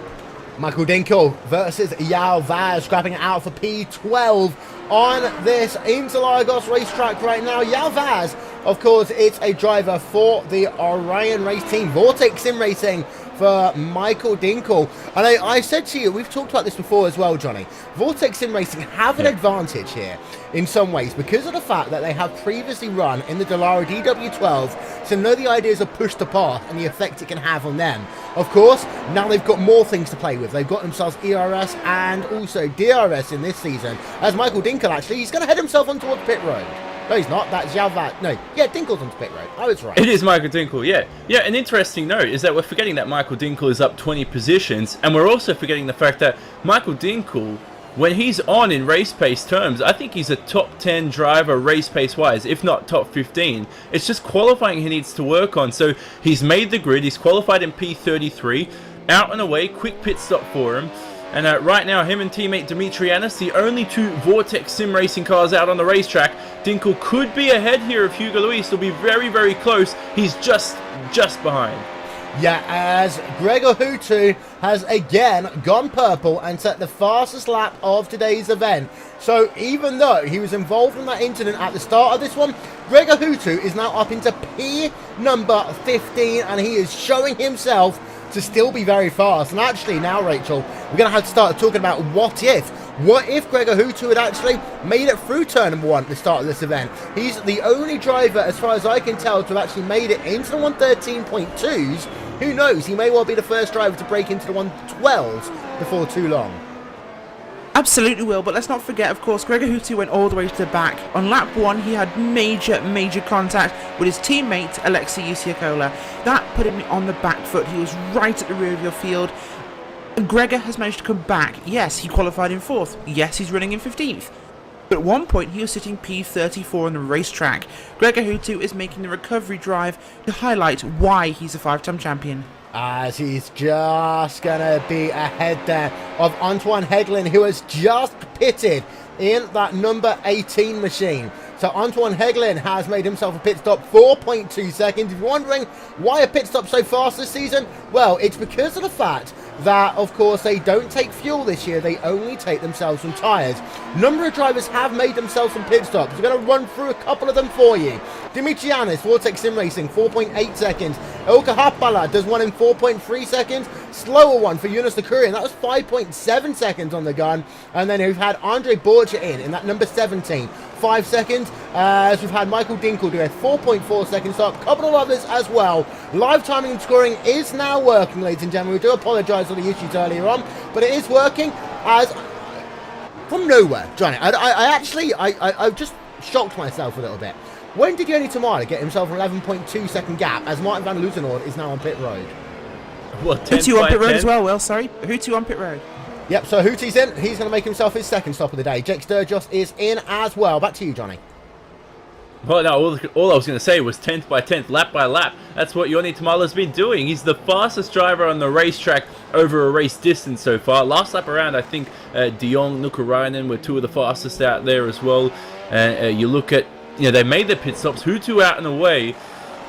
Speaker 1: Michael Dinkel versus Yao Vaz, grabbing it out for P12 on this Interlagos racetrack right now. Yao Vaz, of course, it's a driver for the Orion race team. Vortex Sim Racing for Michael Dinkel. And I said to you, we've talked about this before as well, Johnny. Vortex Sim Racing have an advantage here in some ways because of the fact that they have previously run in the Dallara DW12, so know the ideas of push to pass and the effect it can have on them. Of course, now they've got more things to play with. They've got themselves ERS and also DRS in this season. As Michael Dinkel, actually, he's going to head himself on towards pit road. No, he's not. That's Jalvat. No, yeah, Dinkel's on pit road. I was right.
Speaker 4: It is Michael Dinkel, yeah. Yeah, an interesting note is that we're forgetting that Michael Dinkel is up 20 positions, and we're also forgetting the fact that Michael Dinkel, when he's on in race pace terms, I think he's a top 10 driver race pace wise, if not top 15. It's just qualifying he needs to work on. So he's made the grid, he's qualified in P33, out and away, quick pit stop for him. And right now, him and teammate Dimitrianis, the only two Vortex Sim Racing cars out on the racetrack. Dinkel could be ahead here of Hugo Luis. They'll be very, very close. He's just behind.
Speaker 1: Yeah, as Gregor Hutu has again gone purple and set the fastest lap of today's event. So even though he was involved in that incident at the start of this one, Gregor Hutu is now up into P number 15 and he is showing himself to still be very fast. And actually now, Rachel, we're going to have to start talking about what if. What if Gregor Hutu had actually made it through turn number 1 at the start of this event? He's the only driver, as far as I can tell, to have actually made it into the 113.2s. Who knows? He may well be the first driver to break into the 112s before too long.
Speaker 2: Absolutely will, but let's not forget, of course, Gregor Hutu went all the way to the back. On lap 1, he had major contact with his teammate, Alexei Usiakola. That put him on the back foot. He was right at the rear of your field. And Gregor has managed to come back. Yes, he qualified in 4th. Yes, he's running in 15th. But at one point, he was sitting P34 on the racetrack. Gregor Hutu is making the recovery drive to highlight why he's a 5-time champion.
Speaker 1: As he's just going to be ahead there of Antoine Heglin, who has just pitted in that number 18 machine. So Antoine Heglin has made himself a pit stop, 4.2 seconds. If you're wondering why a pit stop so fast this season, well, it's because of the fact that, of course, they don't take fuel this year. They only take themselves some tyres. Number of drivers have made themselves some pit stops. We're going to run through a couple of them for you. Dimitrianis, Vortex Sim Racing, 4.8 seconds. Ilka Hapala does one in 4.3 seconds. Slower one for Yunus Nakurian. That was 5.7 seconds on the gun. And then we've had Andre Borgia in that number 17. 5 seconds, as we've had Michael Dinkel do a 4.4 second stop, a couple of others as well. Live timing and scoring is now working, ladies and gentlemen. We do apologise for the issues earlier on, but it is working as from nowhere, Johnny. I've just shocked myself a little bit. When did Jordi Tamada get himself an 11.2 second gap as Martin van Luzenoord is now on pit road?
Speaker 4: Well, 10th
Speaker 2: Who 2 on
Speaker 4: by
Speaker 2: pit road
Speaker 4: 10th.
Speaker 2: as well, Will, sorry. Who 2 on pit road?
Speaker 1: Yep, so Hootie's in. He's going to make himself his second stop of the day. Jake Sturgis is in as well. Back to you, Johnny.
Speaker 4: Well, no, all I was going to say was 10th by 10th, lap by lap. That's what Joni Tamala's been doing. He's the fastest driver on the racetrack over a race distance so far. Last lap around, I think De Jong, Nukarainen were 2 of the fastest out there as well. You look at, they made their pit stops. Hutu out and away.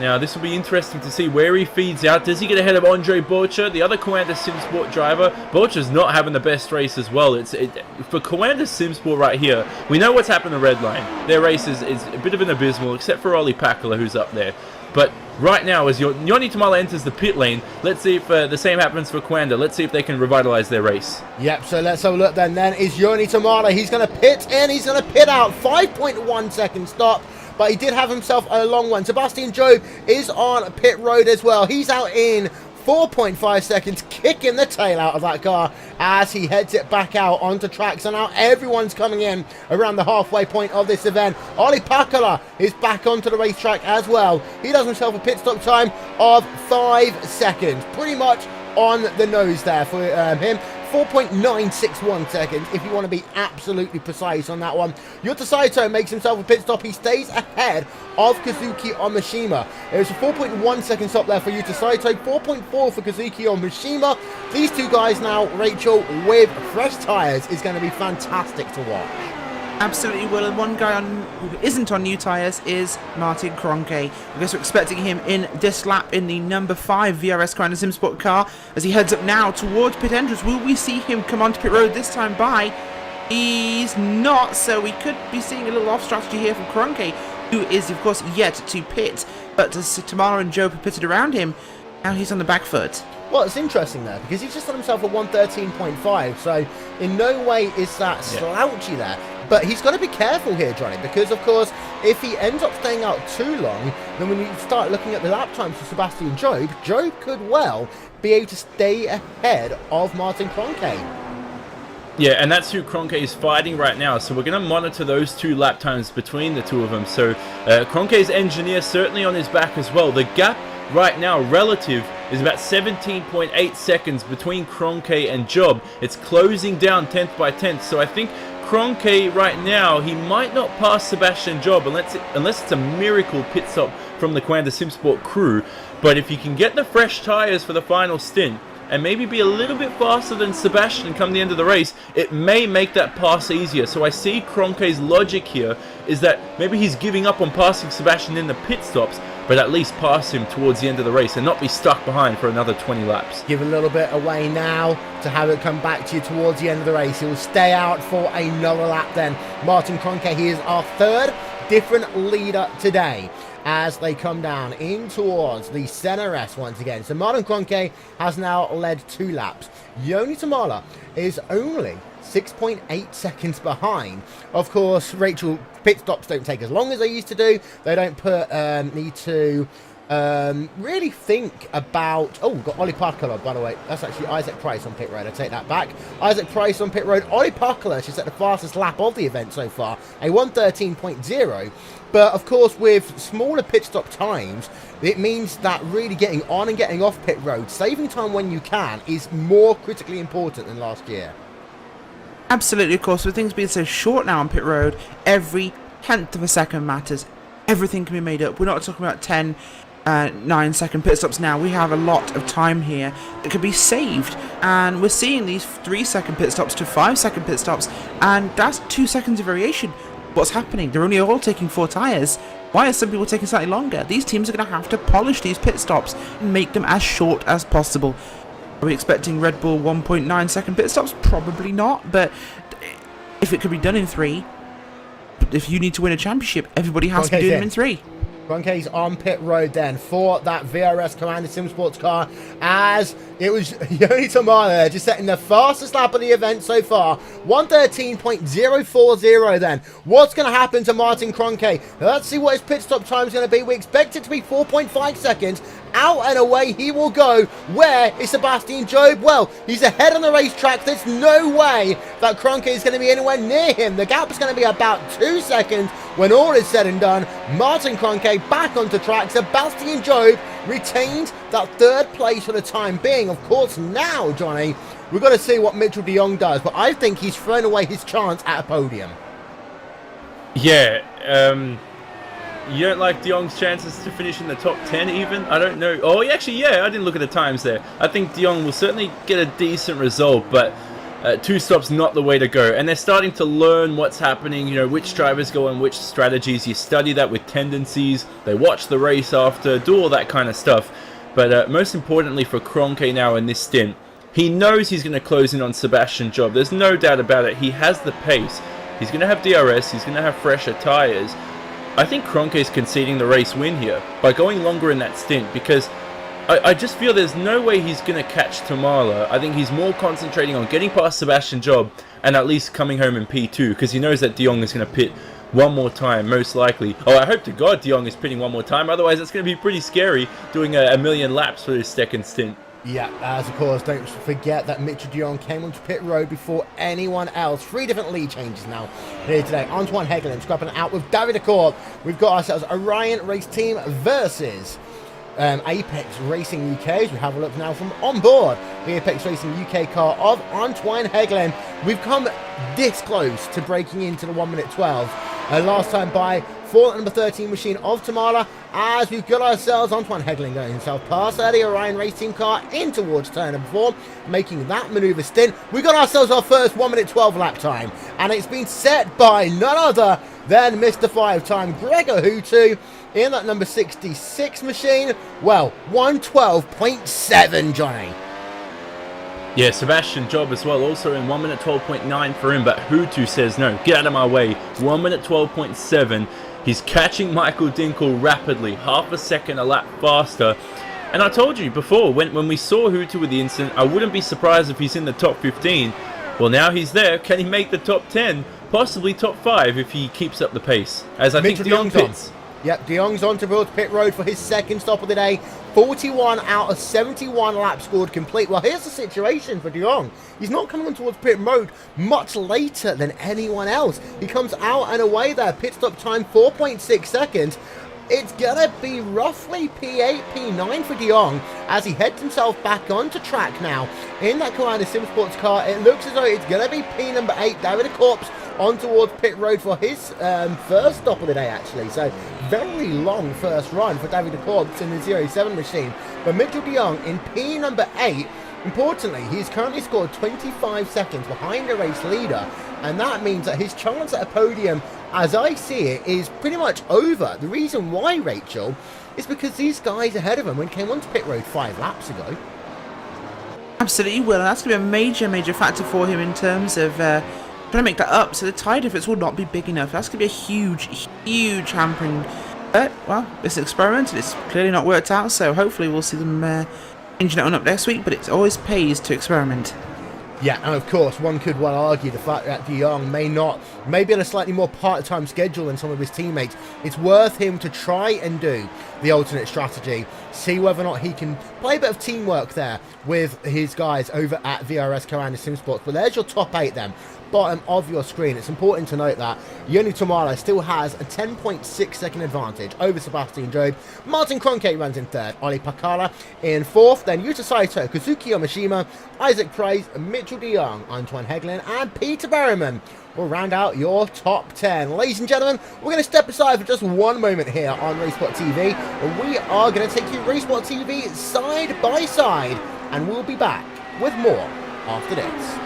Speaker 4: Now, this will be interesting to see where he feeds out. Does he get ahead of Andre Borcher, the other Coanda Simsport driver? Borcher's not having the best race as well. For Coanda Simsport right here, we know what's happened to Redline. Their race is a bit of an abysmal, except for Olli Pakala, who's up there. But right now, as Joni Tamala enters the pit lane, let's see if the same happens for Coanda. Let's see if they can revitalize their race.
Speaker 1: Yep, so let's have a look then. Then is Joni Tamala. He's going to pit in, he's going to pit out. 5.1 second stop. But he did have himself a long one. Sebastian Job is on pit road as well. He's out in 4.5 seconds, kicking the tail out of that car as he heads it back out onto track. So now everyone's coming in around the halfway point of this event. Olli Pakala is back onto the racetrack as well. He does himself a pit stop time of 5 seconds. Pretty much on the nose there for him. 4.961 seconds if you want to be absolutely precise on that one. Yuta Saito makes himself a pit stop. He stays ahead of Kazuki Onmishima. There's a 4.1 second stop there for Yuta Saito, 4.4 for Kazuki Onmishima. These 2 guys now, Rachel, with fresh tyres is going to be fantastic to watch.
Speaker 2: Absolutely will. And one guy who isn't on new tyres is Martin Cronke. I guess we're expecting him in this lap in the number 5 VRS Coanda Simsport car as he heads up now towards pit entrance. Will we see him come onto pit road this time by? He's not, so we could be seeing a little off strategy here from Cronke, who is of course yet to pit, but as Tamala and Joe have pitted around him, now he's on the back foot.
Speaker 1: Well, it's interesting there because he's just done himself a 113.5, so in no way is that slouchy there. But he's got to be careful here, Johnny, because, of course, if he ends up staying out too long, then when you start looking at the lap times for Sebastian Job, Job could well be able to stay ahead of Martin Cronke.
Speaker 4: Yeah, and that's who Cronke is fighting right now. So we're going to monitor those 2 lap times between the 2 of them. So Cronke's engineer certainly on his back as well. The gap right now relative is about 17.8 seconds between Cronke and Job. It's closing down 10th by 10th. So I think Cronke right now, he might not pass Sebastian Job unless it's a miracle pit stop from the Coanda Simsport crew. But if you can get the fresh tyres for the final stint and maybe be a little bit faster than Sebastian come the end of the race, it may make that pass easier. So I see Cronke's logic here is that maybe he's giving up on passing Sebastian in the pit stops, but at least pass him towards the end of the race and not be stuck behind for another 20 laps.
Speaker 1: Give a little bit away now to have it come back to you towards the end of the race. He will stay out for another lap then. Martin Cronke, he is our 3rd different leader today as they come down in towards the center S once again. So Martin Cronke has now led 2 laps. Joni Tamala is only 6.8 seconds behind. Of course, Rachel, pit stops don't take as long as they used to do. They don't need to really think about... Oh, we've got Olli Pakala, by the way. That's actually Isaac Price on pit road. I take that back. Isaac Price on pit road. Olli Pakala, she's at the fastest lap of the event so far, a 113.0. But, of course, with smaller pit stop times, it means that really getting on and getting off pit road, saving time when you can, is more critically important than last year.
Speaker 2: Absolutely, of course, with things being so short now on pit road, every 10th of a second matters. Everything can be made up. We're not talking about 10, 9-second pit stops now. We have a lot of time here that could be saved. And we're seeing these 3-second pit stops to 5-second pit stops, and that's 2 seconds of variation. What's happening? They're only all taking 4 tyres. Why are some people taking slightly longer? These teams are going to have to polish these pit stops and make them as short as possible. Are we expecting Red Bull 1.9 second pit stops? Probably not, but if it could be done in 3, if you need to win a championship, everybody has to do them in 3.
Speaker 1: Cronke's on pit road then for that VRS Coanda Simsports car, as it was Joni Tamala just setting the fastest lap of the event so far, 113.040 then. What's going to happen to Martin Cronke? Let's see what his pit stop time is going to be. We expect it to be 4.5 seconds. Out and away he will go. Where is Sebastian Job? Well, he's ahead on the racetrack. There's no way that Cronke is going to be anywhere near him. The gap is going to be about 2 seconds. when all is said and done, Martin Kroenke back onto track. Sebastian Job retained that third place for the time being. Of course, now, Johnny, we've got to see what Mitchell de Jong does, but I think he's thrown away his chance at a podium.
Speaker 4: Yeah, you don't like de Jong's chances to finish in the top 10 even? I don't know. Oh, actually, yeah, I didn't look at the times there. I think de Jong will certainly get a decent result, but 2 stops not the way to go. And they're starting to learn what's happening, you know, which drivers go on which strategies. You study that with tendencies. They watch the race after, do all that kind of stuff. But most importantly for Kroenke now in this stint, he knows he's going to close in on Sebastian Job. There's no doubt about it. He has the pace. He's going to have DRS. He's going to have fresher tyres. I think Kroenke is conceding the race win here by going longer in that stint, because I just feel there's no way he's going to catch Tamala. I think he's more concentrating on getting past Sebastian Job and at least coming home in P2, because he knows that de Jong is going to pit one more time, most likely. Oh, I hope to God de Jong is pitting one more time, otherwise it's going to be pretty scary doing a million laps for his second stint.
Speaker 1: Yeah, as of course, don't forget that Mitchell de Jong came onto pit road before anyone else. 3 different lead changes now here today. Antoine Hegelin scrapping it out with David Accord. We've got ourselves a Ryan race team versus Apex Racing UK. As we have a look now from on board the Apex Racing UK car of Antoine Hegelin. We've come this close to breaking into the 1 minute 12. Last time by for number 13 machine of Tamala, as we've got ourselves Antoine Hegelin going himself past the Orion race team car in towards turn number 4, making that manoeuvre stint. We got ourselves our first 1 minute 12 lap time, and it's been set by none other than Mr. 5-time Gregor Hutu in that number 66 machine. Well, 112.7, Johnny.
Speaker 4: Yeah, Sebastian Job as well, also in 1 minute 12.9 for him, but Hutu says no, get out of my way. 1 minute 12.7. He's catching Michael Dinkel rapidly, half a second a lap faster. And I told you before, when we saw Hutu with the incident, I wouldn't be surprised if he's in the top 15. Well, now he's there. Can he make the top 10? Possibly top 5 if he keeps up the pace, as I think de Jong pits.
Speaker 1: Yep, de Jong's on to pit road for his second stop of the day. 41 out of 71 laps scored complete. Well, here's the situation for de Jong. He's not coming on towards pit road much later than anyone else. He comes out and away there. Pit stop time 4.6 seconds. It's going to be roughly P8, P9 for de Jong as he heads himself back onto track now. In that Commander Sim Sports car, it looks as though it's going to be P number 8, David Corpse, on towards pit road for his first stop of the day, actually. So, very long first run for David Corpse in the 07 machine. But Mitchell de Jong in P number 8, importantly, he's currently scored 25 seconds behind the race leader. And that means that his chance at a podium, as I see it, is pretty much over. The reason why, Rachel, is because these guys ahead of him when came onto pit road 5 laps ago.
Speaker 2: Absolutely will, and that's going to be a major, major factor for him in terms of trying to make that up. So the tyre difference will not be big enough. That's going to be a huge, huge hampering. But, well, it's an experiment, and it's clearly not worked out, so hopefully we'll see them changing it on up next week, but it always pays to experiment.
Speaker 1: Yeah, and of course, one could well argue the fact that de Jong may be on a slightly more part-time schedule than some of his teammates. It's worth him to try and do the alternate strategy, see whether or not he can play a bit of teamwork there with his guys over at VRS Commander Sim Sports. But there's your top 8 then. Bottom of your screen. It's important to note that Yoni Tamala still has a 10.6 second advantage over Sebastian Job. Martin Kroenke runs in 3rd, Oli Pakala in 4th, then Yuta Saito, Kazuki Yamashima, Isaac Price, Mitchell de Jong, Antoine Hegelin, and Peter Berryman will round out your top 10. Ladies and gentlemen, we're going to step aside for just one moment here on RaceSpotTV. We are going to take you RaceSpotTV side by side, and we'll be back with more after this.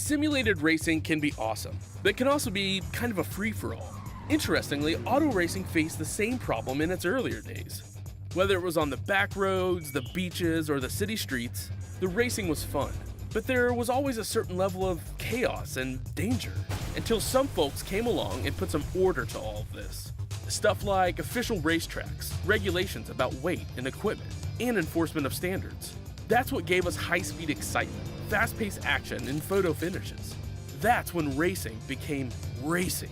Speaker 5: Simulated racing can be awesome, but it can also be kind of a free-for-all. Interestingly, auto racing faced the same problem in its earlier days. Whether it was on the back roads, the beaches, or the city streets, the racing was fun. But there was always a certain level of chaos and danger, until some folks came along and put some order to all of this. Stuff like official racetracks, regulations about weight and equipment, and enforcement of standards. That's what gave us high-speed excitement, fast-paced action, and photo finishes. That's when racing became racing.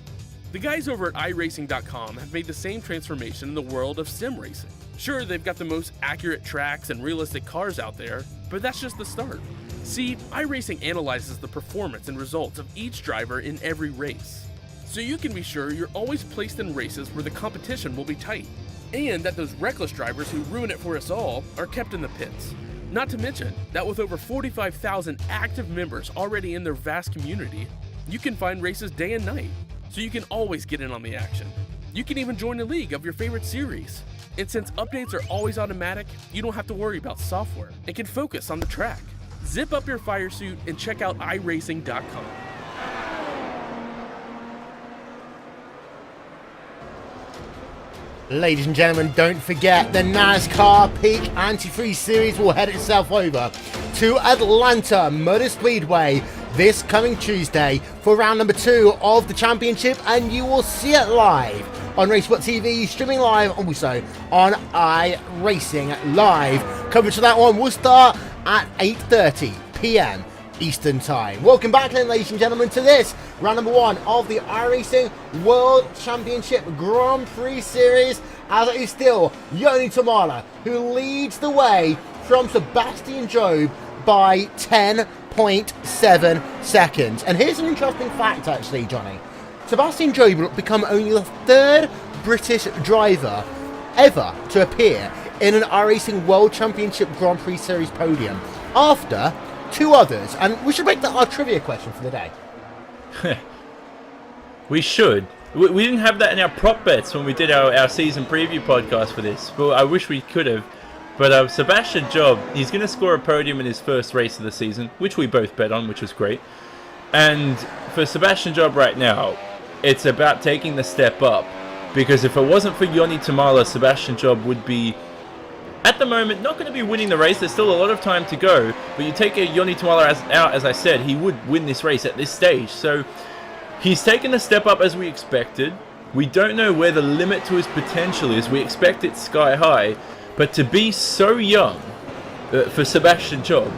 Speaker 5: The guys over at iRacing.com have made the same transformation in the world of sim racing. Sure, they've got the most accurate tracks and realistic cars out there, but that's just the start. See, iRacing analyzes the performance and results of each driver in every race, so you can be sure you're always placed in races where the competition will be tight, and that those reckless drivers who ruin it for us all are kept in the pits. Not to mention that with over 45,000 active members already in their vast community, you can find races day and night, so you can always get in on the action. You can even join a league of your favorite series. And since updates are always automatic, you don't have to worry about software and can focus on the track. Zip up your fire suit and check out iRacing.com.
Speaker 1: Ladies and gentlemen, don't forget the NASCAR Peak Anti-Freeze Series will head itself over to Atlanta Motor Speedway this coming Tuesday for round number 2 of the championship, and you will see it live on RaceSpotTV, streaming live also on iRacingLive. Coverage for that one will start at 8:30 p.m. Eastern Time. Welcome back then, ladies and gentlemen, to this round number 1 of the iRacing World Championship Grand Prix Series, as it is still Yoni Tamala who leads the way from Sebastian Job by 10.7 seconds. And here's an interesting fact actually, Johnny. Sebastian Job will become only the 3rd British driver ever to appear in an iRacing World Championship Grand Prix Series podium, after 2 others. And we should make that our trivia question for the day.
Speaker 4: We should. We didn't have that in our prop bets when we did our season preview podcast for this. Well, I wish we could have. But Sebastian Job, he's going to score a podium in his first race of the season, which we both bet on, which was great. And for Sebastian Job right now, it's about taking the step up. Because if it wasn't for Yoni Tamala, Sebastian Job would be, at the moment, not going to be winning the race. There's still a lot of time to go. But you take a Yoni Tamala out, as I said, he would win this race at this stage. So he's taken a step up as we expected. We don't know where the limit to his potential is. We expect it sky high. But to be so young for Sebastian Job,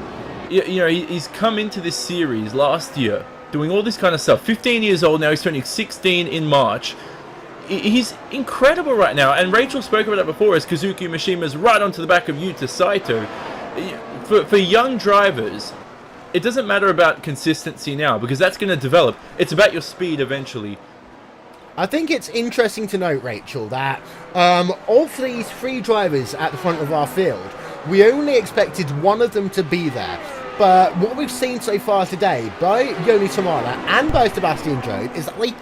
Speaker 4: you know, he's come into this series last year doing all this kind of stuff. 15 years old now, he's turning 16 in March. He's incredible right now, and Rachel spoke about that before as Kazuki Mishima's right onto the back of Yuta Saito. For young drivers, it doesn't matter about consistency now, because that's going to develop. It's about your speed eventually.
Speaker 1: I think it's interesting to note, Rachel, that of these 3 drivers at the front of our field, we only expected one of them to be there. But what we've seen so far today by Yoni Tamala and by Sebastian Job is that they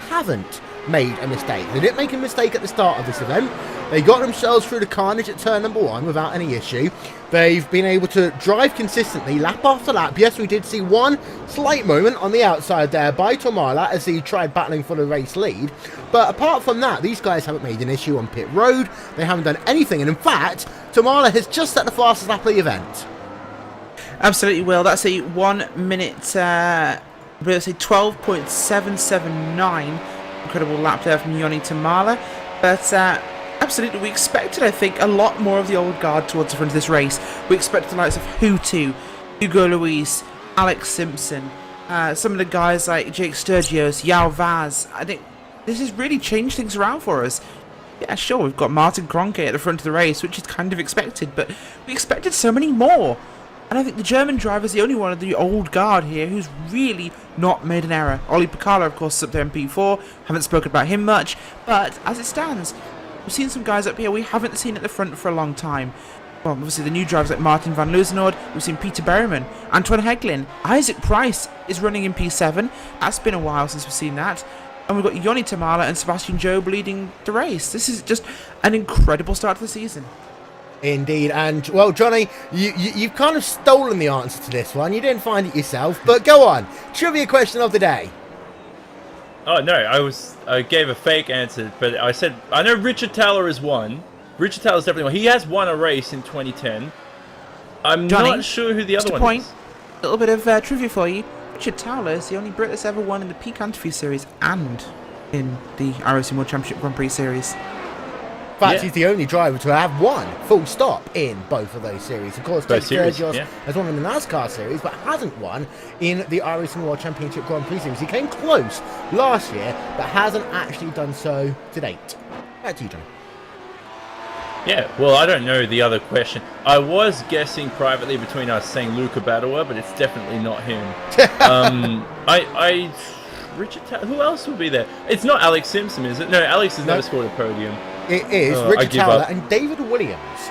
Speaker 1: haven't made a mistake. They didn't make a mistake at the start of this event. They got themselves through the carnage at turn number 1 without any issue. They've been able to drive consistently lap after lap. Yes, we did see one slight moment on the outside there by Tamala as he tried battling for the race lead. But apart from that, these guys haven't made an issue on pit road. They haven't done anything. And in fact, Tamala has just set the fastest lap of the event.
Speaker 2: Absolutely, Will. That's a 1 minute, let's say 12.779. Incredible lap there from Yoni Tamala. But absolutely, we expected, I think, a lot more of the old guard towards the front of this race. We expected the likes of Hutu, Hugo Luis, Alex Simpson, some of the guys like Jake Sturgios, Yao Vaz. I think this has really changed things around for us. Yeah, sure, we've got Martin Kroenke at the front of the race, which is kind of expected, but we expected so many more. And I think the German driver's the only one of the old guard here who's really not made an error. Oli Picala, of course, is up to MP4. Haven't spoken about him much. But as it stands, we've seen some guys up here we haven't seen at the front for a long time. Well, obviously the new drivers like Martin van Loosenhoord. We've seen Peter Berryman, Antoine Heglin. Isaac Price is running in P7. That's been a while since we've seen that. And we've got Yoni Tamala and Sebastian Job leading the race. This is just an incredible start to the season.
Speaker 1: Indeed, and well, Johnny, you've kind of stolen the answer to this one. You didn't find it yourself, but go on. Trivia question of the day.
Speaker 4: Oh no, I gave a fake answer, but I said I know Richard Taylor is one. Richard Taylor's definitely one. He has won a race in 2010. I'm
Speaker 2: Johnny,
Speaker 4: not sure who the other
Speaker 2: just a
Speaker 4: one
Speaker 2: point.
Speaker 4: is.
Speaker 2: A little bit of trivia for you. Richard Towler is the only Brit that's ever won in the Peak Interview Series and in the iRacing World Championship Grand Prix Series.
Speaker 1: In fact,
Speaker 4: Yeah.
Speaker 1: he's the only driver to have won, full stop, in both of those series. Of course,
Speaker 4: Both series,
Speaker 1: Sturgis
Speaker 4: yeah.
Speaker 1: has won in the NASCAR series, but hasn't won in the iRacing World Championship Grand Prix series. He came close last year, but hasn't actually done so to date. Back to you, John.
Speaker 4: Yeah, well, I don't know the other question. I was guessing privately between us saying Luca Badoer, but it's definitely not him. Richard Taylor, who else would be there? It's not Alex Simpson, is it? No, Alex has never scored a podium.
Speaker 1: It is
Speaker 4: I
Speaker 1: Richard
Speaker 4: give
Speaker 1: Towler
Speaker 4: up.
Speaker 1: and David Williams. Is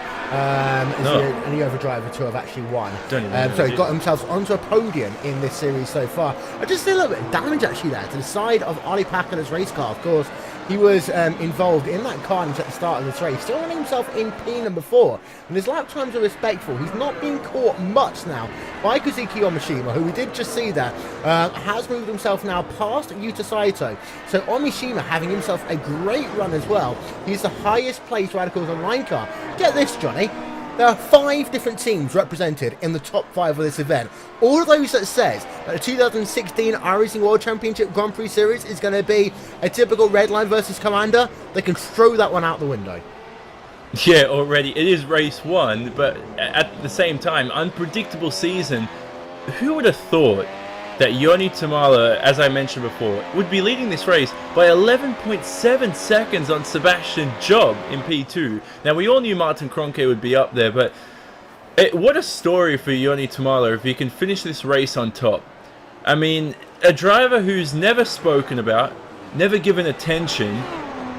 Speaker 4: No.
Speaker 1: the only other driver to have actually won.
Speaker 4: Don't even know,
Speaker 1: So he
Speaker 4: dude.
Speaker 1: got himself onto a podium in this series so far. I just see a little bit of damage actually there to the side of Ollie Packer's race car. Of course, he was involved in that carnage at the start of this race, still running himself in P number 4. And his lap times are respectful. He's not being caught much now by Kazuki Omishima, who we did just see there, has moved himself now past Yuta Saito. So Omishima having himself a great run as well. He's the highest placed Radicals Online car. Get this, Johnny. There are 5 different teams represented in the top 5 of this event. All of those that says that the 2016 iRacing World Championship Grand Prix Series is going to be a typical Redline versus Commander, they can throw that one out the window.
Speaker 4: Yeah, already. It is race 1, but at the same time, unpredictable season. Who would have thought that Yoni Tamala, as I mentioned before, would be leading this race by 11.7 seconds on Sebastian Job in P2. Now, we all knew Martin Kroenke would be up there, but what a story for Yoni Tamala if he can finish this race on top. I mean, a driver who's never spoken about, never given attention.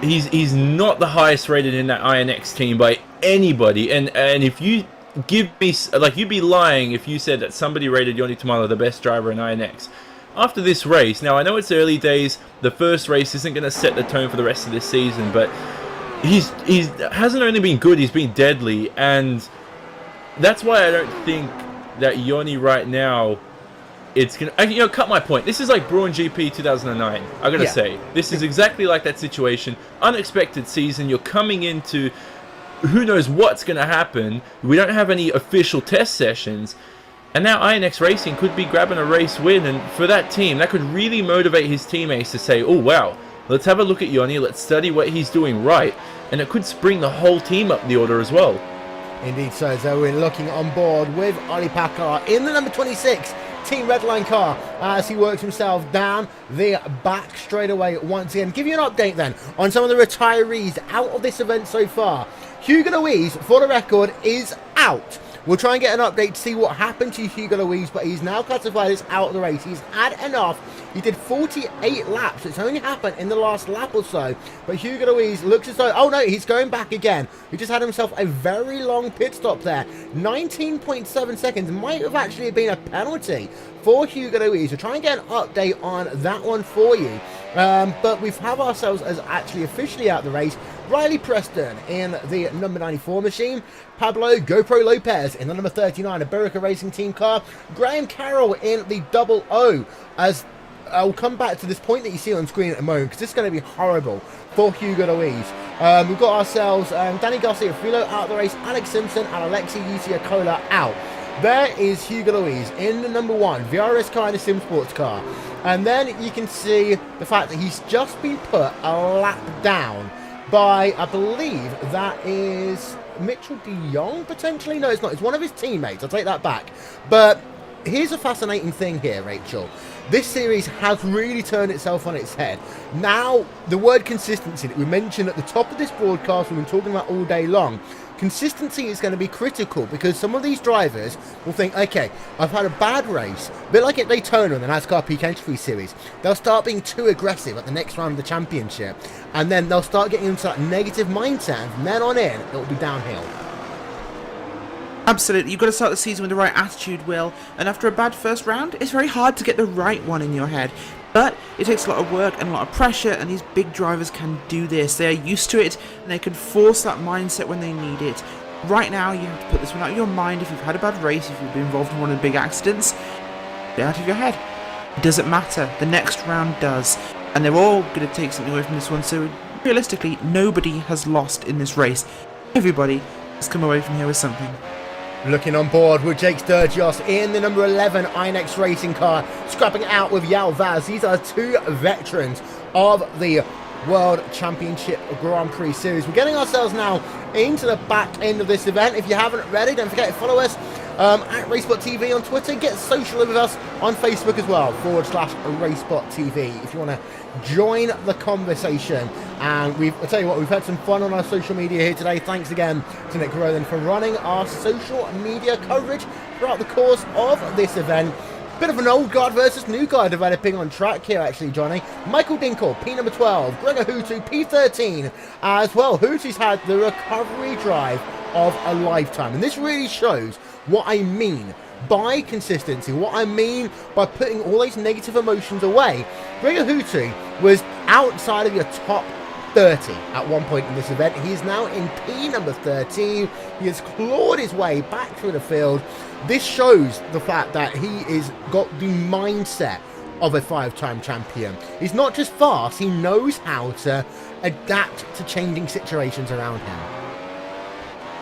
Speaker 4: He's not the highest rated in that INX team by anybody, and if you give me, like, you'd be lying if you said that somebody rated Yoni Tamala the best driver in INX. After this race, now I know it's early days, the first race isn't going to set the tone for the rest of this season, but he's hasn't only been good, he's been deadly, and that's why I don't think that Yoni right now, it's gonna, cut my point. This is like Braun GP 2009. I gotta say, this is exactly like that situation. Unexpected season. You're coming into, who knows what's gonna happen. We don't have any official test sessions, and now INX Racing could be grabbing a race win. And for that team, that could really motivate his teammates to say, "Oh wow, let's have a look at Yoni. Let's study what he's doing right," and it could spring the whole team up the order as well.
Speaker 1: Indeed, so we're looking on board with Ollie Packer in the number 26 Team Redline car as he works himself down the back straight away once again. Give you an update then on some of the retirees out of this event so far. Hugo Louise, for the record, is out. We'll try and get an update to see what happened to Hugo Louise, but he's now classified as out of the race. He's had enough. He did 48 laps. It's only happened in the last lap or so. But Hugo Louise looks as though... Oh, no, he's going back again. He just had himself a very long pit stop there. 19.7 seconds might have actually been a penalty for Hugo Louise. We'll try and get an update on that one for you. But we've have ourselves as actually officially out of the race. Riley Preston in the number 94 machine. Pablo GoPro Lopez in the number 39 Iberica Racing Team car. Graham Carroll in the double O. As I'll come back to this point that you see on screen at the moment, because this is going to be horrible for Hugo Louise. We've got ourselves Danny Garcia Filo out of the race, Alex Simpson and Alexi Usiakola out. There is Hugo Louise in the number 1 VRS car in the Sim Sports car. And then you can see the fact that he's just been put a lap down by, I believe that is Mitchell de Jong, potentially? No, it's not. It's one of his teammates. I'll take that back. But here's a fascinating thing here, Rachel. This series has really turned itself on its head. Now, the word consistency that we mentioned at the top of this broadcast, we've been talking about all day long, consistency is going to be critical, because some of these drivers will think, okay, I've had a bad race, a bit like at Daytona in the NASCAR Peak Entry Series. They'll start being too aggressive at the next round of the championship, and then they'll start getting into that negative mindset, and from then on in, it'll be downhill.
Speaker 2: Absolutely, you've got to start the season with the right attitude, Will, and after a bad first round, it's very hard to get the right one in your head. But it takes a lot of work and a lot of pressure, and these big drivers can do this. They are used to it, and they can force that mindset when they need it. Right now, you have to put this one out of your mind. If you've had a bad race, if you've been involved in one of the big accidents, get it out of your head. It doesn't matter. The next round does. And they're all going to take something away from this one. So, realistically, nobody has lost in this race. Everybody has come away from here with something.
Speaker 1: Looking on board with Jake Sturgios in the number 11 iNext racing car, scrapping out with Yao Vaz. These are two veterans of the World Championship Grand Prix Series. We're getting ourselves now into the back end of this event. If you haven't already, don't forget to follow us at RaceSpotTV on Twitter. Get social with us on Facebook as well, /RaceSpotTV, if you want to join the conversation. And I'll tell you what, we've had some fun on our social media here today. Thanks again to Nick Rowland for running our social media coverage throughout the course of this event. Bit of an old guard versus new guard developing on track here, actually, Johnny. Michael Dinkle, P number 12. Gregor Hutu, P13 as well. Hutu's had the recovery drive of a lifetime. And this really shows what I mean by consistency, what I mean by putting all those negative emotions away. Gregor Hutu was outside of your top 30 at one point in this event. He is now in P number 13. He has clawed his way back through the field. This shows the fact that he is got the mindset of a 5-time champion. He's not just fast, he knows how to adapt to changing situations around him.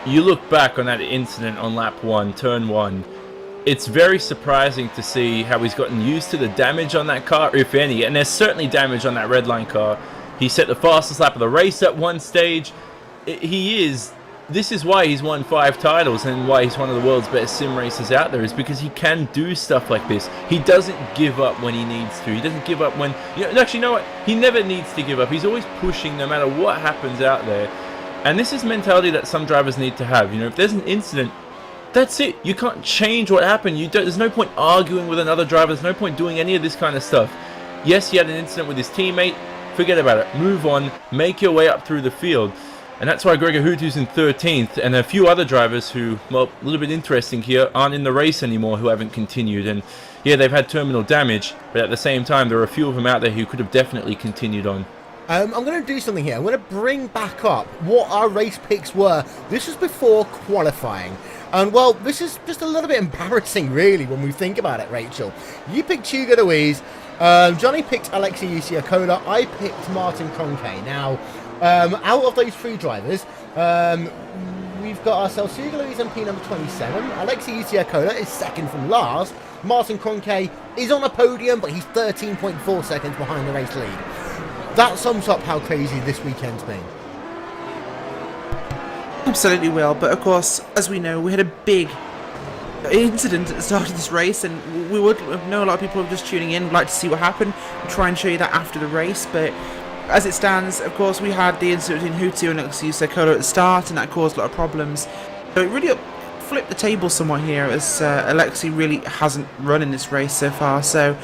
Speaker 4: You look back on that incident on lap 1, turn 1, it's very surprising to see how he's gotten used to the damage on that car, if any, and there's certainly damage on that red line car. He set the fastest lap of the race at one stage. This is why he's won 5 titles and why he's one of the world's best sim racers out there, is because he can do stuff like this. He doesn't give up when he needs to. He doesn't give up when... actually, you know what? He never needs to give up. He's always pushing no matter what happens out there. And this is mentality that some drivers need to have. If there's an incident, that's it. You can't change what happened. There's no point arguing with another driver. There's no point doing any of this kind of stuff. Yes, he had an incident with his teammate. Forget about it. Move on. Make your way up through the field. And that's why Gregor Hutu's in 13th, and a few other drivers who, well, a little bit interesting here, aren't in the race anymore, who haven't continued. And yeah, they've had terminal damage, but at the same time, there are a few of them out there who could have definitely continued on.
Speaker 1: I'm going to do something here. I'm going to bring back up what our race picks were. This was before qualifying. And, well, this is just a little bit embarrassing, really, when we think about it, Rachel. You picked Hugo Louise. Johnny picked Alexei Usiakola. I picked Martin Cronkey. Now, out of those 3 drivers, we've got ourselves Hugo Louise on P number 27. Alexei Usiakola is second from last. Martin Cronkey is on a podium, but he's 13.4 seconds behind the race lead. That sums up how crazy this weekend's been.
Speaker 2: Absolutely will, but of course, as we know, we had a big incident at the start of this race, and we would know a lot of people are just tuning in, would like to see what happened. We'll try and show you that after the race, but as it stands, of course, we had the incident between Hutu and Alexei Usiakola at the start, and that caused a lot of problems. So it really flipped the table somewhat here, as Alexei really hasn't run in this race so far. So,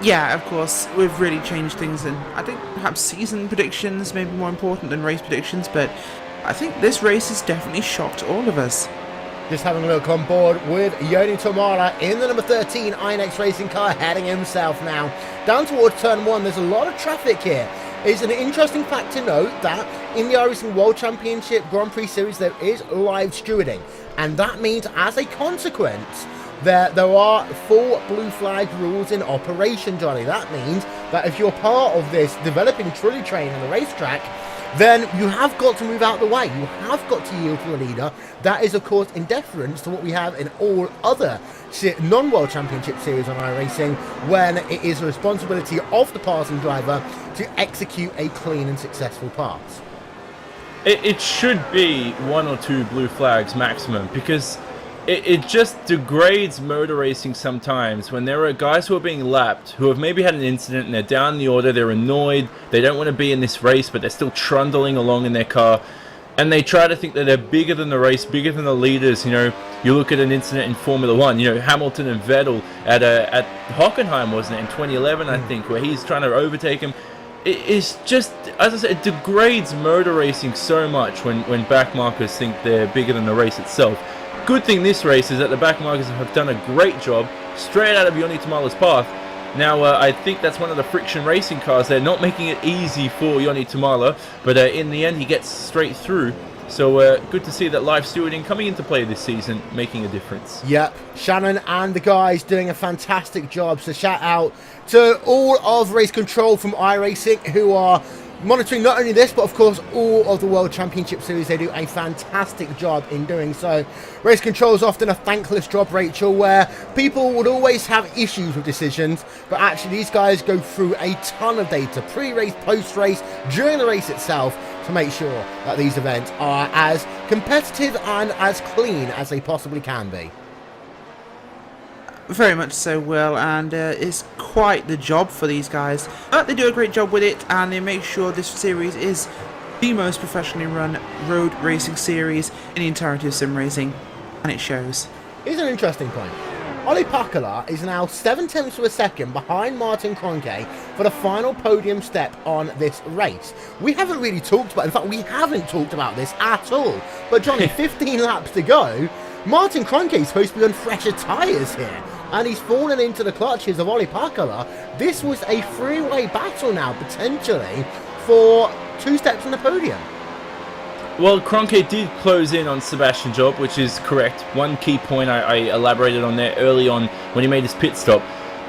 Speaker 2: yeah, of course, we've really changed things, and I think perhaps season predictions may be more important than race predictions, but I think this race has definitely shocked all of us.
Speaker 1: Just having a look on board with Yoni Tomala in the number 13 iNext racing car, heading himself now down towards turn 1. There's a lot of traffic here. It's an interesting fact to note that in the iRacing World Championship Grand Prix Series there is live stewarding, and that means as a consequence there are full blue flag rules in operation, Johnny. That means that if you're part of this developing trolley train on the racetrack, then you have got to move out the way. You have got to yield to the leader. That is, of course, in deference to what we have in all other non-World Championship series on iRacing, when it is the responsibility of the passing driver to execute a clean and successful pass.
Speaker 4: It should be 1 or 2 blue flags maximum, because it just degrades motor racing sometimes when there are guys who are being lapped who have maybe had an incident and they're down the order, they're annoyed, they don't want to be in this race, but they're still trundling along in their car, and they try to think that they're bigger than the race, bigger than the leaders. You look at an incident in Formula 1, Hamilton and Vettel at Hockenheim, wasn't it, in 2011, I think, where he's trying to overtake him. It's just, as I said, it degrades motor racing so much when backmarkers think they're bigger than the race itself. Good thing this race is that the backmarkers have done a great job straight out of Yoni Tomala's path. Now, I think that's one of the friction racing cars. They're not making it easy for Yoni Tomala, but in the end, he gets straight through. So good to see that live stewarding coming into play this season, making a difference.
Speaker 1: Yep, Shannon and the guys doing a fantastic job. So shout out to all of Race Control from iRacing who are monitoring not only this, but of course all of the World Championship Series. They do a fantastic job in doing so. Race Control is often a thankless job, Rachel, where people would always have issues with decisions, but actually these guys go through a ton of data, pre-race, post-race, during the race itself, to make sure that these events are as competitive and as clean as they possibly can be.
Speaker 2: Very much so, Will, and it's quite the job for these guys. But they do a great job with it, and they make sure this series is the most professionally run road racing series in the entirety of sim racing, and it shows.
Speaker 1: Here's an interesting point. Olli Pakala is now 7/10 of a second behind Martin Kroenke for the final podium step on this race. We haven't really talked about, in fact, we haven't talked about this at all. But Johnny, 15 laps to go. Martin Kroenke is supposed to be on fresher tyres here, and he's fallen into the clutches of Olli Pakala. This was a three-way battle now, potentially, for 2 steps on the podium.
Speaker 4: Well, Kroenke did close in on Sebastian Job, which is correct. One key point I elaborated on there early on when he made his pit stop.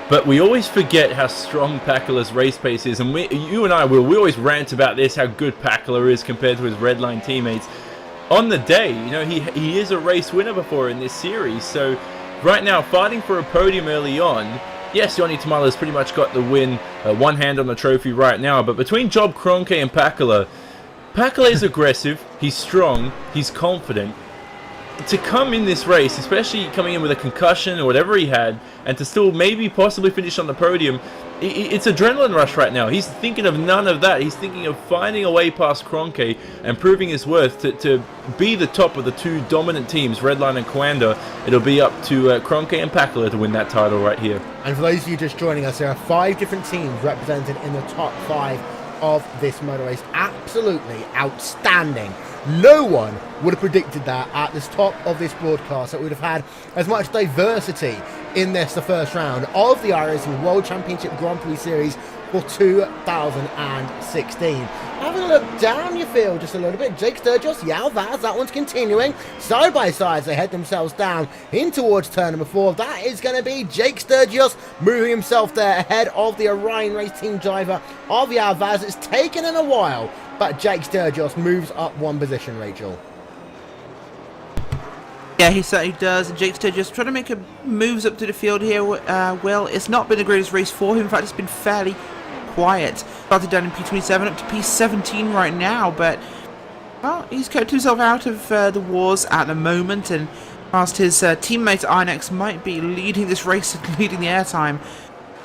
Speaker 4: But we always forget how strong Pakala's race pace is, and you and I, we always rant about this, how good Pakala is compared to his Redline teammates. On the day, you know, he is a race winner before in this series, so right now, fighting for a podium early on, yes, Joni Tamala's pretty much got the win, one hand on the trophy right now, but between Job, Kroenke and Pakala is aggressive, he's strong, he's confident. To come in this race, especially coming in with a concussion or whatever he had, and to still maybe possibly finish on the podium, it's adrenaline rush right now. He's thinking of none of that. He's thinking of finding a way past Kroenke and proving his worth to be the top of the 2 dominant teams, Redline and Coanda. It'll be up to Kroenke and Pakala to win that title right here.
Speaker 1: And for those of you just joining us, there are 5 different teams represented in the top 5 of this motor race. Absolutely outstanding. No one would have predicted that at the top of this broadcast, that we would have had as much diversity in this, the first round of the iRacing World Championship Grand Prix Series for 2016. Having a look down your field just a little bit, Jake Sturgis, Yao Vaz, that one's continuing. Side by side, they head themselves down in towards turn number 4. That is going to be Jake Sturgis moving himself there ahead of the Orion Race Team driver of Yao Vaz. It's taken in a while, but Jake Sturgis moves up 1 position, Rachel.
Speaker 2: Yeah, he certainly does. Jake Sturgis trying to make moves up to the field here. Well, it's not been the greatest race for him. In fact, it's been fairly quiet. Started down in P27 up to P17 right now, but well, he's kept himself out of the wars at the moment, and whilst his teammate Inex might be leading this race and leading the airtime,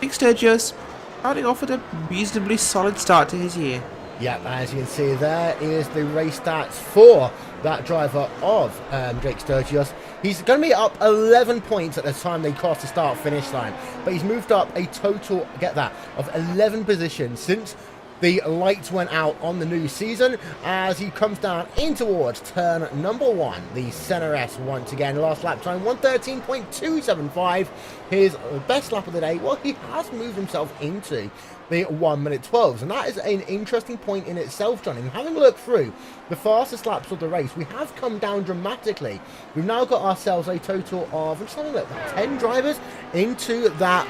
Speaker 2: Jake Sturgis starting off with a reasonably solid start to his year.
Speaker 1: Yep, as you can see, there is the race stats for that driver of Jake Sturgis. He's going to be up 11 points at the time they cross the start-finish line, but he's moved up a total, get that, of 11 positions since the lights went out on the new season, as he comes down in towards turn number 1, the center S once again. Last lap time 113.275, his best lap of the day. Well, he has moved himself into the 1:12s, and that is an interesting point in itself, Johnny. Having a look through the fastest laps of the race, we have come down dramatically. We've now got ourselves a total of, I'm just having a look, 10 drivers into that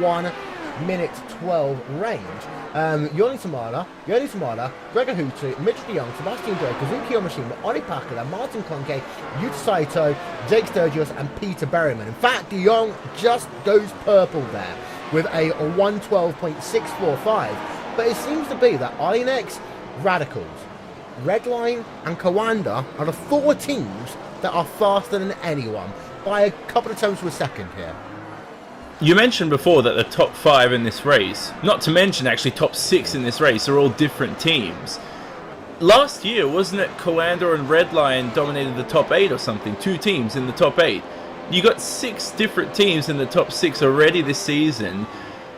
Speaker 1: 1:12 range. Joni Tamala, Gregor Hutu, Mitch de Jong, Sebastian Joe, Kazuki Yamashima, Olli Pakala, Martin Kroenke, Yuta Saito, Jake Sturgis, and Peter Berryman. In fact, de Jong just goes purple there with a 1:12.645. But it seems to be that Inex, Radicals, Redline, and Coanda are the 4 teams that are faster than anyone by a couple of tenths of a second here.
Speaker 4: You mentioned before that the top 5 in this race, not to mention actually top 6 in this race, are all different teams. Last year, wasn't it Coanda and Redline dominated the top 8 or something? 2 teams in the top 8. You got 6 different teams in the top 6 already this season.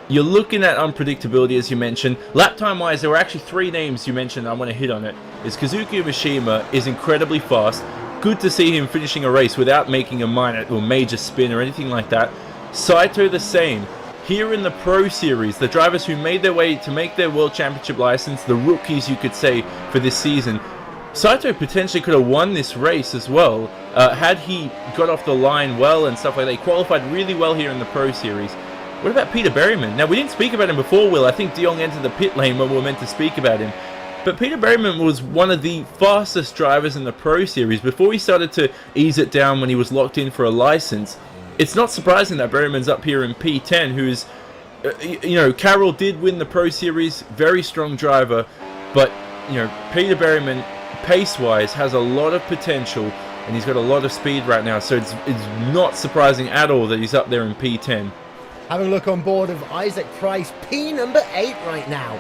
Speaker 4: You're looking at unpredictability, as you mentioned. Lap time wise, there were actually 3 names you mentioned. I want to hit on it. Is Kazuki Mishima is incredibly fast. Good to see him finishing a race without making a minor or major spin or anything like that. Saito the same. Here in the Pro Series, the drivers who made their way to make their World Championship license, the rookies you could say for this season, Saito potentially could have won this race as well, had he got off the line well and stuff like that. He qualified really well here in the Pro Series. What about Peter Berryman? Now, we didn't speak about him before, Will. I think De Jong entered the pit lane when we were meant to speak about him. But Peter Berryman was one of the fastest drivers in the Pro Series before he started to ease it down when he was locked in for a license. It's not surprising that Berryman's up here in P10, who is, you know, Carroll did win the Pro Series, very strong driver, but, you know, Peter Berryman, pace-wise, has a lot of potential, and he's got a lot of speed right now, so it's not surprising at all that he's up there in P10.
Speaker 1: Having a look on board of Isaac Price, P number 8 right now.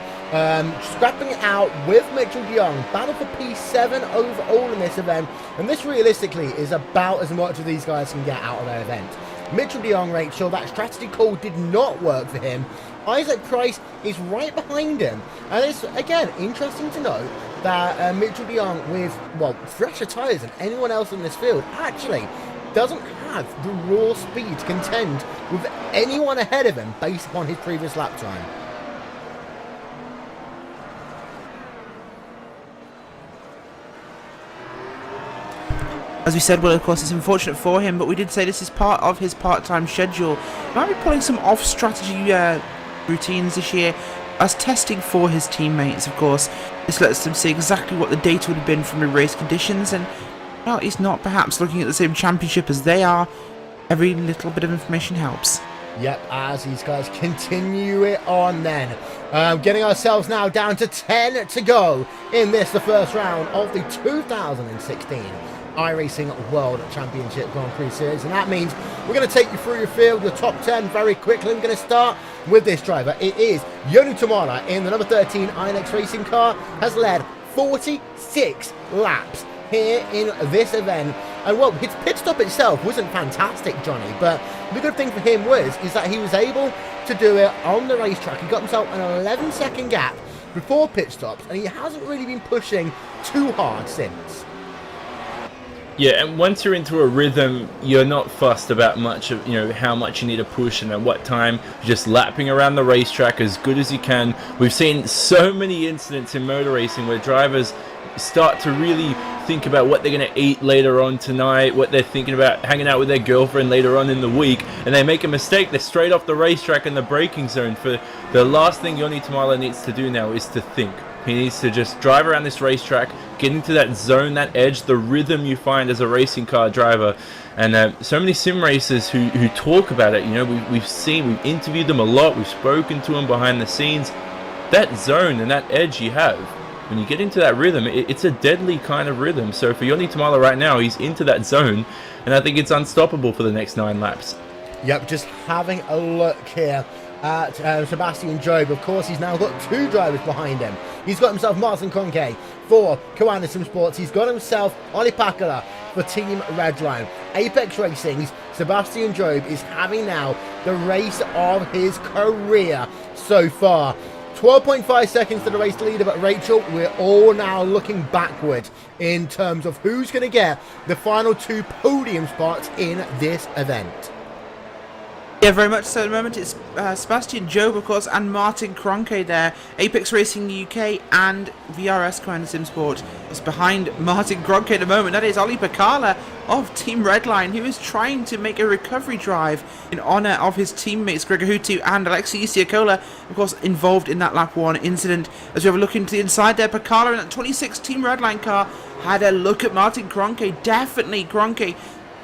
Speaker 1: Scrapping it out with Mitchell de Jong. Battle for P7 overall in this event. And this realistically is about as much as these guys can get out of their event. Mitchell de Jong, Rachel, that strategy call did not work for him. Isaac Price is right behind him. And it's, again, interesting to note that Mitchell de Jong with, well, fresher tyres than anyone else in this field actually doesn't have the raw speed to contend with anyone ahead of him based upon his previous lap time.
Speaker 2: As we said, well, of course, it's unfortunate for him, but we did say this is part of his part-time schedule. He might be pulling some off-strategy routines this year as testing for his teammates, of course. This lets them see exactly what the data would have been from the race conditions, and, well, he's not perhaps looking at the same championship as they are. Every little bit of information helps.
Speaker 1: Yep, as these guys continue it on then. Getting ourselves now down to 10 to go in this, the first round of the 2016 iRacing World Championship Grand Prix Series, and that means we're going to take you through your field, your top 10 very quickly. We're going to start with this driver. It is Yonu Tamala in the number 13 INX racing car, has led 46 laps here in this event. And well, his pit stop itself wasn't fantastic, Johnny, but the good thing for him is that he was able to do it on the racetrack. He got himself an 11-second gap before pit stops, and he hasn't really been pushing too hard since.
Speaker 4: Yeah, and once you're into a rhythm, you're not fussed about much of, you know, how much you need to push and at what time. You're just lapping around the racetrack as good as you can. We've seen so many incidents in motor racing where drivers start to really think about what they're going to eat later on tonight, what they're thinking about hanging out with their girlfriend later on in the week, and they make a mistake. They're straight off the racetrack in the braking zone. For the last thing Yoni Tamala needs to do now is to think. He needs to just drive around this racetrack, get into that zone, that edge, the rhythm you find as a racing car driver. And so many sim racers who talk about it, you know, we've interviewed them a lot, we've spoken to them behind the scenes. That zone and that edge you have, when you get into that rhythm, it's a deadly kind of rhythm. So for Yoni Tamala right now, he's into that zone, and I think it's unstoppable for the next 9 laps.
Speaker 1: Yep, just having a look here at Sebastian Job. Of course, he's now got 2 drivers behind him. He's got himself Martin Kroenke for Koanda Sim Sports. He's got himself Olli Pakala for Team Redline. Apex Racing's Sebastian Job is having now the race of his career so far. 12.5 seconds to the race leader, but Rachel, we're all now looking backward in terms of who's going to get the final 2 podium spots in this event.
Speaker 2: Yeah, very much so at the moment. It's Sebastian Job, of course, and Martin Kroenke there. Apex Racing UK and VRS Koanda Sim Sport is behind Martin Kroenke at the moment. That is Olli Pakala of Team Redline, who is trying to make a recovery drive in honour of his teammates Gregor Hutu and Alexei Isiakola, of course, involved in that lap 1 incident. As we have a look into the inside there, Pakala in that 26 Team Redline car had a look at Martin Kroenke. Definitely Kroenke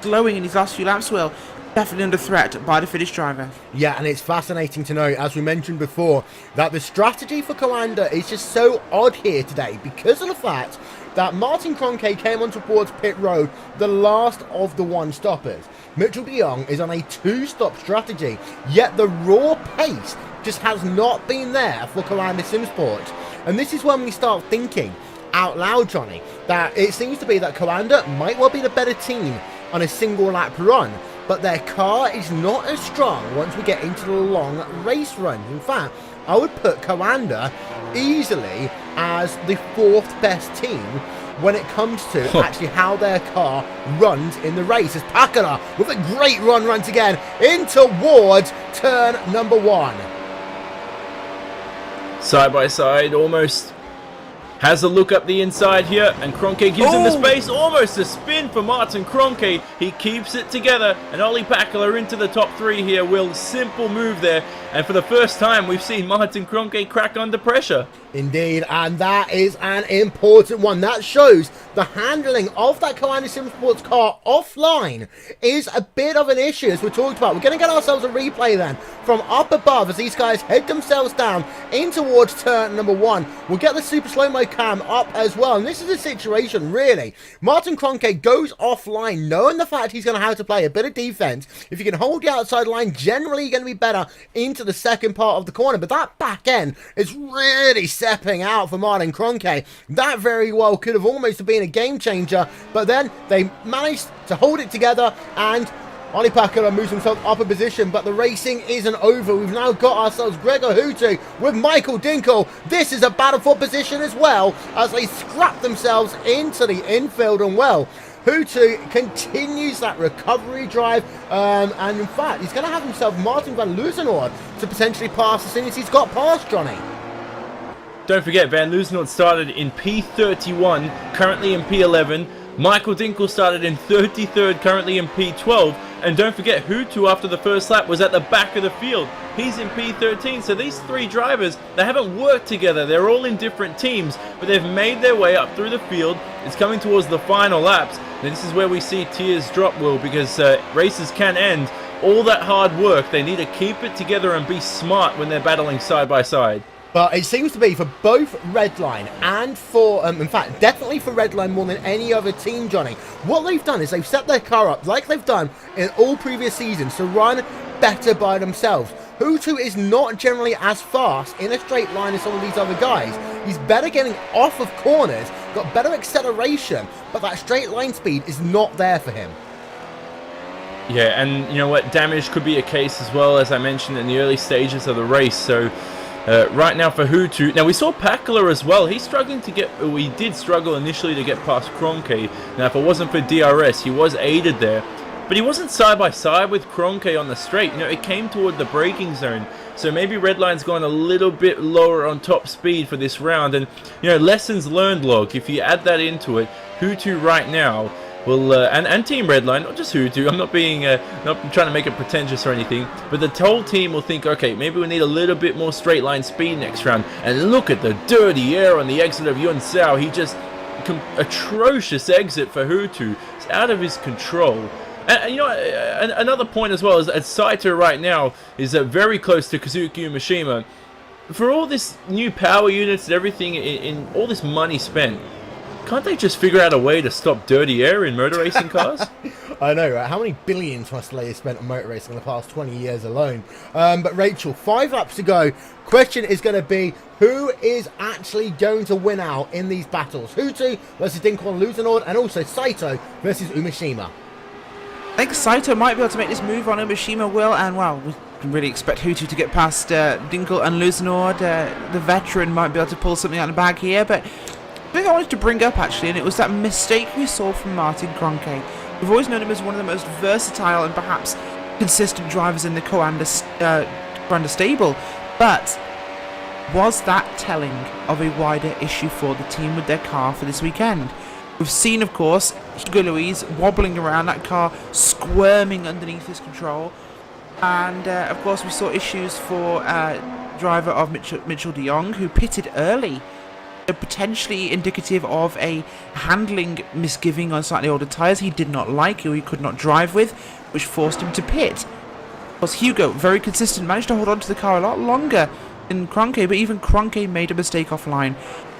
Speaker 2: glowing in his last few laps, Will. Definitely under threat by the Finnish driver.
Speaker 1: Yeah, and it's fascinating to note, as we mentioned before, that the strategy for Koanda is just so odd here today because of the fact that Martin Kroenke came on towards pit road the last of the 1-stoppers. Mitchell de Jong is on a 2-stop strategy, yet the raw pace just has not been there for Koanda Sim Sport. And this is when we start thinking out loud, Johnny, that it seems to be that Koanda might well be the better team on a single lap run, but their car is not as strong once we get into the long race runs. In fact, I would put Koanda easily as the 4th best team when it comes to actually how their car runs in the race. As Pakala with a great run once again in towards turn number 1.
Speaker 4: Side by side, almost Has a look up the inside here, and Kroenke gives him the space. Almost a spin for Martin Kroenke. He keeps it together, and Olli Pakala into the top 3 here. Will, simple move there. And for the first time, we've seen Martin Kroenke crack under pressure.
Speaker 1: Indeed, and that is an important one. That shows the handling of that Koanda Sim Sports car offline is a bit of an issue, as we talked about. We're going to get ourselves a replay then from up above as these guys head themselves down in towards turn number 1. We'll get the super slow-mo cam up as well, and this is a situation, really. Martin Kroenke goes offline, knowing the fact he's going to have to play a bit of defense. If you can hold the outside line, generally you're going to be better into the second part of the corner, but that back end is really stepping out for Martin Kroenke. That very well could have almost been a game changer, but then they managed to hold it together, and Olli Pakala moves himself up a position, but the racing isn't over. We've now got ourselves Gregor Hutu with Michael Dinkel. This is a battle for position as well, as they scrap themselves into the infield, and well, Hutu continues that recovery drive, and in fact, he's going to have himself Martin van Luzenoord to potentially pass as soon as he's got past Johnny.
Speaker 4: Don't forget, Van Luzenoord started in P31, currently in P11. Michael Dinkel started in 33rd, currently in P12. And don't forget, Hutu, after the first lap, was at the back of the field. He's in P13. So these 3 drivers, they haven't worked together. They're all in different teams, but they've made their way up through the field. It's coming towards the final laps. And this is where we see tears drop, Will, because races can end. All that hard work, they need to keep it together and be smart when they're battling side by side.
Speaker 1: But it seems to be for both Redline and for, in fact, definitely for Redline more than any other team, Johnny. What they've done is they've set their car up, like they've done in all previous seasons, to run better by themselves. Hutu is not generally as fast in a straight line as some of these other guys. He's better getting off of corners, got better acceleration, but that straight line speed is not there for him.
Speaker 4: Yeah, and you know what? Damage could be a case as well, as I mentioned in the early stages of the race. So right now for Hutu, now we saw Pakala as well. He's struggling to get, he did struggle initially to get past Kroenke. Now if it wasn't for DRS, he was aided there. But he wasn't side by side with Kroenke on the straight. You know, it came toward the braking zone. So maybe Redline's gone a little bit lower on top speed for this round. And, you know, lessons learned log, if you add that into it, Hutu right now will, and Team Redline, not just Hutu, I'm not being, not trying to make it pretentious or anything, but the whole team will think, okay, maybe we need a little bit more straight line speed next round. And look at the dirty air on the exit of Yun Sao. He just, atrocious exit for Hutu. It's out of his control. And you know, another point as well is that Saito right now is very close to Kazuki Umeshima. For all this new power units and everything, in all this money spent, can't they just figure out a way to stop dirty air in motor racing cars?
Speaker 1: I know, right? How many billions must they have spent on motor racing in the past 20 years alone? But Rachel, 5 laps to go. Question is going to be, who is actually going to win out in these battles? Hutu versus Dinkel and Luzenoord, and also Saito versus Umeshima.
Speaker 2: I think Saito might be able to make this move on Umeshima, Will, and well, we can really expect Hutu to get past Dinkel and Luzenoord. The veteran might be able to pull something out of the bag here, but the thing I wanted to bring up actually, and it was that mistake we saw from Martin Kroenke. We've always known him as one of the most versatile and perhaps consistent drivers in the Koanda stable, but was that telling of a wider issue for the team with their car for this weekend? We've seen, of course, Hugo Luis wobbling around, that car squirming underneath his control. And, of course, we saw issues for driver of Mitchell de Jong, who pitted early. Potentially indicative of a handling misgiving on slightly older tyres he did not like, or he could not drive with, which forced him to pit. Of course, Hugo, very consistent, managed to hold on to the car a lot longer than Kroenke, but even Kroenke made a mistake offline.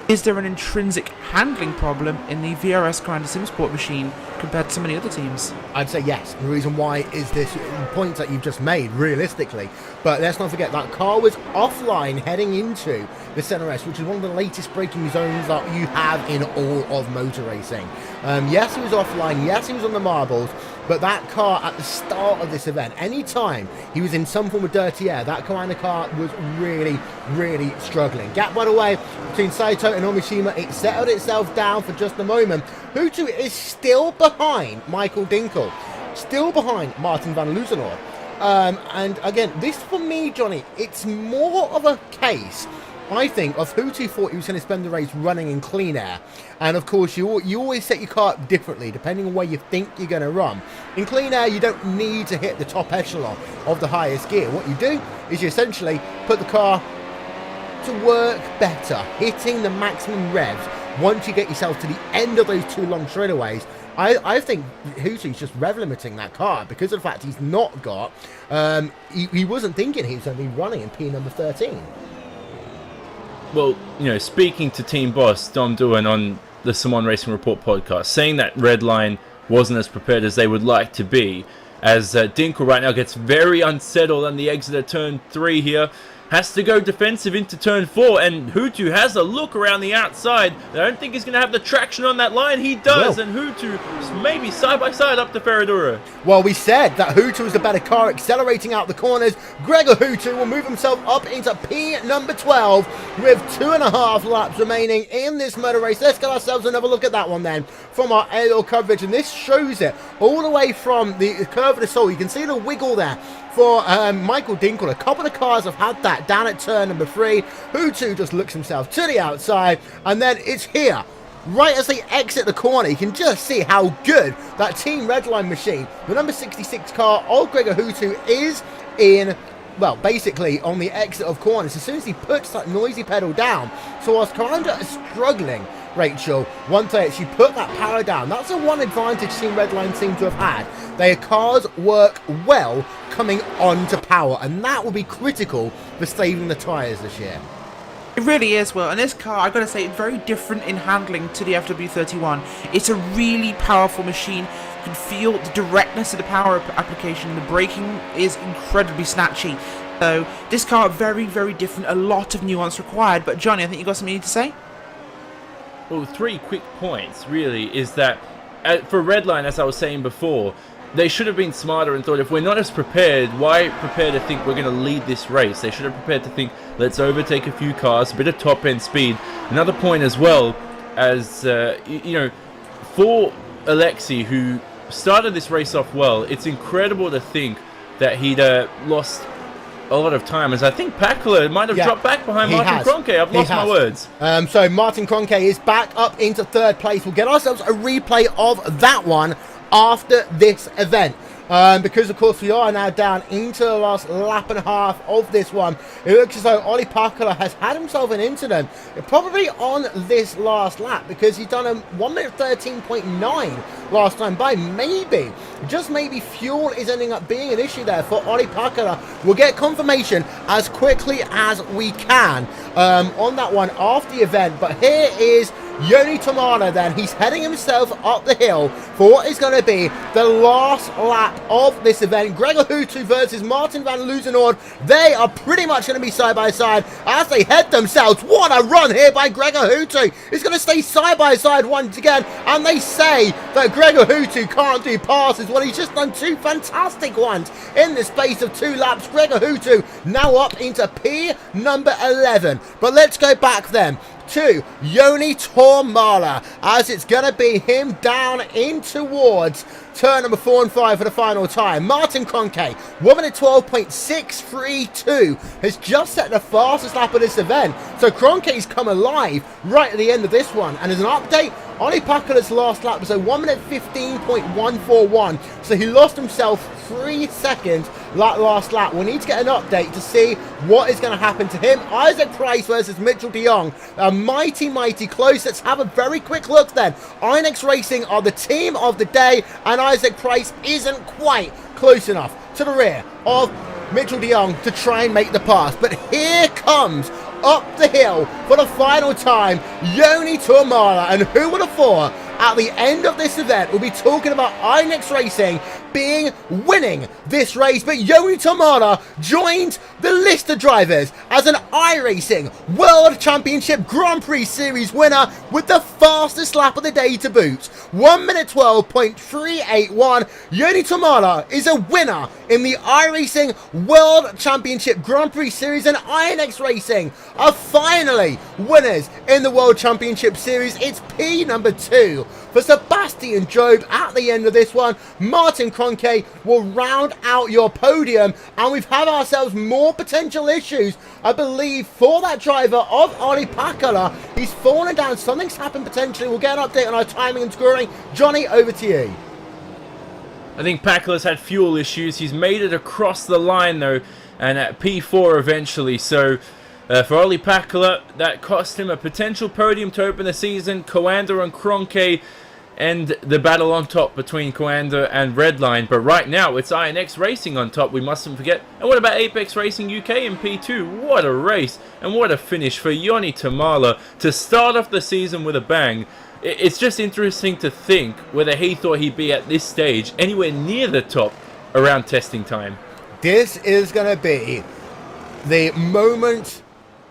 Speaker 2: Is there an intrinsic handling problem in the VRS Koanda SimSport machine compared to so many other teams?
Speaker 1: I'd say yes. The reason why is this point that you've just made, realistically. But let's not forget, that car was offline heading into the Center S, which is one of the latest braking zones that you have in all of motor racing. Yes, he was offline. Yes, he was on the marbles. But that car at the start of this event, anytime he was in some form of dirty air, that Koanda car was really, really struggling. Gap, by the way, between Saito and Umeshima, it settled itself down for just a moment. Hutu is still behind Michael Dinkel, still behind Martin van Luzenoord. And again, this for me, Johnny, it's more of a case I think, of Hutu thought he was going to spend the race running in clean air. And of course, you always set your car up differently depending on where you think you're going to run. In clean air, you don't need to hit the top echelon of the highest gear. What you do is you essentially put the car to work better, hitting the maximum revs once you get yourself to the end of those 2 long straightaways. I think Hutu's just rev limiting that car because of the fact he's not got, he wasn't thinking he was going to be running in P number 13.
Speaker 4: Well, speaking to Team Boss, Dom Doohan on the Simon Racing Report podcast, saying that Redline wasn't as prepared as they would like to be, as Dinkel right now gets very unsettled on the exit of turn 3 here. Has to go defensive into turn 4, and Hutu has a look around the outside. I don't think he's going to have the traction on that line. He does, and Hutu maybe side by side up to Ferradura.
Speaker 1: Well, we said that Hutu was the better car, accelerating out the corners. Gregor Hutu will move himself up into P number 12 with 2.5 laps remaining in this motor race. Let's get ourselves another look at that one then from our aerial coverage, and this shows it all the way from the curve of the soul. You can see the wiggle there for Michael Dinkel. A couple of cars have had that down at turn number 3. Hutu just looks himself to the outside, and then it's here. Right as they exit the corner, you can just see how good that Team Redline machine, the number 66 car of Gregor Hutu, is in, well, basically on the exit of corners as soon as he puts that noisy pedal down. So whilst Karanja is struggling, Rachel, once they actually put that power down, that's the one advantage Team Redline seem to have had. Their cars work well coming onto power, and that will be critical for saving the tyres this year.
Speaker 2: It really is, Will, and this car, I've got to say, it's very different in handling to the FW31. It's a really powerful machine. You can feel the directness of the power application. The braking is incredibly snatchy. So this car, very, very different. A lot of nuance required. But Johnny, I think you got something you need to say?
Speaker 4: Well, 3 quick points, really, is that for Redline, as I was saying before, they should have been smarter and thought, if we're not as prepared, why prepare to think we're going to lead this race? They should have prepared to think, let's overtake a few cars, a bit of top-end speed. Another point as well, as, for Alexei, who started this race off well, it's incredible to think that he'd lost a lot of time, as I think Pakula might have dropped back behind Martin Kroenke. I've lost my words.
Speaker 1: So Martin Kroenke is back up into 3rd place. We'll get ourselves a replay of that one after this event. Because of course we are now down into the last lap and a half of this one. It looks as though Olli Pakala has had himself an incident, probably on this last lap, because he's done a 1 minute 13.9 last time by. Maybe, just maybe, fuel is ending up being an issue there for Olli Pakala. We'll get confirmation as quickly as we can on that one after the event. But here is Joni Tomala then. He's heading himself up the hill for what is going to be the last lap of this event. Gregor Hutu versus Martin van Loozenhoorn. They are pretty much going to be side by side as they head themselves. What a run here by Gregor Hutu. He's going to stay side by side once again, and they say that Gregor Hutu can't do passes. Well, he's just done 2 fantastic ones in the space of 2 laps. Gregor Hutu now up into P number 11. But let's go back then to Joni Tomala, as it's going to be him down in towards turn number 4 and 5 for the final time. Martin Kroenke, 1 minute 12.632, has just set the fastest lap of this event. So Kroenke's come alive right at the end of this one. And as an update, Olli Pakala's last lap was a 1 minute 15.141. So he lost himself 3 seconds last lap. We need to get an update to see what is going to happen to him. Isaac Price versus Mitchell de Jong. Mighty, mighty close. Let's have a very quick look then. iNEX Racing are the team of the day, and Isaac Price isn't quite close enough to the rear of Mitchell de Jong to try and make the pass. But here comes up the hill for the final time Joni Tomala, and who would have thought at the end of this event we'll be talking about iNEX Racing winning this race. But Joni Tomala joined the list of drivers as an iRacing World Championship Grand Prix Series winner with the fastest lap of the day to boot, 1 minute 12.381. Joni Tomala is a winner in the iRacing World Championship Grand Prix Series, and iNEX Racing are finally winners in the World Championship Series. It's P number 2 for Sebastian Job at the end of this one. Martin Kroenke will round out your podium, and we've had ourselves more potential issues, I believe, for that driver of Olli Pakala. He's fallen down. Something's happened potentially. We'll get an update on our timing and scoring. Johnny, over to you.
Speaker 4: I think Pakala's had fuel issues. He's made it across the line though, and at P4 eventually. So for Olli Pakala, that cost him a potential podium to open the season. Coanda and Kroenke, and the battle on top between Coanda and Redline. But right now, it's INX Racing on top, we mustn't forget. And what about Apex Racing UK in P2? What a race, and what a finish for Joni Tamala to start off the season with a bang. It's just interesting to think whether he thought he'd be at this stage anywhere near the top around testing time.
Speaker 1: This is going to be the moment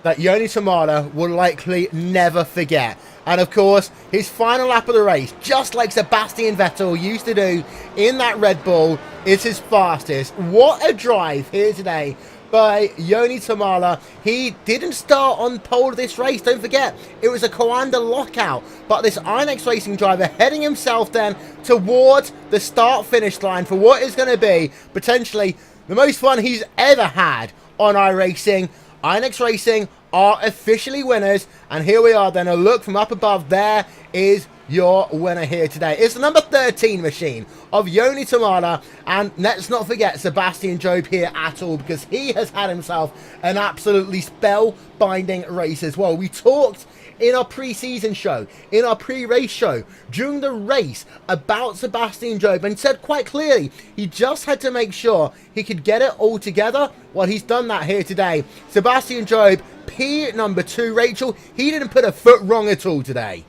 Speaker 1: that Joni Tamala will likely never forget. And of course, his final lap of the race, just like Sebastian Vettel used to do in that Red Bull, is his fastest. What a drive here today by Joni Tamala. He didn't start on pole of this race, don't forget. It was a Coanda lockout, but this INX Racing driver heading himself then towards the start-finish line for what is going to be potentially the most fun he's ever had on iRacing. INX Racing are officially winners, and here we are then. A look from up above. There is your winner here today. It's the number 13 machine of Joni Tamala, and let's not forget Sebastian Job here at all, because he has had himself an absolutely spellbinding race as well. We talked in our pre-season show, in our pre-race show, during the race about Sebastian Job, and said quite clearly he just had to make sure he could get it all together. Well, he's done that here today. Sebastian Job, P number 2. Rachel, he didn't put a foot wrong at all today.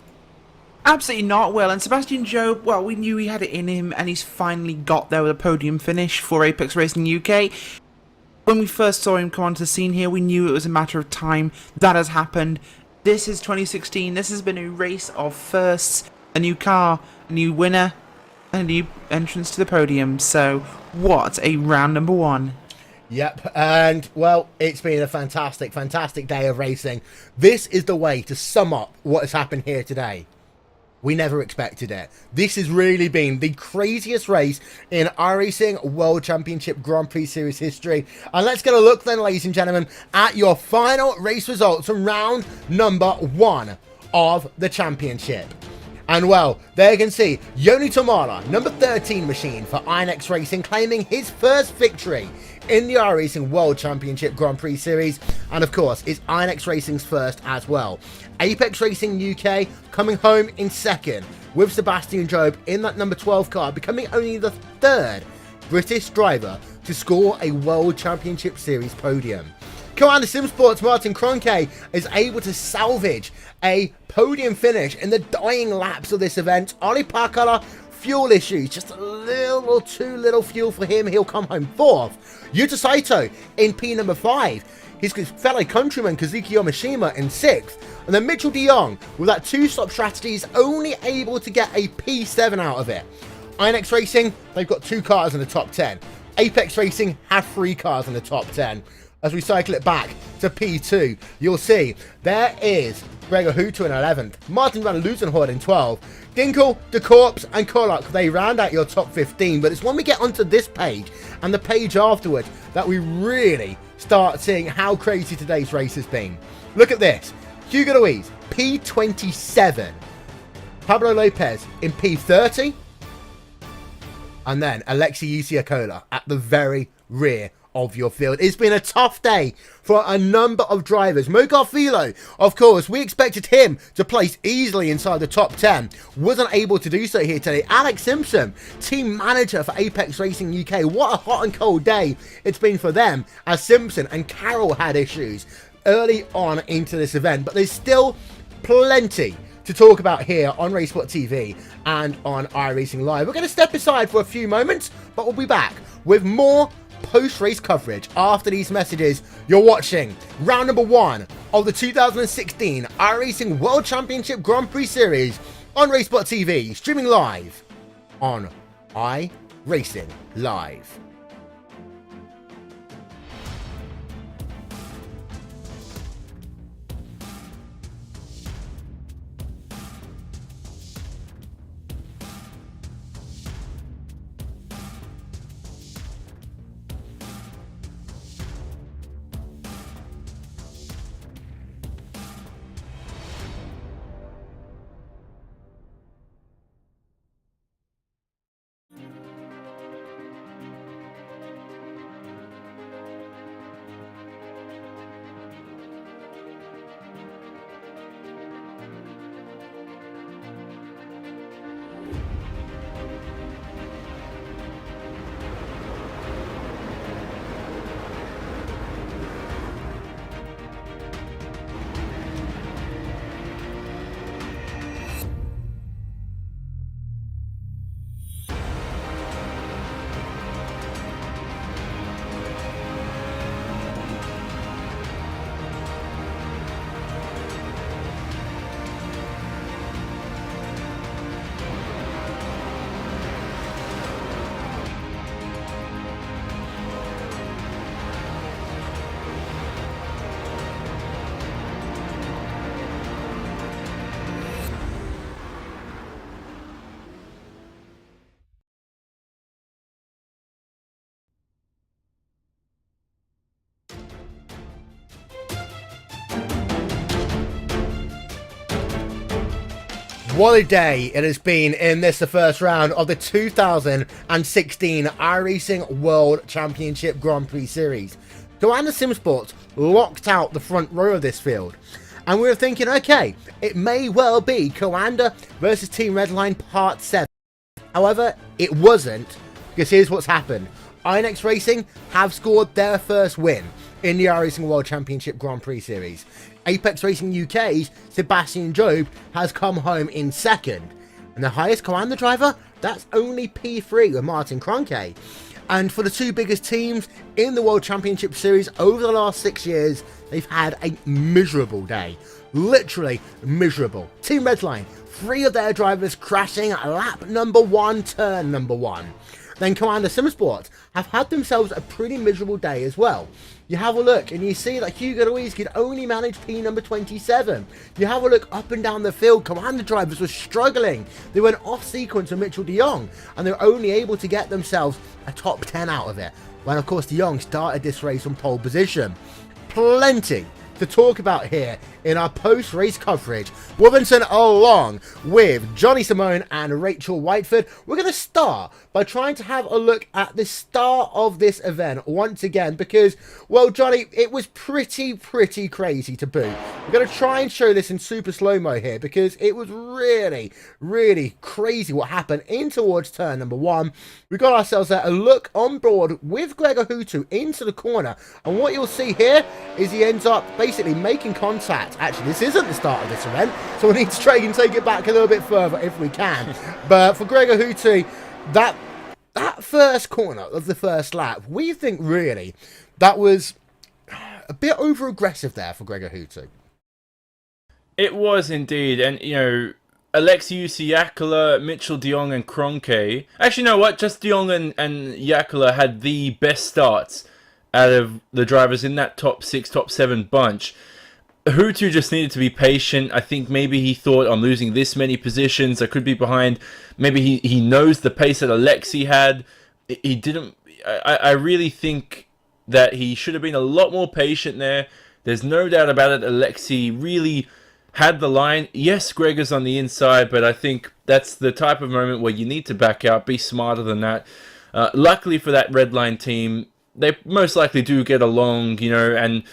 Speaker 2: Absolutely not, Will. And Sebastian Job, well, we knew he had it in him, and he's finally got there with a podium finish for Apex Racing UK. When we first saw him come onto the scene here, we knew it was a matter of time. That has happened. This is 2016. This has been a race of firsts, a new car, a new winner, and a new entrance to the podium. So, what a round number 1.
Speaker 1: Yep, and well, it's been a fantastic, fantastic day of racing. This is the way to sum up what has happened here today. We never expected it. This has really been the craziest race in iRacing World Championship Grand Prix Series history. And let's get a look then, ladies and gentlemen, at your final race results from round number 1 of the championship. And well, there you can see Joni Tamala, number 13 machine for INX Racing, claiming his first victory in the iRacing World Championship Grand Prix Series. And of course, it's INX Racing's first as well. Apex Racing UK coming home in second, with Sebastian Job in that number 12 car, becoming only the 3rd British driver to score a World Championship Series podium. Commander SimSports Martin Kroenke is able to salvage a podium finish in the dying laps of this event. Olli Pakala, fuel issues, just a little too little fuel for him. He'll come home 4th. Yuta Saito in P number 5. His fellow countryman Kazuki Yamashima in 6th. And then Mitchell de Jong, with that 2-stop strategy, is only able to get a P7 out of it. INX Racing, they've got 2 cars in the top 10. Apex Racing have 3 cars in the top 10. As we cycle it back to P2, you'll see there is Gregor Hooter in 11th, Martin van Luzenhoorn in 12th, Dinkel, De Corps and Kolak, they round out your top 15. But it's when we get onto this page and the page afterwards that we really start seeing how crazy today's race has been. Look at this. Hugo Luis, P27. Pablo Lopez in P30. And then Alexei Yusiakola at the very rear of your field. It's been a tough day for a number of drivers. Mogar Philo, of course, we expected him to place easily inside the top 10. Wasn't able to do so here today. Alex Simpson, team manager for Apex Racing UK. What a hot and cold day it's been for them, as Simpson and Carroll had issues early on into this event. But there's still plenty to talk about here on RaceSpotTV and on iRacingLive. We're going to step aside for a few moments, but we'll be back with more post-race coverage after these messages. You're watching round number 1 of the 2016 iRacing World Championship Grand Prix Series on RaceSpotTV, streaming live on iRacingLive. . 。 . 。 . 。 . 。 . . . . . . . . . . . . . . . . . . . . . . . . . . . 。 . . . . . . . . . . . . 。 . . . . . . . . . . . What a day it has been in this, the first round of the 2016 iRacing World Championship Grand Prix Series. Coanda Simsports locked out the front row of this field. And we were thinking, okay, it may well be Coanda versus Team Redline Part 7. However, it wasn't, because here's what's happened. iNext Racing have scored their first win in the iRacing World Championship Grand Prix Series. Apex Racing UK's Sebastian Job has come home in second. And the highest Coanda driver, that's only P3 with Martin Kroenke. And for the two biggest teams in the World Championship Series over the last 6 years, they've had a miserable day. Literally miserable. Team Redline, 3 of their drivers crashing at lap number 1, turn number 1. Then Coanda Simsports have had themselves a pretty miserable day as well. You have a look and you see that Hugo Luis could only manage P number 27. You have a look up and down the field, Coanda drivers were struggling. They went off sequence with Mitchell de Jong and they were only able to get themselves a top 10 out of it. When of course de Jong started this race on pole position. Plenty to talk about here in our post-race coverage. Wolverton along with Johnny Simone and Rachel Whiteford. We're going to start by trying to have a look at the start of this event once again because, well, Johnny, it was pretty crazy to boot. We're going to try and show this in super slow-mo here because it was really crazy what happened in towards turn number 1. We got ourselves a look on board with Gregor Hutu into the corner, and what you'll see here is he ends up basically making contact. Actually, this isn't the start of this event, so we need to try and take it back a little bit further if we can. But for Gregor Hutu, that first corner of the first lap, we think really that was a bit over aggressive there for Gregor Hutu.
Speaker 4: It was indeed, and you know, Alexius Yakula, Mitchell de Jong and Kroenke. Actually, you know what? Just de Jong and Yakula had the best starts out of the drivers in that top 6, top 7 bunch. Hutu just needed to be patient. I think maybe he thought, I'm losing this many positions, I could be behind. Maybe he knows the pace that Alexi had. He didn't. I really think that he should have been a lot more patient there. There's no doubt about it. Alexi really had the line. Yes, Gregor's on the inside, but I think that's the type of moment where you need to back out, be smarter than that. Luckily for that Redline team, they most likely do get along, you know, and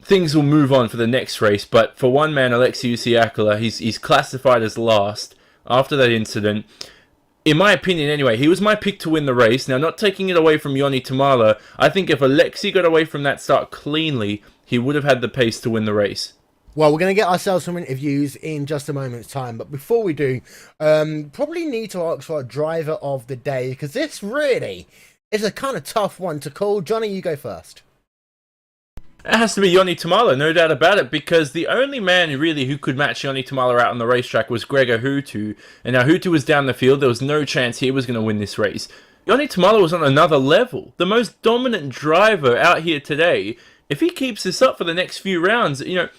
Speaker 4: things will move on for the next race. But for one man, Alexius Yakula, he's classified as last after that incident. In my opinion, anyway, he was my pick to win the race. Now, not taking it away from Yoni Tamala, I think if Alexi got away from that start cleanly, he would have had the pace to win the race.
Speaker 1: Well, we're going to get ourselves some interviews in just a moment's time, but before we do, probably need to ask for a driver of the day, because this really is a kind of tough one to call. Johnny, you go first.
Speaker 4: It has to be Yoni Tamala, no doubt about it, because the only man really who could match Yoni Tamala out on the racetrack was Gregor Hutu, and now Hutu was down the field. There was no chance he was going to win this race. Yoni Tamala was on another level, the most dominant driver out here today. If he keeps this up for the next few rounds, you know,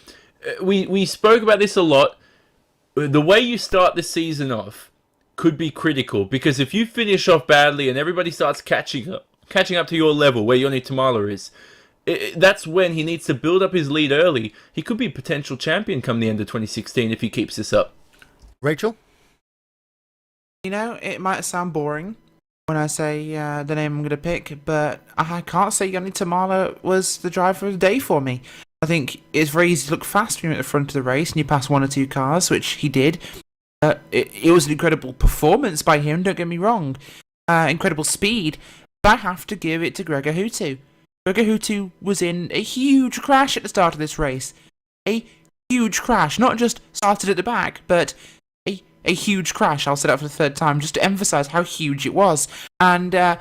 Speaker 4: we spoke about this a lot. The way you start this season off could be critical, because if you finish off badly and everybody starts catching up to your level where Yoni Tamala is, that's when he needs to build up his lead early. He could be a potential champion come the end of 2016 if he keeps this up.
Speaker 1: Rachel?
Speaker 2: You know, it might sound boring when I say the name I'm going to pick, but I can't say Yoni Tamala was the driver of the day for me. I think it's very easy to look fast when you're at the front of the race and you pass 1 or 2 cars, which he did. It was an incredible performance by him, don't get me wrong. Incredible speed, but I have to give it to Gregor Hutu. Gregor Hutu was in a huge crash at the start of this race. A huge crash, not just started at the back, but a huge crash. I'll say that for the 3rd time, just to emphasise how huge it was. And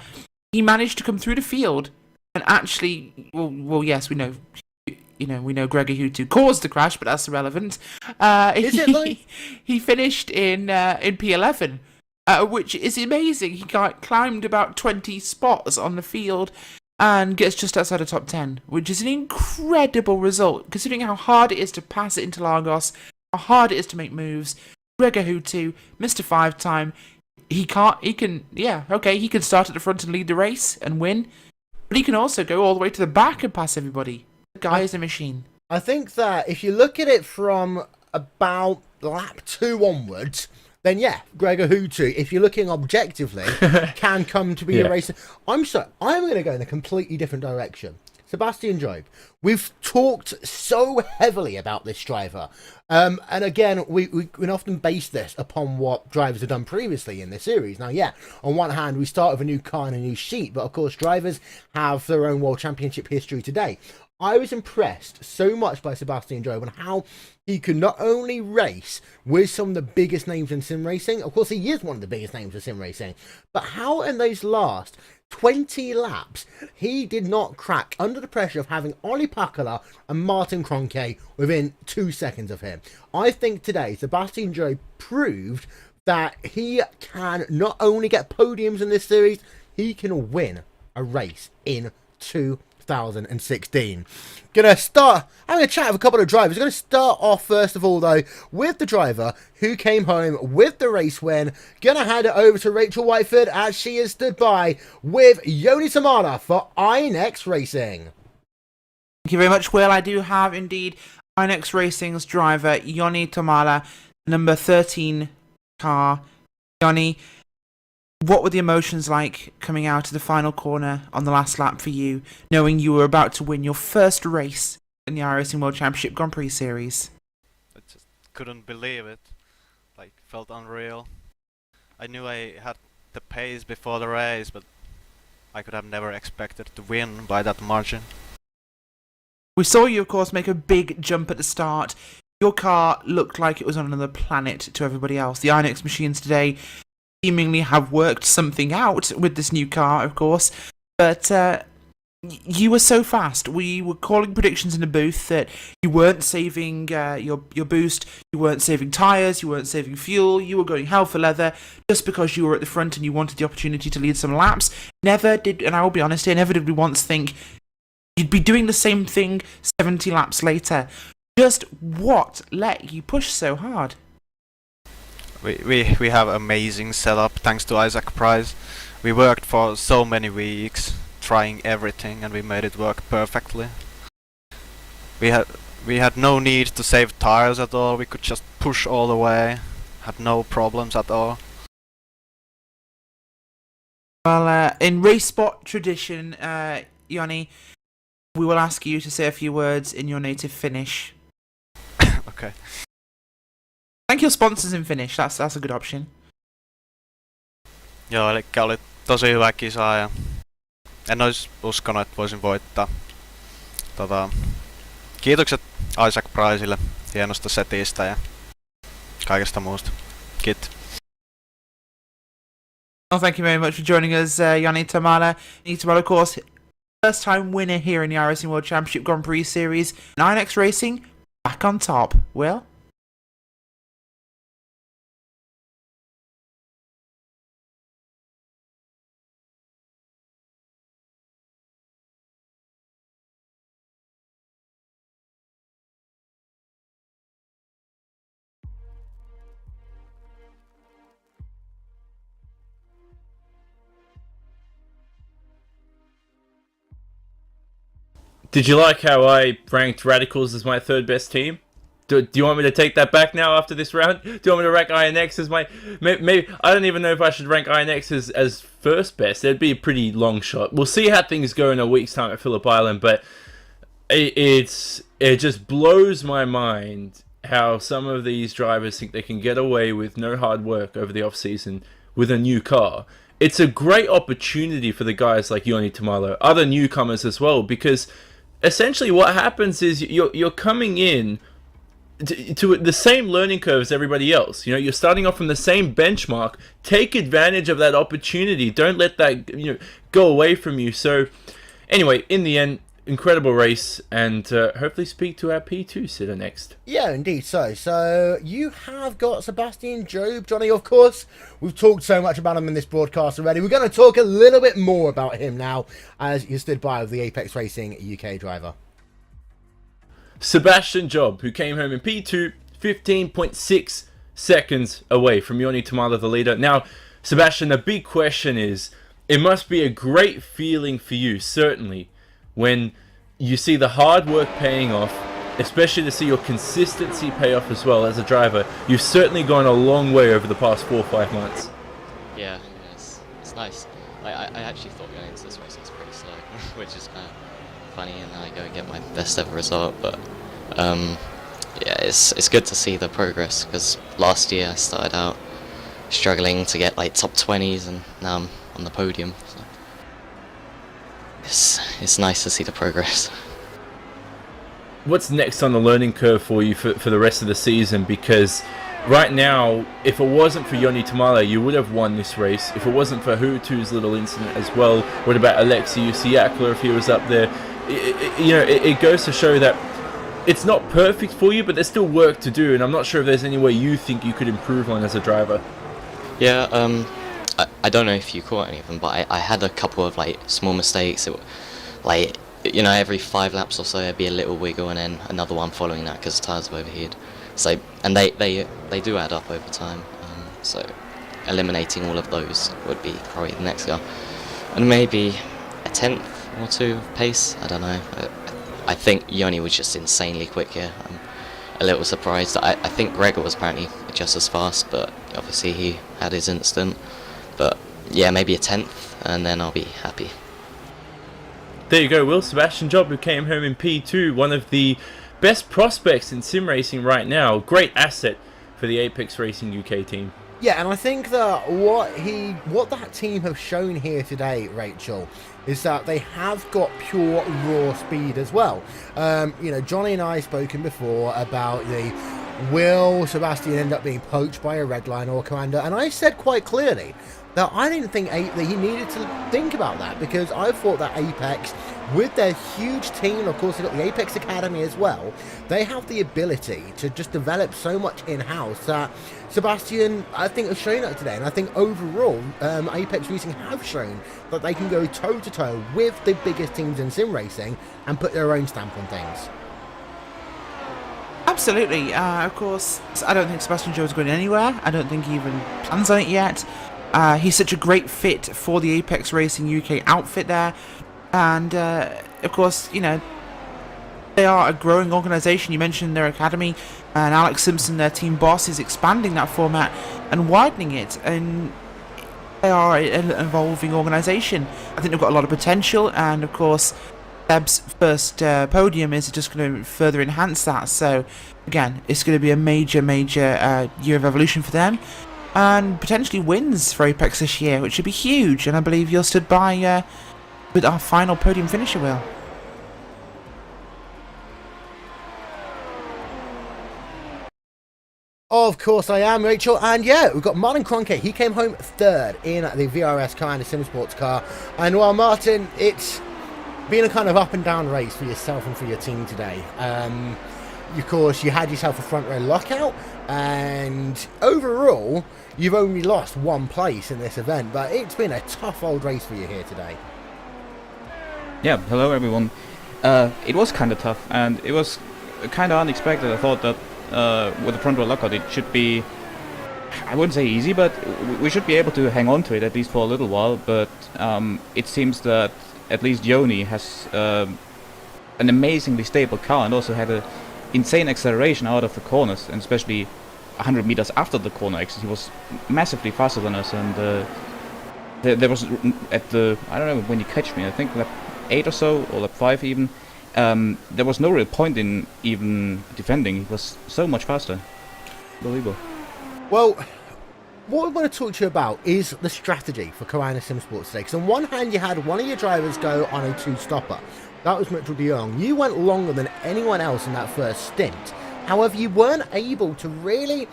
Speaker 2: he managed to come through the field and actually, well, yes, we know. We know Gregor Hutu caused the crash, but that's irrelevant. He finished in P11, which is amazing. He climbed about 20 spots on the field and gets just outside the top 10, which is an incredible result, considering how hard it is to pass at Interlagos, how hard it is to make moves. Gregor Hutu, Mr. 5-time, he can start at the front and lead the race and win, but he can also go all the way to the back and pass everybody. The guy is a machine.
Speaker 1: I think that if you look at it from about lap 2 onwards, then yeah, Gregor Hutu, if you're looking objectively, can come to be a racer. I'm going to go in a completely different direction. Sebastian Job, we've talked so heavily about this driver. And again, we can often base this upon what drivers have done previously in this series. Now, yeah, on one hand, we start with a new car and a new sheet, but of course, drivers have their own World Championship history today. I was impressed so much by Sebastian Job and how he could not only race with some of the biggest names in sim racing, of course he is one of the biggest names in sim racing, but how in those last 20 laps he did not crack under the pressure of having Ollie Pakala and Martin Kroenke within 2 seconds of him. I think today Sebastian Job proved that he can not only get podiums in this series, he can win a race in 2016. I'm going to chat with a couple of drivers. I'm going to start off first of all though with the driver who came home with the race win. Going to hand it over to Rachel Whiteford as she is stood by with Yoni Tamala for iNext Racing.
Speaker 2: Thank you very much, Will. I do have indeed iNext Racing's driver Yoni Tamala, number 13 car. Yoni, what were the emotions like coming out of the final corner on the last lap for you, knowing you were about to win your first race in the iRacing World Championship Grand Prix Series?
Speaker 7: I just couldn't believe it. Like, felt unreal. I knew I had the pace before the race, but I could have never expected to win by that margin.
Speaker 2: We saw you, of course, make a big jump at the start. Your car looked like it was on another planet to everybody else. The iNext machines today seemingly have worked something out with this new car, of course, but you were so fast. We were calling predictions in the booth that you weren't saving your boost, you weren't saving tyres, you weren't saving fuel, you were going hell for leather just because you were at the front and you wanted the opportunity to lead some laps. Never did, and I will be honest here, never did we once think you'd be doing the same thing 70 laps later. Just what let you push so hard?
Speaker 7: We have amazing setup thanks to Isaac Price. We worked for so many weeks trying everything and we made it work perfectly. We had no need to save tires at all. We could just push all the way. Had no problems at all.
Speaker 2: Well, in RaceSpot tradition, Yoni, we will ask you to say a few words in your native Finnish.
Speaker 7: Okay.
Speaker 2: Thank your sponsors in Finnish, that's a good option.
Speaker 7: Joo, eli oli tosi hyvä kisa ja en olisi uskonut, että voisin voittaa. Kiitokset Isaac Priceille hienosta setistä ja kaikesta muusta. Kiitos.
Speaker 2: Well, thank you very much for joining us, Jani Tamala. Jani Tamala, of course, first time winner here in the iRacing World Championship Grand Prix Series. iNext Racing, back on top. Will?
Speaker 4: Did you like how I ranked Radicals as my third best team? Do you want me to take that back now after this round? Do you want me to rank INX as my... Maybe I don't even know if I should rank INX as first best. It'd be a pretty long shot. We'll see how things go in a week's time at Phillip Island, but it just blows my mind how some of these drivers think they can get away with no hard work over the off-season with a new car. It's a great opportunity for the guys like Joni Tamalo, other newcomers as well, because essentially what happens is you're coming in to the same learning curve as everybody else. You know, you're starting off from the same benchmark. Take advantage of that opportunity. Don't let that, go away from you. So anyway, in the end, incredible race, and hopefully speak to our P2 sitter next.
Speaker 1: Yeah, indeed. So you have got Sebastian Job, Johnny, of course. We've talked so much about him in this broadcast already. We're going to talk a little bit more about him now as you stood by with the Apex Racing UK driver.
Speaker 4: Sebastian Job, who came home in P2, 15.6 seconds away from Joni Tamala, the leader. Now, Sebastian, the big question is, it must be a great feeling for you, certainly, when you see the hard work paying off, especially to see your consistency pay off as well as a driver. You've certainly gone a long way over the past 4 or 5 months.
Speaker 8: Yeah, it's nice. I actually thought going into this race it was pretty slow, which is kind of funny, and then I go and get my best ever result. But yeah, it's good to see the progress, because last year I started out struggling to get like top 20s, and now I'm on the podium. So it's nice to see the progress.
Speaker 4: What's next on the learning curve for you for the rest of the season? Because right now, if it wasn't for Joni Tamala, you would have won this race. If it wasn't for Hutu's little incident as well, what about Alexei Usiakla if he was up there? It goes to show that it's not perfect for you, but there's still work to do, and I'm not sure if there's any way you think you could improve on as a driver.
Speaker 8: Yeah, I don't know if you caught any of them, but I had a couple of like small mistakes. Every 5 laps or so there'd be a little wiggle, and then another one following that because the tyres were overheated. So, and they do add up over time. So eliminating all of those would be probably the next goal, and maybe a 10th or 2 of pace. I don't know. I think Joni was just insanely quick here. I'm a little surprised. I think Gregor was apparently just as fast, but obviously he had his incident. But yeah, maybe a 10th, and then I'll be happy.
Speaker 4: There you go, Will. Sebastian Job, who came home in P2, one of the best prospects in sim racing right now. Great asset for the Apex Racing UK team.
Speaker 1: Yeah, and I think that what that team have shown here today, Rachel, is that they have got pure raw speed as well. Johnny and I have spoken before about will Sebastian end up being poached by a Redline or Commander, and I said quite clearly that I didn't think that he needed to think about that, because I thought that Apex, with their huge team, of course they've got the Apex Academy as well, they have the ability to just develop so much in-house that Sebastian, I think, has shown that today. And I think overall, Apex Racing have shown that they can go toe-to-toe with the biggest teams in sim racing and put their own stamp on things.
Speaker 2: Absolutely. Of course, I don't think Sebastian Joe is going anywhere. I don't think he even plans on it yet. He's such a great fit for the Apex Racing UK outfit there. And, of course, they are a growing organisation. You mentioned their academy, and Alex Simpson, their team boss, is expanding that format and widening it. And they are an evolving organisation. I think they've got a lot of potential, and, of course, Seb's first podium is just going to further enhance that. So, again, it's going to be a major year of evolution for them, and potentially wins for Apex this year, which would be huge. And I believe you're stood by with our final podium finisher, Will.
Speaker 1: Of course I am, Rachel, and yeah, we've got Martin Kroenke. He came home 3rd in the VRS Commander Sim Sports car, and while Martin, it's been a kind of up and down race for yourself and for your team today. Of course, you had yourself a front row lockout, and overall, you've only lost 1 place in this event, but it's been a tough old race for you here today.
Speaker 9: Yeah, hello everyone. It was kind of tough, and it was kind of unexpected. I thought that with the front row lockout it should be, I wouldn't say easy, but we should be able to hang on to it at least for a little while. But it seems that at least Joni has an amazingly stable car, and also had an insane acceleration out of the corners, and especially 100 meters after the corner exit he was massively faster than us. And there was at the, I don't know when you catch me, I think lap 8 or so, or lap 5 even, there was no real point in even defending. He was so much faster. Unbelievable.
Speaker 1: Well, what we want to talk to you about is the strategy for Carolina Sim Sports today. Because on one hand, you had one of your drivers go on a 2-stopper. That was Mitchell de Jong. You went longer than anyone else in that first stint. However, you weren't able to really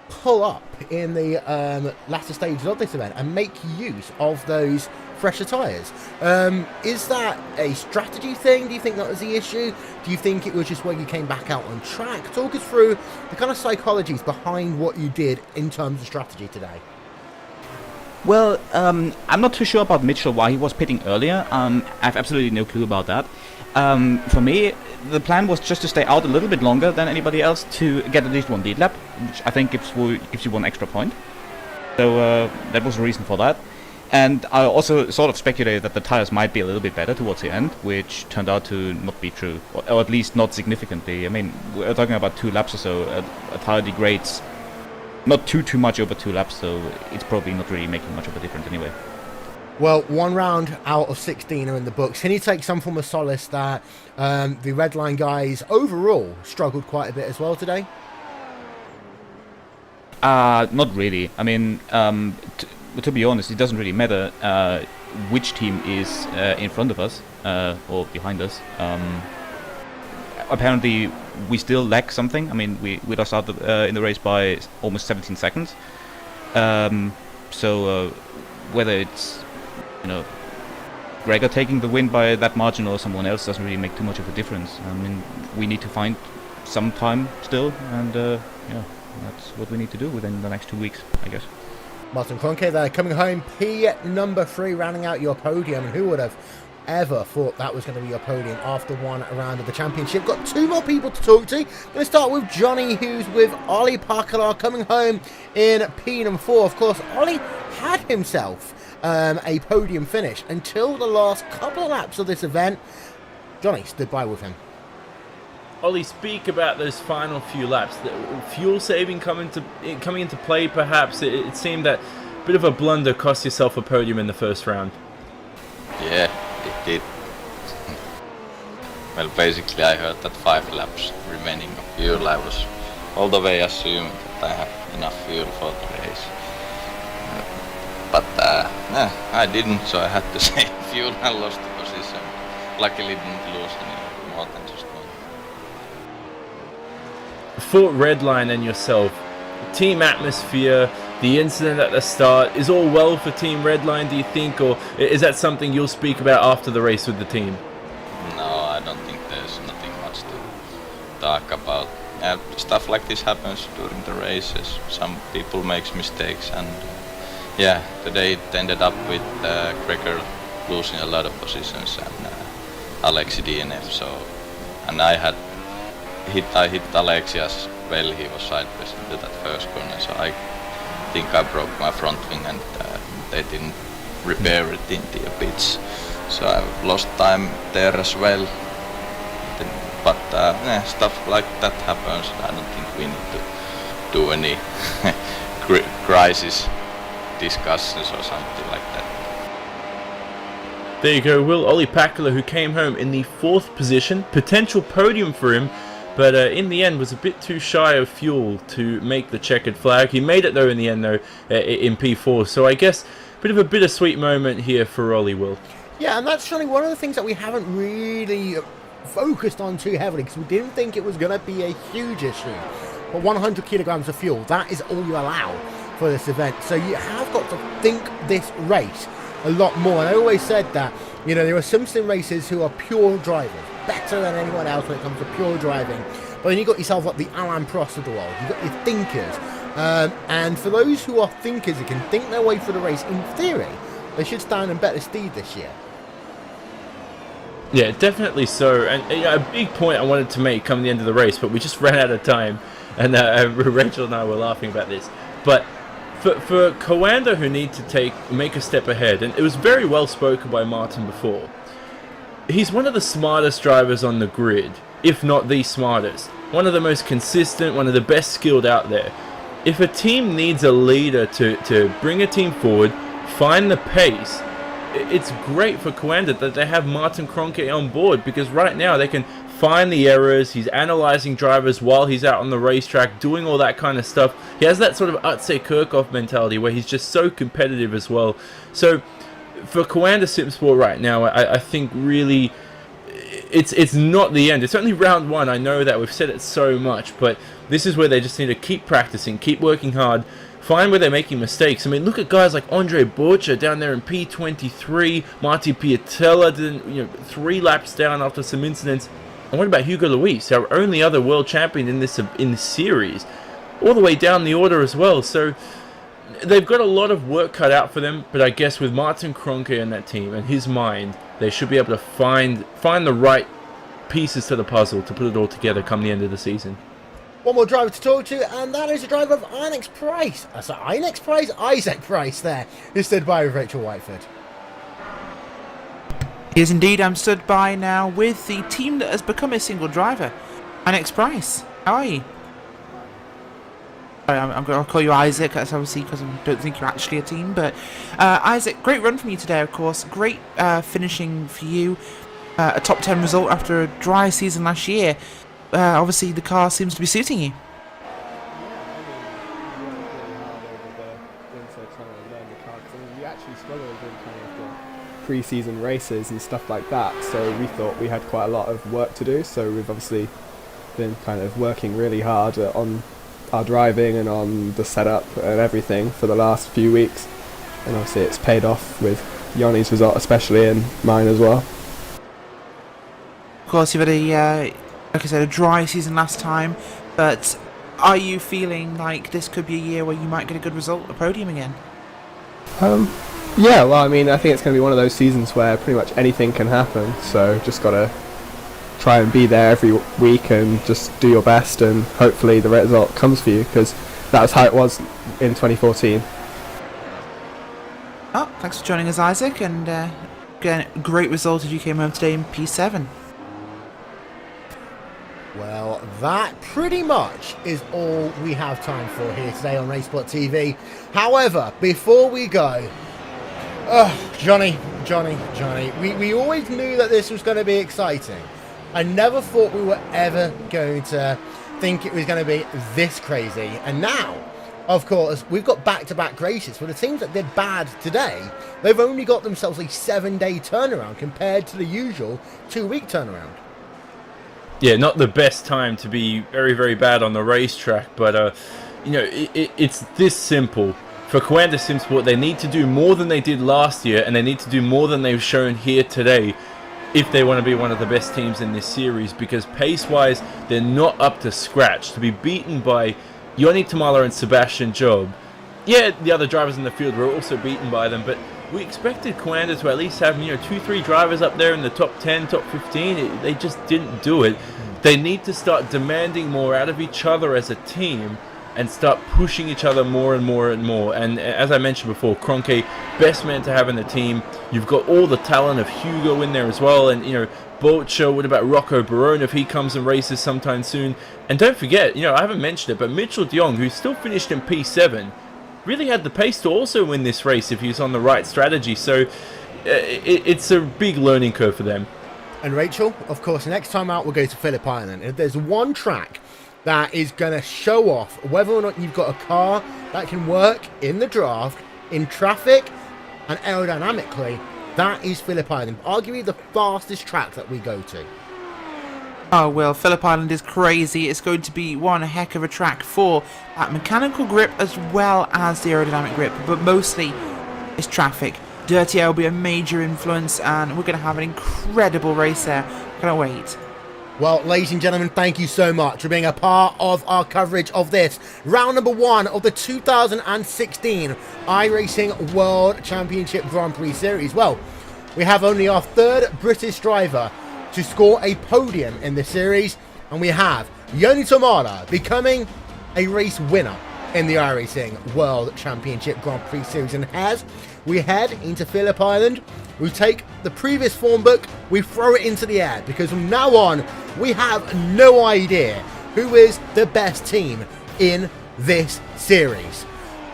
Speaker 1: pull up in the latter stages of this event and make use of those fresher tyres. Is that a strategy thing? Do you think that was the issue? Do you think it was just when you came back out on track? Talk us through the kind of psychologies behind what you did in terms of strategy today.
Speaker 9: Well, I'm not too sure about Mitchell, why he was pitting earlier. I have absolutely no clue about that. For me, the plan was just to stay out a little bit longer than anybody else to get at least 1 lead lap, which I think gives you 1 extra point. So that was the reason for that. And I also sort of speculated that the tires might be a little bit better towards the end, which turned out to not be true, or at least not significantly. I mean, we're talking about 2 laps or so. A tire degrades not too much over 2 laps, so it's probably not really making much of a difference anyway.
Speaker 1: Well, 1 round out of 16 are in the books. Can you take some form of solace that the Redline guys overall struggled quite a bit as well today?
Speaker 9: Not really. I mean, to be honest, it doesn't really matter which team is in front of us or behind us. Apparently, we still lack something. I mean, we lost out in the race by almost 17 seconds. So whether it's Gregor taking the win by that margin or someone else doesn't really make too much of a difference. I mean, we need to find some time still, and that's what we need to do within the next 2 weeks, I guess.
Speaker 1: Martin Kroenke there, coming home, P number 3, rounding out your podium. And who would have ever thought that was going to be your podium after 1 round of the championship? Got 2 more people to talk to. Going to start with Johnny, who's with Ollie Parkala, coming home in P number 4. Of course, Ollie had himself a podium finish until the last couple of laps of this event. Johnny stood by with him.
Speaker 4: Ollie, speak about those final few laps. The fuel saving coming into play, perhaps. It seemed that a bit of a blunder cost yourself a podium in the first round.
Speaker 10: Yeah, it did. Well, basically I heard that 5 laps remaining of fuel. I was all the way assuming that I have enough fuel for the race. But I didn't, so I had to save fuel and lost the position. Luckily didn't lose any more than just 1.
Speaker 4: For Redline and yourself, team atmosphere, the incident at the start, is all well for Team Redline, do you think, or is that something you'll speak about after the race with the team?
Speaker 10: No, I don't think there's nothing much to talk about. Stuff like this happens during the races. Some people make mistakes, and yeah, today it ended up with Gregor losing a lot of positions and Alexi DNF. So, and I hit Alexi as well. He was sideways into that first corner, so I think I broke my front wing, and they didn't repair it in the pits. So I lost time there as well. But stuff like that happens. I don't think we need to do any crisis discussions or something like that.
Speaker 4: There you go, Will. Ollie Pakula, who came home in the 4th position, potential podium for him, but in the end was a bit too shy of fuel to make the checkered flag. He made it though in the end though in P4, so I guess a bit of a bittersweet moment here for Ollie, Will.
Speaker 1: Yeah, and that's certainly one of the things that we haven't really focused on too heavily, because we didn't think it was going to be a huge issue. But 100 kilograms of fuel, that is all you allow for this event. So you have got to think this race a lot more. And I always said that, there are some sim racers who are pure drivers, better than anyone else when it comes to pure driving. But then you've got yourself like the Alain Prost of the world. You've got your thinkers. And for those who are thinkers who can think their way through the race, in theory, they should stand in better stead this year.
Speaker 4: Yeah, definitely so. And a big point I wanted to make come the end of the race, but we just ran out of time. And Rachel and I were laughing about this. But for Coanda, who need to make a step ahead, and it was very well spoken by Martin before, he's one of the smartest drivers on the grid, if not the smartest. One of the most consistent, one of the best skilled out there. If a team needs a leader to bring a team forward, find the pace, it's great for Coanda that they have Martin Kroenke on board, because right now they can find the errors. He's analyzing drivers while he's out on the racetrack, doing all that kind of stuff. He has that sort of Utse Kirchhoff mentality where he's just so competitive as well. So for Coanda Simsport right now, I think really it's not the end. It's only round 1. I know that we've said it so much, but this is where they just need to keep practicing, keep working hard, find where they're making mistakes. I mean, look at guys like Andre Burcha down there in P23, Marti Piatella did 3 laps down after some incidents. And what about Hugo Luis, our only other world champion in this series, all the way down the order as well? So they've got a lot of work cut out for them, but I guess with Martin Kroenke and that team and his mind, they should be able to find the right pieces to the puzzle to put it all together come the end of the season.
Speaker 1: One more driver to talk to, and that is the driver of Inex Price. Inex Price? Isaac Price there, who stood by with Rachel Whiteford.
Speaker 2: Yes, indeed. I'm stood by now with the team that has become a single driver. Inex Price, how are you? Sorry, I'm going to call you Isaac, that's obviously because I don't think you're actually a team. But Isaac, great run from you today, of course. Great finishing for you. A top 10 result after a dry season last year. Obviously, the car seems to be suiting you.
Speaker 11: We actually struggled in kind of the pre-season races and stuff like that, so we thought we had quite a lot of work to do. So we've obviously been kind of working really hard on our driving and on the setup and everything for the last few weeks, and obviously it's paid off with Yanni's result especially, and mine as well.
Speaker 2: Of course, you've had a, like I said, a dry season last time, but are you feeling like this could be a year where you might get a good result, a podium again?
Speaker 11: Yeah, well, I mean, I think it's going to be one of those seasons where pretty much anything can happen, so just got to try and be there every week and just do your best, and hopefully the result comes for you, because that was how it was in 2014.
Speaker 2: Oh, thanks for joining us, Isaac, and again, great result as you came home today in P7.
Speaker 1: Well, that pretty much is all we have time for here today on RaceSpotTV. However, before we go, Johnny, we always knew that this was going to be exciting. I never thought we were ever going to think it was going to be this crazy. And now, of course, we've got back-to-back races. For the teams that did bad today, they've only got themselves a 7-day turnaround compared to the usual 2-week turnaround.
Speaker 4: Yeah, not the best time to be very, very bad on the racetrack, but, you know, it's this simple. For Coanda Simsport, they need to do more than they did last year, and they need to do more than they've shown here today if they want to be one of the best teams in this series, because pace-wise, they're not up to scratch. To be beaten by Yoni Tamala and Sebastian Job, yeah, the other drivers in the field were also beaten by them, but we expected Coanda to at least have, 2-3 drivers up there in the top 10, top 15. They just didn't do it. They need to start demanding more out of each other as a team and start pushing each other more and more and more. And as I mentioned before, Kroenke, best man to have in the team. You've got all the talent of Hugo in there as well, and Bolcher. What about Rocco Barone if he comes and races sometime soon? And don't forget, I haven't mentioned it, but Mitchell de Jong, who still finished in P7, really had the pace to also win this race if he was on the right strategy. So it's a big learning curve for them.
Speaker 1: And Rachel, of course, next time out we'll go to Phillip Island. If there's one track that is going to show off whether or not you've got a car that can work in the draft, in traffic, and aerodynamically, that is Phillip Island. Arguably the fastest track that we go to.
Speaker 2: Oh, well, Phillip Island is crazy. It's going to be one heck of a track for that mechanical grip as well as the aerodynamic grip, but mostly it's traffic. Dirty Air will be a major influence, and we're going to have an incredible race there. Can't wait.
Speaker 1: Well, ladies and gentlemen, thank you so much for being a part of our coverage of this round number 1 of the 2016 iRacing World Championship Grand Prix Series. Well, we have only our 3rd British driver to score a podium in this series, and we have Yoni Tamala becoming a race winner in the iRacing World Championship Grand Prix Series. And as we head into Phillip Island, we take the previous form book, we throw it into the air, because from now on, we have no idea who is the best team in this series.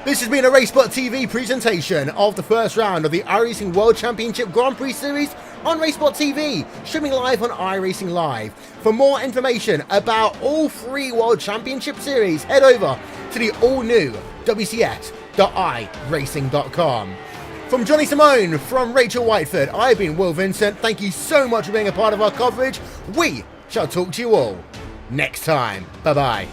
Speaker 1: This has been a RaceSpotTV presentation of the first round of the iRacing World Championship Grand Prix Series on RaceSpotTV, streaming live on iRacingLive. For more information about all 3 World Championship Series, head over to the all-new wcs.iracing.com. From Johnny Simone, from Rachel Whiteford, I've been Will Vincent. Thank you so much for being a part of our coverage. We shall talk to you all next time. Bye-bye.